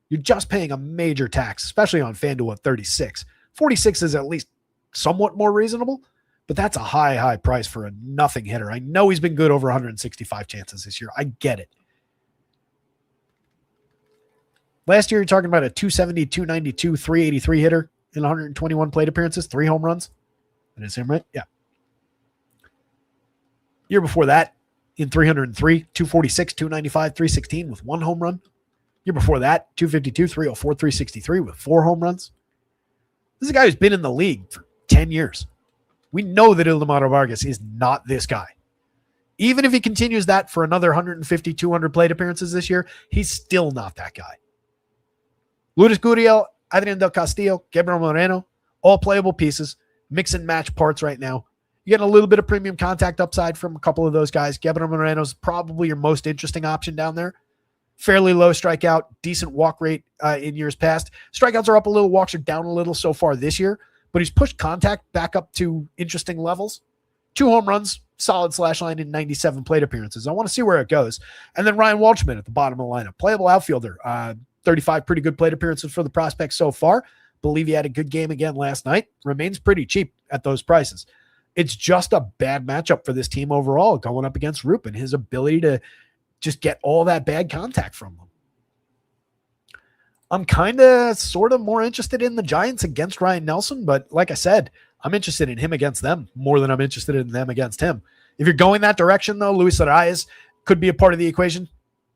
You're just paying a major tax, especially on FanDuel at 36. 46 is at least somewhat more reasonable, but that's a high price for a nothing hitter. I know he's been good over 165 chances this year. I get it. Last year, you're talking about a 270, 292, 383 hitter in 121 plate appearances, 3 home runs. That is him, right? Yeah. Year before that, in 303, 246, 295, 316 with 1 home run. Year before that, 252, 304, 363 with 4 home runs. This is a guy who's been in the league for 10 years. We know that Ilimaro Vargas is not this guy. Even if he continues that for another 150, 200 plate appearances this year, he's still not that guy. Lourdes Gurriel, Adrian Del Castillo, Gabriel Moreno, all playable pieces, mix and match parts right now. You get a little bit of premium contact upside from a couple of those guys. Gabriel Moreno's probably your most interesting option down there. Fairly low strikeout, decent walk rate in years past. Strikeouts are up a little, walks are down a little so far this year, but he's pushed contact back up to interesting levels. 2 home runs, solid slash line in 97 plate appearances. I want to see where it goes. And then Ryan Walchman at the bottom of the lineup, playable outfielder. 35 pretty good plate appearances for the prospect so far. Believe he had a good game again last night. Remains pretty cheap at those prices. It's just a bad matchup for this team overall going up against Roop and his ability to just get all that bad contact from them. I'm kind of sort of more interested in the Giants against Ryan Nelson, but like I said, I'm interested in him against them more than I'm interested in them against him. If you're going that direction, though, Luis Arias could be a part of the equation.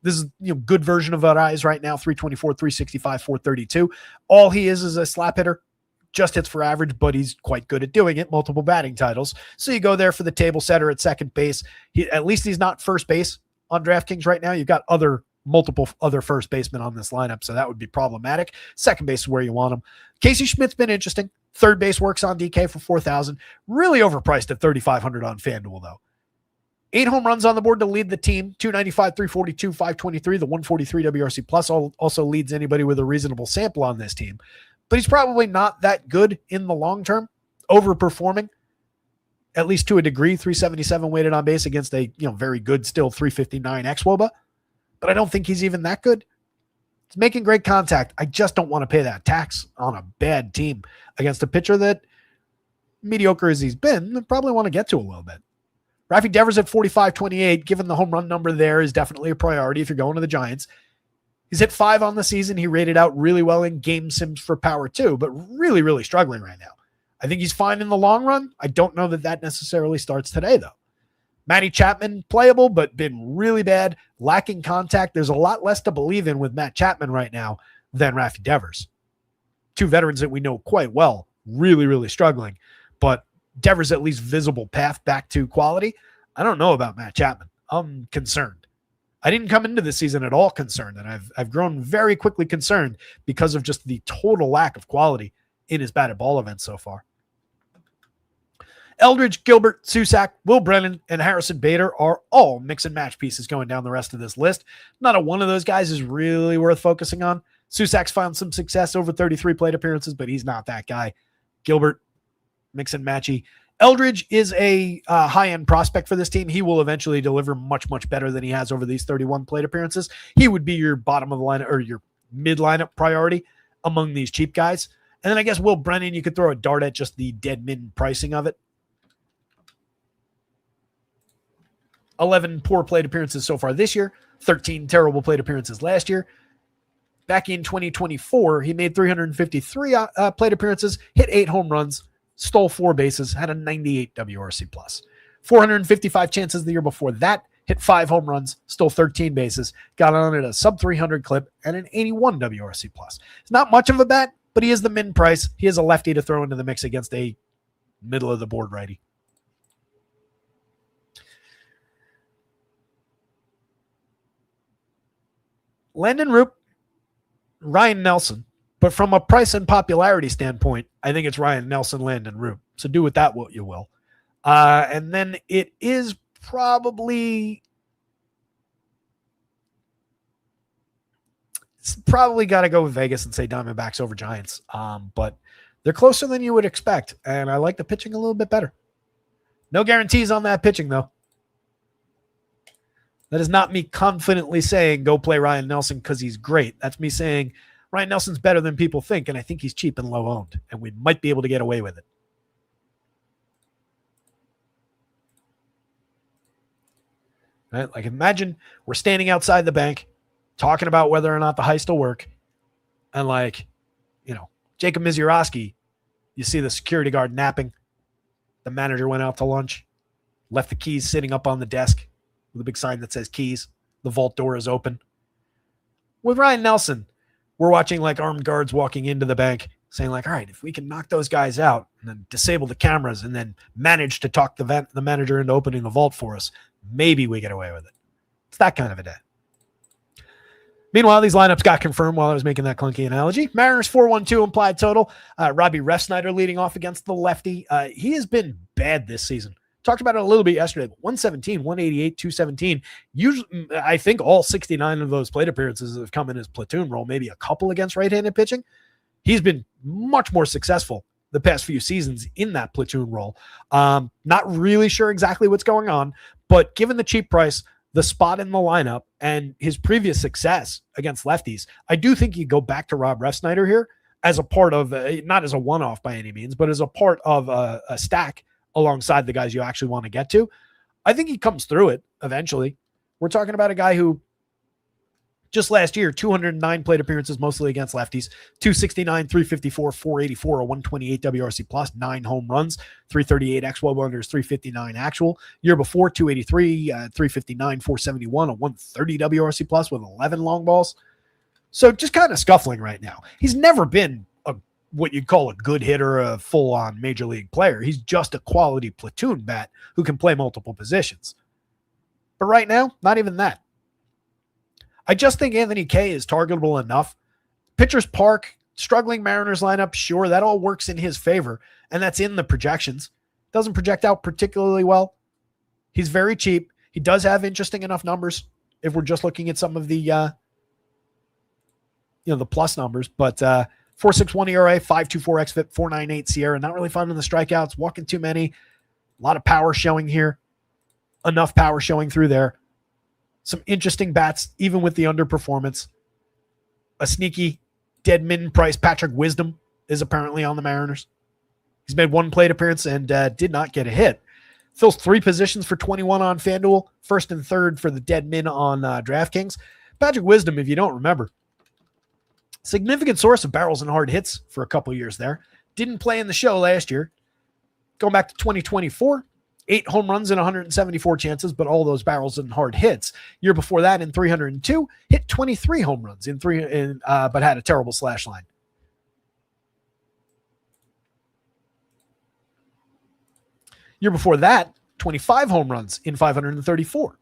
This is good version of Arias right now, 324, 365, 432. All he is a slap hitter. Just hits for average, but he's quite good at doing it. Multiple batting titles. So you go there for the table setter at second base. At least he's not first base on DraftKings right now. You've got multiple other first basemen on this lineup, so that would be problematic. Second base is where you want him. Casey Schmidt's been interesting. Third base works on DK for 4,000. Really overpriced at 3,500 on FanDuel, though. 8 home runs on the board to lead the team. 295, 342, 523. The 143 WRC plus also leads anybody with a reasonable sample on this team. But he's probably not that good in the long term. Overperforming, at least to a degree. 377 weighted on base against a very good still 359 xWOBA. But I don't think he's even that good. He's making great contact. I just don't want to pay that tax on a bad team against a pitcher that, mediocre as he's been, I probably want to get to a little bit. Rafi Devers at 45-28, given the home run number there, is definitely a priority if you're going to the Giants. He's hit 5 on the season. He rated out really well in game sims for power too, but really, really struggling right now. I think he's fine in the long run. I don't know that necessarily starts today, though. Matty Chapman, playable, but been really bad, lacking contact. There's a lot less to believe in with Matt Chapman right now than Rafi Devers. 2 veterans that we know quite well, really, really struggling. But Devers at least visible path back to quality. I don't know about Matt Chapman. I'm concerned. I didn't come into this season at all concerned, and I've grown very quickly concerned because of just the total lack of quality in his batted ball events so far. Eldridge, Gilbert, Susac, Will Brennan, and Harrison Bader are all mix and match pieces going down the rest of this list. Not a one of those guys is really worth focusing on. Susac's found some success over 33 plate appearances, but he's not that guy. Gilbert, mix and matchy. Eldridge is a high-end prospect for this team. He will eventually deliver much, much better than he has over these 31 plate appearances. He would be your bottom of the lineup or your mid-lineup priority among these cheap guys. And then I guess Will Brennan, you could throw a dart at just the dead min pricing of it. 11 poor plate appearances so far this year, 13 terrible plate appearances last year. Back in 2024, he made 353 plate appearances, hit 8 home runs, stole 4 bases, had a 98 WRC plus. 455 chances the year before that, hit 5 home runs, stole 13 bases, got on at a sub 300 clip, and an 81 WRC plus. It's not much of a bet, but he is the min price. He is a lefty to throw into the mix against a middle of the board righty. Landon Roop, Ryan Nelson, but from a price and popularity standpoint, I think it's Ryan Nelson, Landon Roop. So do with that what you will. And then it is probably got to go with Vegas and say Diamondbacks over Giants. But they're closer than you would expect, and I like the pitching a little bit better. No guarantees on that pitching, though. That is not me confidently saying go play Ryan Nelson because he's great. That's me saying Ryan Nelson's better than people think, and I think he's cheap and low owned, and we might be able to get away with it. Right? Like imagine we're standing outside the bank talking about whether or not the heist will work, and Jacob Misiorowski, you see the security guard napping. The manager went out to lunch, left the keys sitting up on the desk with a big sign that says keys. The vault door is open. With Ryan Nelson, we're watching armed guards walking into the bank saying all right, if we can knock those guys out and then disable the cameras and then manage to talk the manager into opening the vault for us, maybe we get away with it. It's that kind of a day. Meanwhile, these lineups got confirmed while I was making that clunky analogy. Mariners 4-1-2 implied total. Robbie Refsnyder leading off against the lefty. He has been bad this season. Talked about it a little bit yesterday, but 117, 188, 217. Usually, I think all 69 of those plate appearances have come in his platoon role, maybe a couple against right-handed pitching. He's been much more successful the past few seasons in that platoon role. Not really sure exactly what's going on, but given the cheap price, the spot in the lineup, and his previous success against lefties, I do think you go back to Rob Refsnyder here as a part of, not as a one-off by any means, but as a part of a stack alongside the guys you actually want to get to. I think he comes through it eventually. We're talking about a guy who just last year, 209 plate appearances, mostly against lefties, 269, 354, 484, a 128 WRC plus, 9 home runs, 338 xWOBA under his 359 actual. Year before, 283, 359, 471, a 130 WRC plus with 11 long balls. So just kind of scuffling right now. He's never been what you'd call a good hitter, a full-on major league player. He's just a quality platoon bat who can play multiple positions. But right now, not even that. I just think Anthony Kay is targetable enough. Pitchers Park, struggling Mariners lineup, sure, that all works in his favor, and that's in the projections. Doesn't project out particularly well. He's very cheap. He does have interesting enough numbers if we're just looking at some of the the plus numbers, but 4.61 ERA, 5.24 xFIP, 4.98 Sierra. Not really finding the strikeouts, walking too many. A lot of power showing here. Enough power showing through there. Some interesting bats, even with the underperformance. A sneaky dead min price Patrick Wisdom is apparently on the Mariners. He's made one plate appearance and did not get a hit. Fills 3 positions for 21 on FanDuel, first and third for the dead min on DraftKings. Patrick Wisdom, if you don't remember, significant source of barrels and hard hits for a couple years there. Didn't play in the show last year. Going back to 2024, 8 home runs in 174 chances, but all those barrels and hard hits. Year before that, in 302, hit 23 home runs but had a terrible slash line. Year before that, 25 home runs in 534.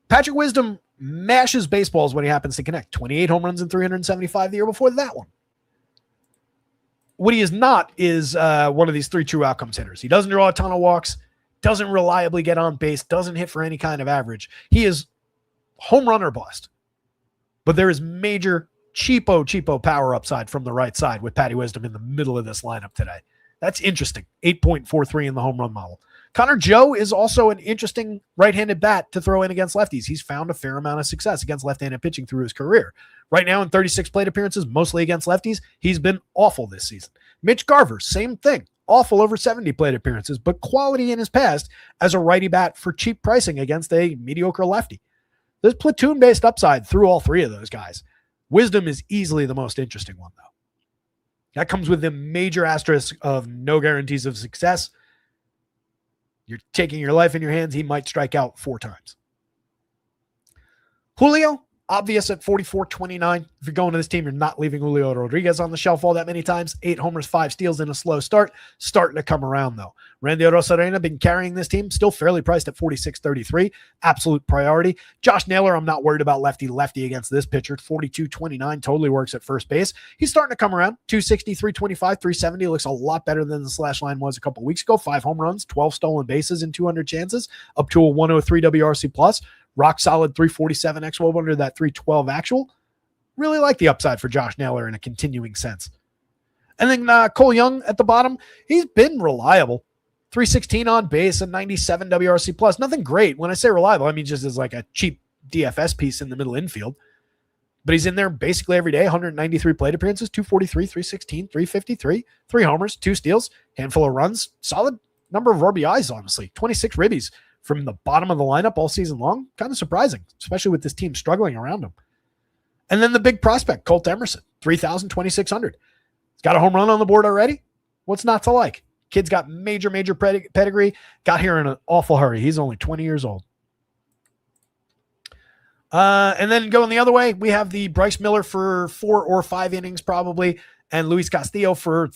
Patrick Wisdom mashes baseballs when he happens to connect. 28 home runs in 375 the year before that one. What he is not is one of these 3 true outcomes hitters. He doesn't draw a ton of walks, doesn't reliably get on base, doesn't hit for any kind of average. He is home run or bust. But there is major cheapo power upside from the right side with Patty Wisdom in the middle of this lineup today. That's interesting. 8.43 in the home run model. Connor Joe is also an interesting right-handed bat to throw in against lefties. He's found a fair amount of success against left-handed pitching through his career. Right now in 36 plate appearances, mostly against lefties, he's been awful this season. Mitch Garver, same thing. Awful over 70 plate appearances, but quality in his past as a righty bat for cheap pricing against a mediocre lefty. There's platoon-based upside through all 3 of those guys. Wisdom is easily the most interesting one, though. That comes with the major asterisk of no guarantees of success. You're taking your life in your hands. He might strike out 4 times. Julio, obvious at 44.29. If you're going to this team, you're not leaving Julio Rodriguez on the shelf all that many times. 8 homers, 5 steals in a slow start. Starting to come around, though. Randy Arozarena been carrying this team. Still fairly priced at 46.33. Absolute priority. Josh Naylor, I'm not worried about lefty against this pitcher. 42.29. Totally works at first base. He's starting to come around. 260, 325, 370. Looks a lot better than the slash line was a couple weeks ago. 5 home runs, 12 stolen bases in 200 chances. Up to a 103 WRC plus. Rock solid 347 xWOB under that 312 actual. Really like the upside for Josh Naylor in a continuing sense. And then Cole Young at the bottom. He's been reliable. 316 on base and 97 WRC plus. Nothing great. When I say reliable, I mean just as like a cheap DFS piece in the middle infield. But he's in there basically every day. 193 plate appearances, 243, 316, 353, 3 homers, 2 steals, handful of runs. Solid number of RBIs, honestly. 26 ribbies from the bottom of the lineup all season long. Kind of surprising, especially with this team struggling around him. And then the big prospect, Colt Emerson, 3,000, 2,600. He's got a home run on the board already. What's not to like? Kid's got major pedigree. Got here in an awful hurry. He's only 20 years old. And then going the other way, we have the Bryce Miller for 4 or 5 innings probably, and Luis Castillo for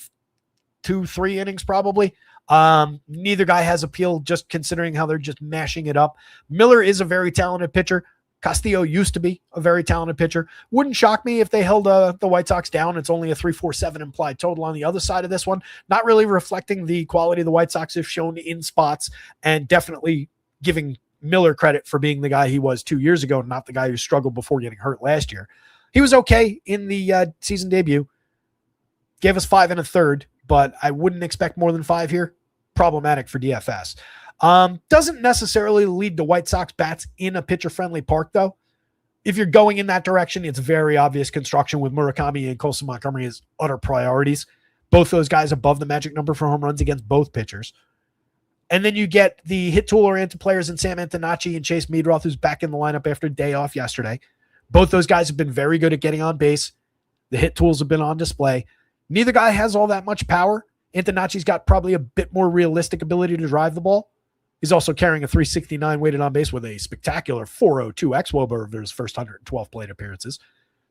2-3 innings probably. Neither guy has appeal, just considering how they're just mashing it up. Miller is a very talented pitcher. Castillo used to be a very talented pitcher. Wouldn't shock me if they held the White Sox down. It's only a 3.47 implied total on the other side of this one. Not really reflecting the quality the White Sox have shown in spots, and definitely giving Miller credit for being the guy he was 2 years ago, not the guy who struggled before getting hurt last year. He was okay in the season debut. Gave us 5 1/3, but I wouldn't expect more than 5 here. Problematic for DFS. Doesn't necessarily lead to White Sox bats in a pitcher-friendly park, though. If you're going in that direction, it's very obvious construction with Murakami and Colson Montgomery as utter priorities. Both those guys above the magic number for home runs against both pitchers. And then you get the hit tool-oriented players in Sam Antonacci and Chase Meadroth, who's back in the lineup after a day off yesterday. Both those guys have been very good at getting on base. The hit tools have been on display. Neither guy has all that much power. Antonacci's got probably a bit more realistic ability to drive the ball. He's also carrying a 369 weighted on base with a spectacular 402 xWOBA over his first 112 plate appearances,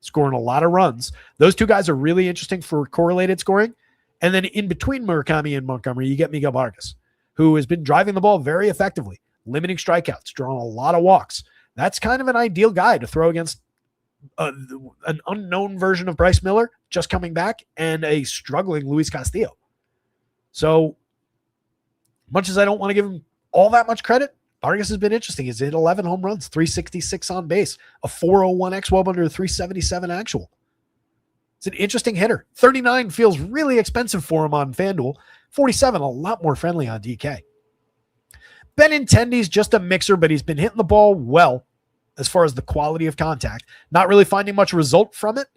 scoring a lot of runs. Those 2 guys are really interesting for correlated scoring. And then in between Murakami and Montgomery, you get Miguel Vargas, who has been driving the ball very effectively. limiting strikeouts, drawing a lot of walks. That's kind of an ideal guy to throw against an unknown version of Bryce Miller just coming back and a struggling Luis Castillo. So much as I don't want to give him all that much credit, Vargas has been interesting. He's hit 11 home runs, 366 on base, a 401 xWOB under a 377 actual. It's an interesting hitter. 39 feels really expensive for him on FanDuel. 47, a lot more friendly on DK. Benintendi's just a mixer, but he's been hitting the ball well as far as the quality of contact. Not really finding much result from it,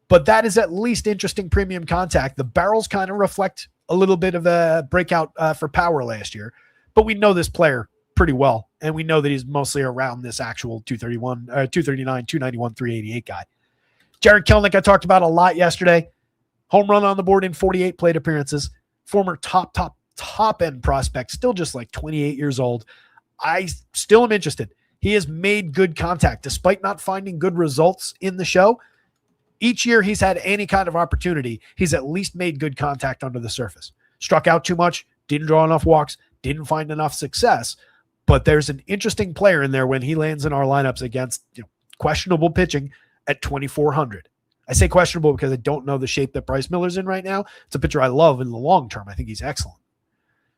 but that is at least interesting premium contact. The barrels kind of reflect a little bit of a breakout for power last year, but we know this player pretty well, and we know that he's mostly around this actual 231, 239, 291, 388 guy. Jared Kelenic, I talked about a lot yesterday. Home run on the board in 48 plate appearances. Former top end prospect, still just like 28 years old. I still am interested. He has made good contact despite not finding good results in the show. Each year he's had any kind of opportunity, he's at least made good contact under the surface. Struck out too much, didn't draw enough walks, didn't find enough success. But there's an interesting player in there when he lands in our lineups against questionable pitching at 2,400. I say questionable because I don't know the shape that Bryce Miller's in right now. It's a pitcher I love in the long term. I think he's excellent.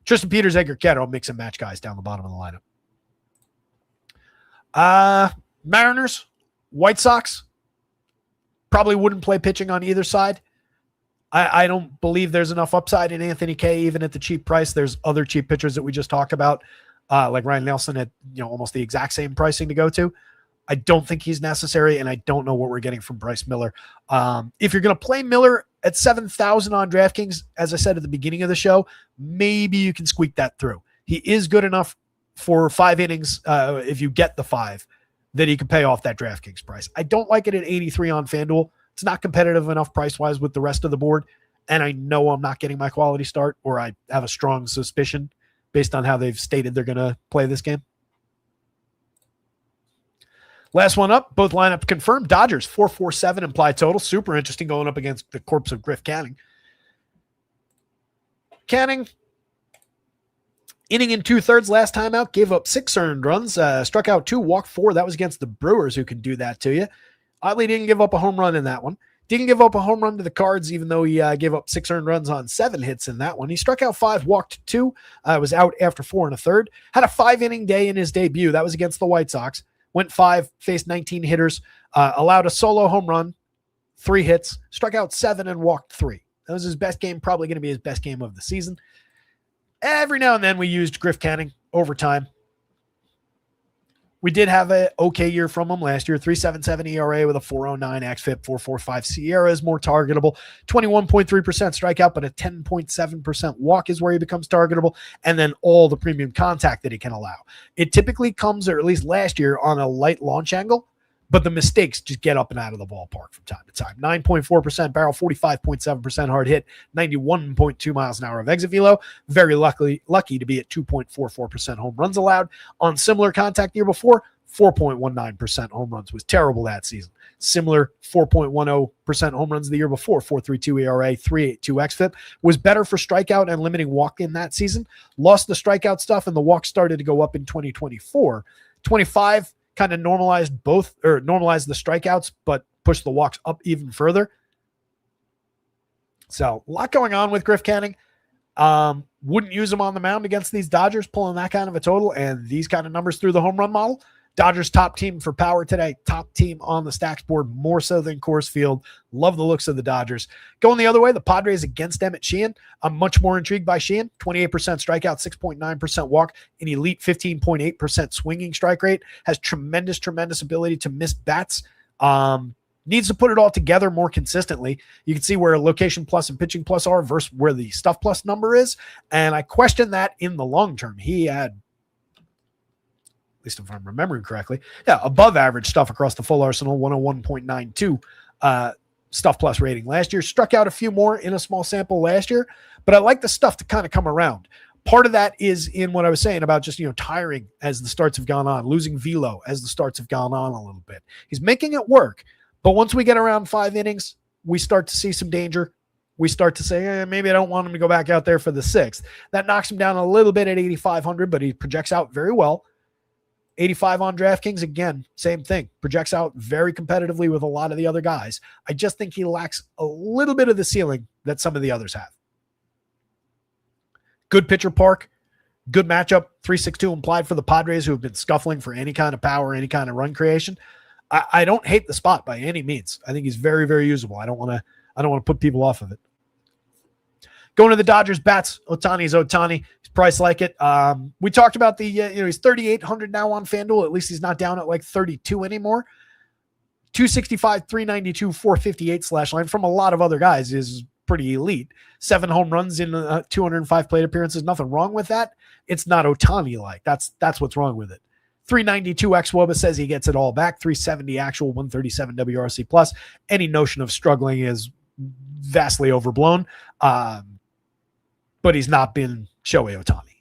Tristan Peters, Edgar Quero, mix and match guys down the bottom of the lineup. Mariners, White Sox, probably wouldn't play pitching on either side. I don't believe there's enough upside in Anthony Kay, even at the cheap price. There's other cheap pitchers that we just talked about, like Ryan Nelson at almost the exact same pricing to go to. I don't think he's necessary, and I don't know what we're getting from Bryce Miller. If you're going to play Miller at 7,000 on DraftKings, as I said at the beginning of the show, maybe you can squeak that through. He is good enough for 5 innings, if you get the 5, that he can pay off that DraftKings price. I don't like it at 83 on FanDuel. It's not competitive enough price-wise with the rest of the board, and I know I'm not getting my quality start, or I have a strong suspicion based on how they've stated they're going to play this game. Last one up, both lineups confirmed. Dodgers, 447 implied total. Super interesting going up against the corpse of Griff Canning. Canning, inning in 2/3 last time out, gave up 6 earned runs, struck out 2, walked 4. That was against the Brewers, who can do that to you. Oddly, didn't give up a home run in that one. Didn't give up a home run to the Cards, even though he gave up 6 earned runs on 7 hits in that one. He struck out 5, walked 2, was out after 4 1/3. Had a 5-inning day in his debut. That was against the White Sox. Went 5, faced 19 hitters, allowed a solo home run, 3 hits, struck out 7 and walked 3. That was his best game, probably going to be his best game of the season. Every now and then we used Griff Canning overtime. We did have an okay year from him last year, 3.77 ERA with a 4.09 xFIP, 4.45 Sierra is more targetable, 21.3% strikeout, but a 10.7% walk is where he becomes targetable, and then all the premium contact that he can allow. It typically comes, or at least last year, on a light launch angle, but the mistakes just get up and out of the ballpark from time to time. 9.4% barrel, 45.7% hard hit, 91.2 miles an hour of exit velo. Very lucky to be at 2.44% home runs allowed. On similar contact the year before, 4.19% home runs was terrible that season. Similar 4.10% home runs the year before, 4.32 ERA, 3.82 xFIP. Was better for strikeout and limiting walk in that season. Lost the strikeout stuff, and the walk started to go up in 2024. 25 kind of normalized the strikeouts, but pushed the walks up even further. So a lot going on with Griff Canning. Wouldn't use him on the mound against these Dodgers, pulling that kind of a total and these kind of numbers through the home run model. Dodgers top team for power today, top team on the stacks board, more so than Coors Field. Love the looks of the Dodgers. Going the other way, the Padres against Emmett Sheehan. I'm much more intrigued by Sheehan. 28% strikeout, 6.9% walk, an elite 15.8% swinging strike rate. Has tremendous ability to miss bats. Needs to put it all together more consistently. You can see where location plus and pitching plus are versus where the stuff plus number is. And I question that in the long term. He had, at least if I'm remembering correctly, above average stuff across the full arsenal, 101.92 stuff plus rating last year. Struck out a few more in a small sample last year, but I like the stuff to kind of come around. Part of that is in what I was saying about just, tiring as the starts have gone on, losing velo as the starts have gone on a little bit. He's making it work, but once we get around 5 innings, we start to see some danger. we start to say, maybe I don't want him to go back out there for the 6th. That knocks him down a little bit at 8,500, but he projects out very well. 85 on DraftKings, again, same thing. Projects out very competitively with a lot of the other guys. I just think he lacks a little bit of the ceiling that some of the others have. Good pitcher park, good matchup, 3.62 implied for the Padres, who have been scuffling for any kind of power, any kind of run creation. I don't hate the spot by any means. I think he's very, very usable. I don't want to put people off of it. Going to the Dodgers bats, Ohtani's Ohtani. He's priced like it. We talked about the, he's 3,800 now on FanDuel. At least he's not down at like 32 anymore. 265, 392, 458 slash line from a lot of other guys is pretty elite. 7 home runs in 205 plate appearances. Nothing wrong with that. It's not Ohtani-like. That's what's wrong with it. 392 xWOBA says he gets it all back. 370 actual, 137 WRC plus. Any notion of struggling is vastly overblown. But he's not been Shohei Ohtani.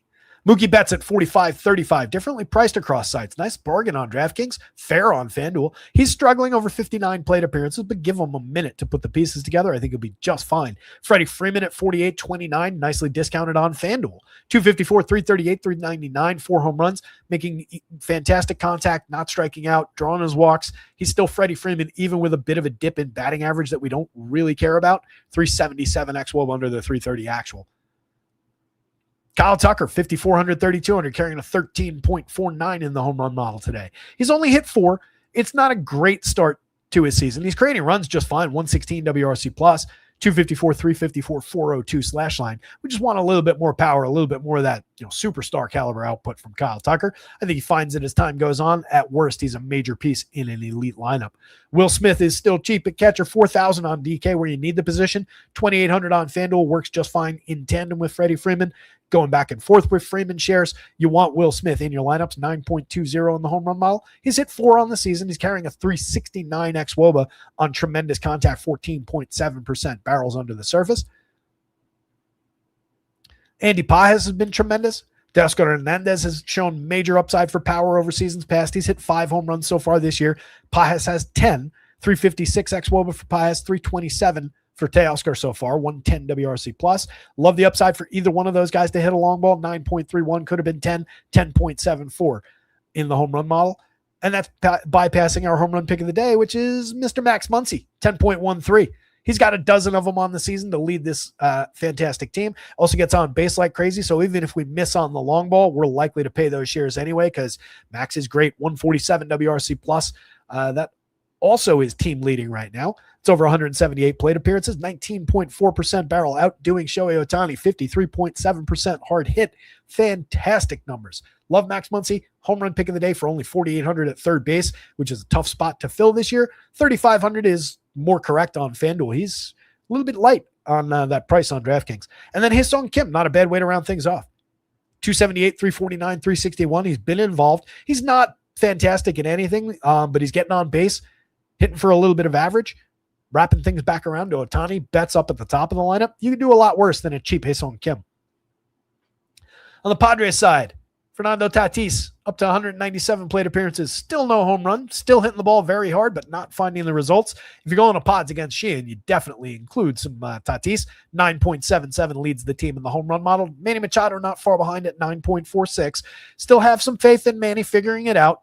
Mookie Betts at 45.35, differently priced across sites. Nice bargain on DraftKings, fair on FanDuel. He's struggling over 59 plate appearances, but give him a minute to put the pieces together. I think he'll be just fine. Freddie Freeman at 48.29, nicely discounted on FanDuel. 254, 338, 399, 4 home runs, making fantastic contact, not striking out, drawing his walks. He's still Freddie Freeman, even with a bit of a dip in batting average that we don't really care about. 377 xWOB under the 330 actual. Kyle Tucker, 5,400, 3,200, carrying a 13.49 in the home run model today. He's only hit 4. It's not a great start to his season. He's creating runs just fine. 116 WRC plus, 254, 354, 402 slash line. We just want a little bit more power, a little bit more of that, superstar caliber output from Kyle Tucker. I think he finds it as time goes on. At worst, he's a major piece in an elite lineup. Will Smith is still cheap at catcher, 4,000 on DK where you need the position. 2,800 on FanDuel works just fine in tandem with Freddie Freeman. Going back and forth with Freeman shares. You want Will Smith in your lineups, 9.20 in the home run model. He's hit 4 on the season. He's carrying a 369 xWOBA on tremendous contact, 14.7% barrels under the surface. Andy Pajes has been tremendous. Teoscar Hernandez has shown major upside for power over seasons past. He's hit 5 home runs so far this year. Pajes has 10, 356 xWOBA for Pajes, 327 for Teoscar so far, 110 WRC plus. Love the upside for either one of those guys to hit a long ball. 9.31 could have been 10, 10.74 in the home run model. And that's bypassing our home run pick of the day, which is Mr. Max Muncy, 10.13. He's got a dozen of them on the season to lead this fantastic team. Also gets on base like crazy. So even if we miss on the long ball, we're likely to pay those shares anyway because Max is great. 147 WRC plus. That also is team leading right now. It's over 178 plate appearances, 19.4% barrel, outdoing Shohei Ohtani, 53.7% hard hit. Fantastic numbers. Love Max Muncy. Home run pick of the day for only 4,800 at third base, which is a tough spot to fill this year. 3,500 is more correct on FanDuel. He's a little bit light on that price on DraftKings. And then Hye-Sung Kim, not a bad way to round things off. 278, 349, 361. He's been involved. He's not fantastic at anything, but he's getting on base, hitting for a little bit of average, wrapping things back around to Ohtani. Betts up at the top of the lineup. You can do a lot worse than a cheap Hye-Sung Kim. On the Padres side, Fernando Tatis up to 197 plate appearances. Still no home run. Still hitting the ball very hard, but not finding the results. If you're going to pods against Sheehan, you definitely include some Tatis. 9.77 leads the team in the home run model. Manny Machado not far behind at 9.46. Still have some faith in Manny figuring it out.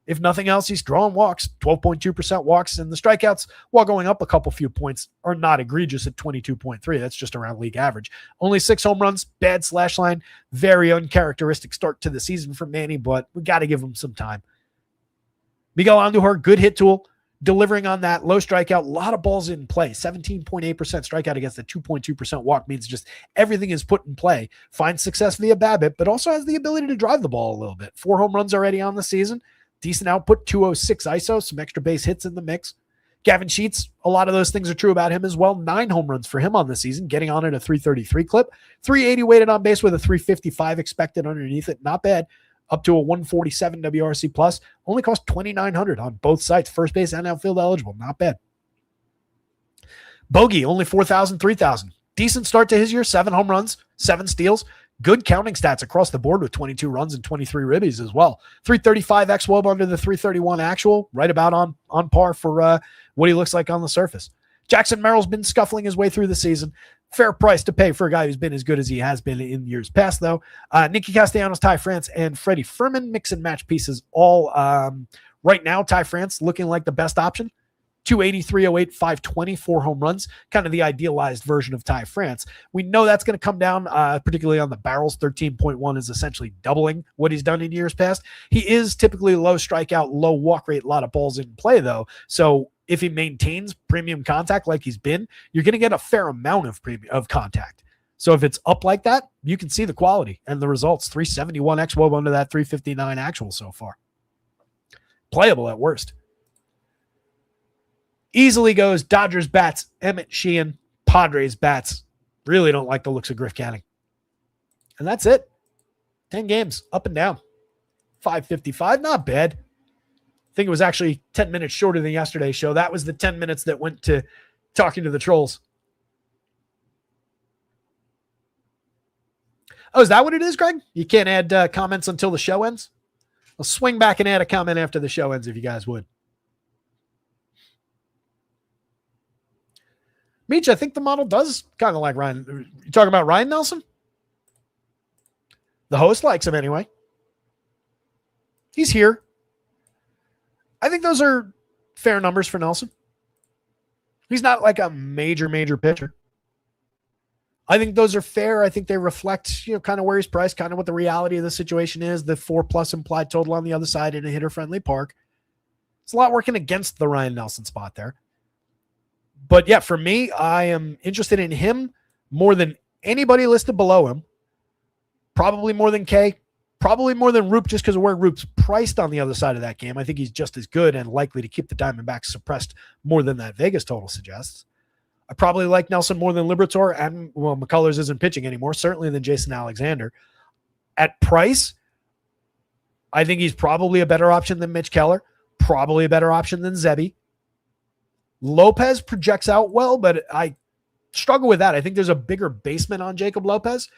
If nothing else, he's drawing walks, 12.2% walks, and the strikeouts, while going up a couple few points, are not egregious at 22.3. That's just around league average. Only 6 home runs, bad slash line, very uncharacteristic start to the season for Manny, but we got to give him some time. Miguel Andujar, good hit tool, delivering on that low strikeout, a lot of balls in play, 17.8% strikeout against a 2.2% walk means just everything is put in play. Finds success via BABIP, but also has the ability to drive the ball a little bit. 4 home runs already on the season. Decent output, 206 ISO, some extra base hits in the mix. Gavin Sheets, a lot of those things are true about him as well. 9 home runs for him on the season, getting on at a 333 clip. 380 weighted on base with a 355 expected underneath it. Not bad. Up to a 147 WRC plus. Only cost 2,900 on both sites. First base and outfield eligible. Not bad. Bogey, only 4,000, 3,000. Decent start to his year. 7 home runs, 7 steals. Good counting stats across the board with 22 runs and 23 ribbies as well. 335 xWOB under the 331 actual, right about on par for what he looks like on the surface. Jackson Merrill's been scuffling his way through the season. Fair price to pay for a guy who's been as good as he has been in years past, though. Nicky Castellanos, Ty France, and Freddie Furman, mix and match pieces all. Right now, Ty France looking like the best option. 280, 308, 520, 4 home runs, kind of the idealized version of Ty France. We know that's going to come down, particularly on the barrels. 13.1 is essentially doubling what he's done in years past. He is typically low strikeout, low walk rate, a lot of balls in play, though. So if he maintains premium contact like he's been, you're going to get a fair amount of contact. So if it's up like that, you can see the quality and the results. 371 xWOB under that 359 actual so far. Playable at worst. Easily goes Dodgers bats, Emmett Sheehan, Padres bats. Really don't like the looks of Griff Canning. And that's it. 10 games, up and down. 555, not bad. I think it was actually 10 minutes shorter than yesterday's show. That was the 10 minutes that went to talking to the trolls. Oh, is that what it is, Greg? You can't add comments until the show ends? I'll swing back and add a comment after the show ends if you guys would. Meech, I think the model does kind of like Ryan. You talking about Ryan Nelson? The host likes him anyway. He's here. I think those are fair numbers for Nelson. He's not like a major pitcher. I think those are fair. I think they reflect, kind of where he's priced, kind of what the reality of the situation is, the 4+ implied total on the other side in a hitter-friendly park. It's a lot working against the Ryan Nelson spot there. But yeah, for me, I am interested in him more than anybody listed below him. Probably more than K. Probably more than Roop just because of where Roop's priced on the other side of that game. I think he's just as good and likely to keep the Diamondbacks suppressed more than that Vegas total suggests. I probably like Nelson more than Liberatore, and, well, McCullers isn't pitching anymore, certainly than Jason Alexander. At price, I think he's probably a better option than Mitch Keller, probably a better option than Zebby. Lopez projects out well, but I struggle with that. I think there's a bigger basement on Jacob Lopez,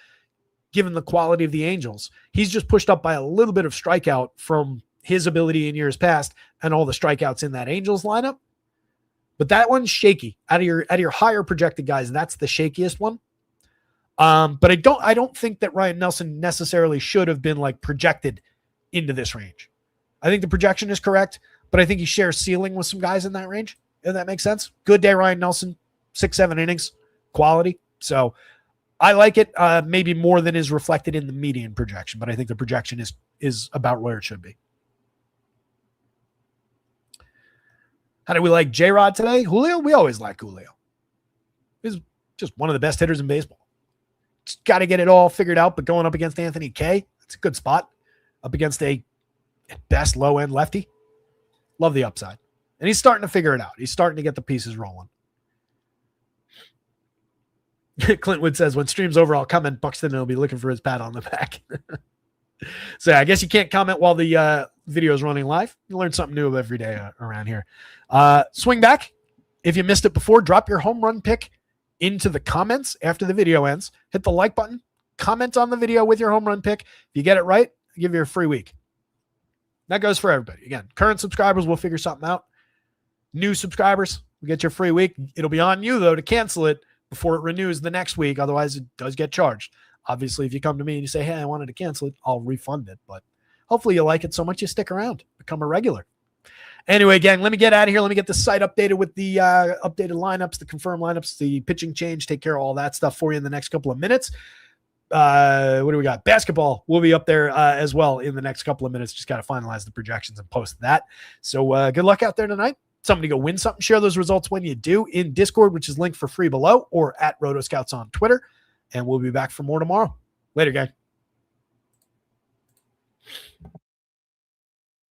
given the quality of the Angels. He's just pushed up by a little bit of strikeout from his ability in years past and all the strikeouts in that Angels lineup. But that one's shaky. Out of your higher projected guys, that's the shakiest one. But I don't think that Ryan Nelson necessarily should have been like projected into this range. I think the projection is correct, but I think he shares ceiling with some guys in that range. If that makes sense. Good day, Ryan Nelson. 6-7 innings. Quality. So I like it maybe more than is reflected in the median projection, but I think the projection is about where it should be. How do we like J-Rod today? Julio? We always like Julio. He's just one of the best hitters in baseball. Just got to get it all figured out, but going up against Anthony K, it's a good spot. Up against a at best low-end lefty. Love the upside. And he's starting to figure it out. He's starting to get the pieces rolling. Clintwood says, when stream's over, I'll comment Buxton and he'll be looking for his pat on the back. So I guess you can't comment while the video is running live. You learn something new every day around here. Swing back. If you missed it before, drop your home run pick into the comments after the video ends. Hit the like button. Comment on the video with your home run pick. If you get it right, I'll give you a free week. That goes for everybody. Again, current subscribers will figure something out. New subscribers will get your free week. It'll be on you, though, to cancel it before it renews the next week. Otherwise, it does get charged. Obviously, if you come to me and you say, hey, I wanted to cancel it, I'll refund it. But hopefully you like it so much you stick around, become a regular. Anyway, gang, let me get out of here. Let me get the site updated with the updated lineups, the confirmed lineups, the pitching change, take care of all that stuff for you in the next couple of minutes. What do we got? Basketball will be up there as well in the next couple of minutes. Just got to finalize the projections and post that. So good luck out there tonight. Somebody go win something. Share those results when you do in Discord, which is linked for free below, or at Rotoscouts on Twitter. And we'll be back for more tomorrow. Later, gang.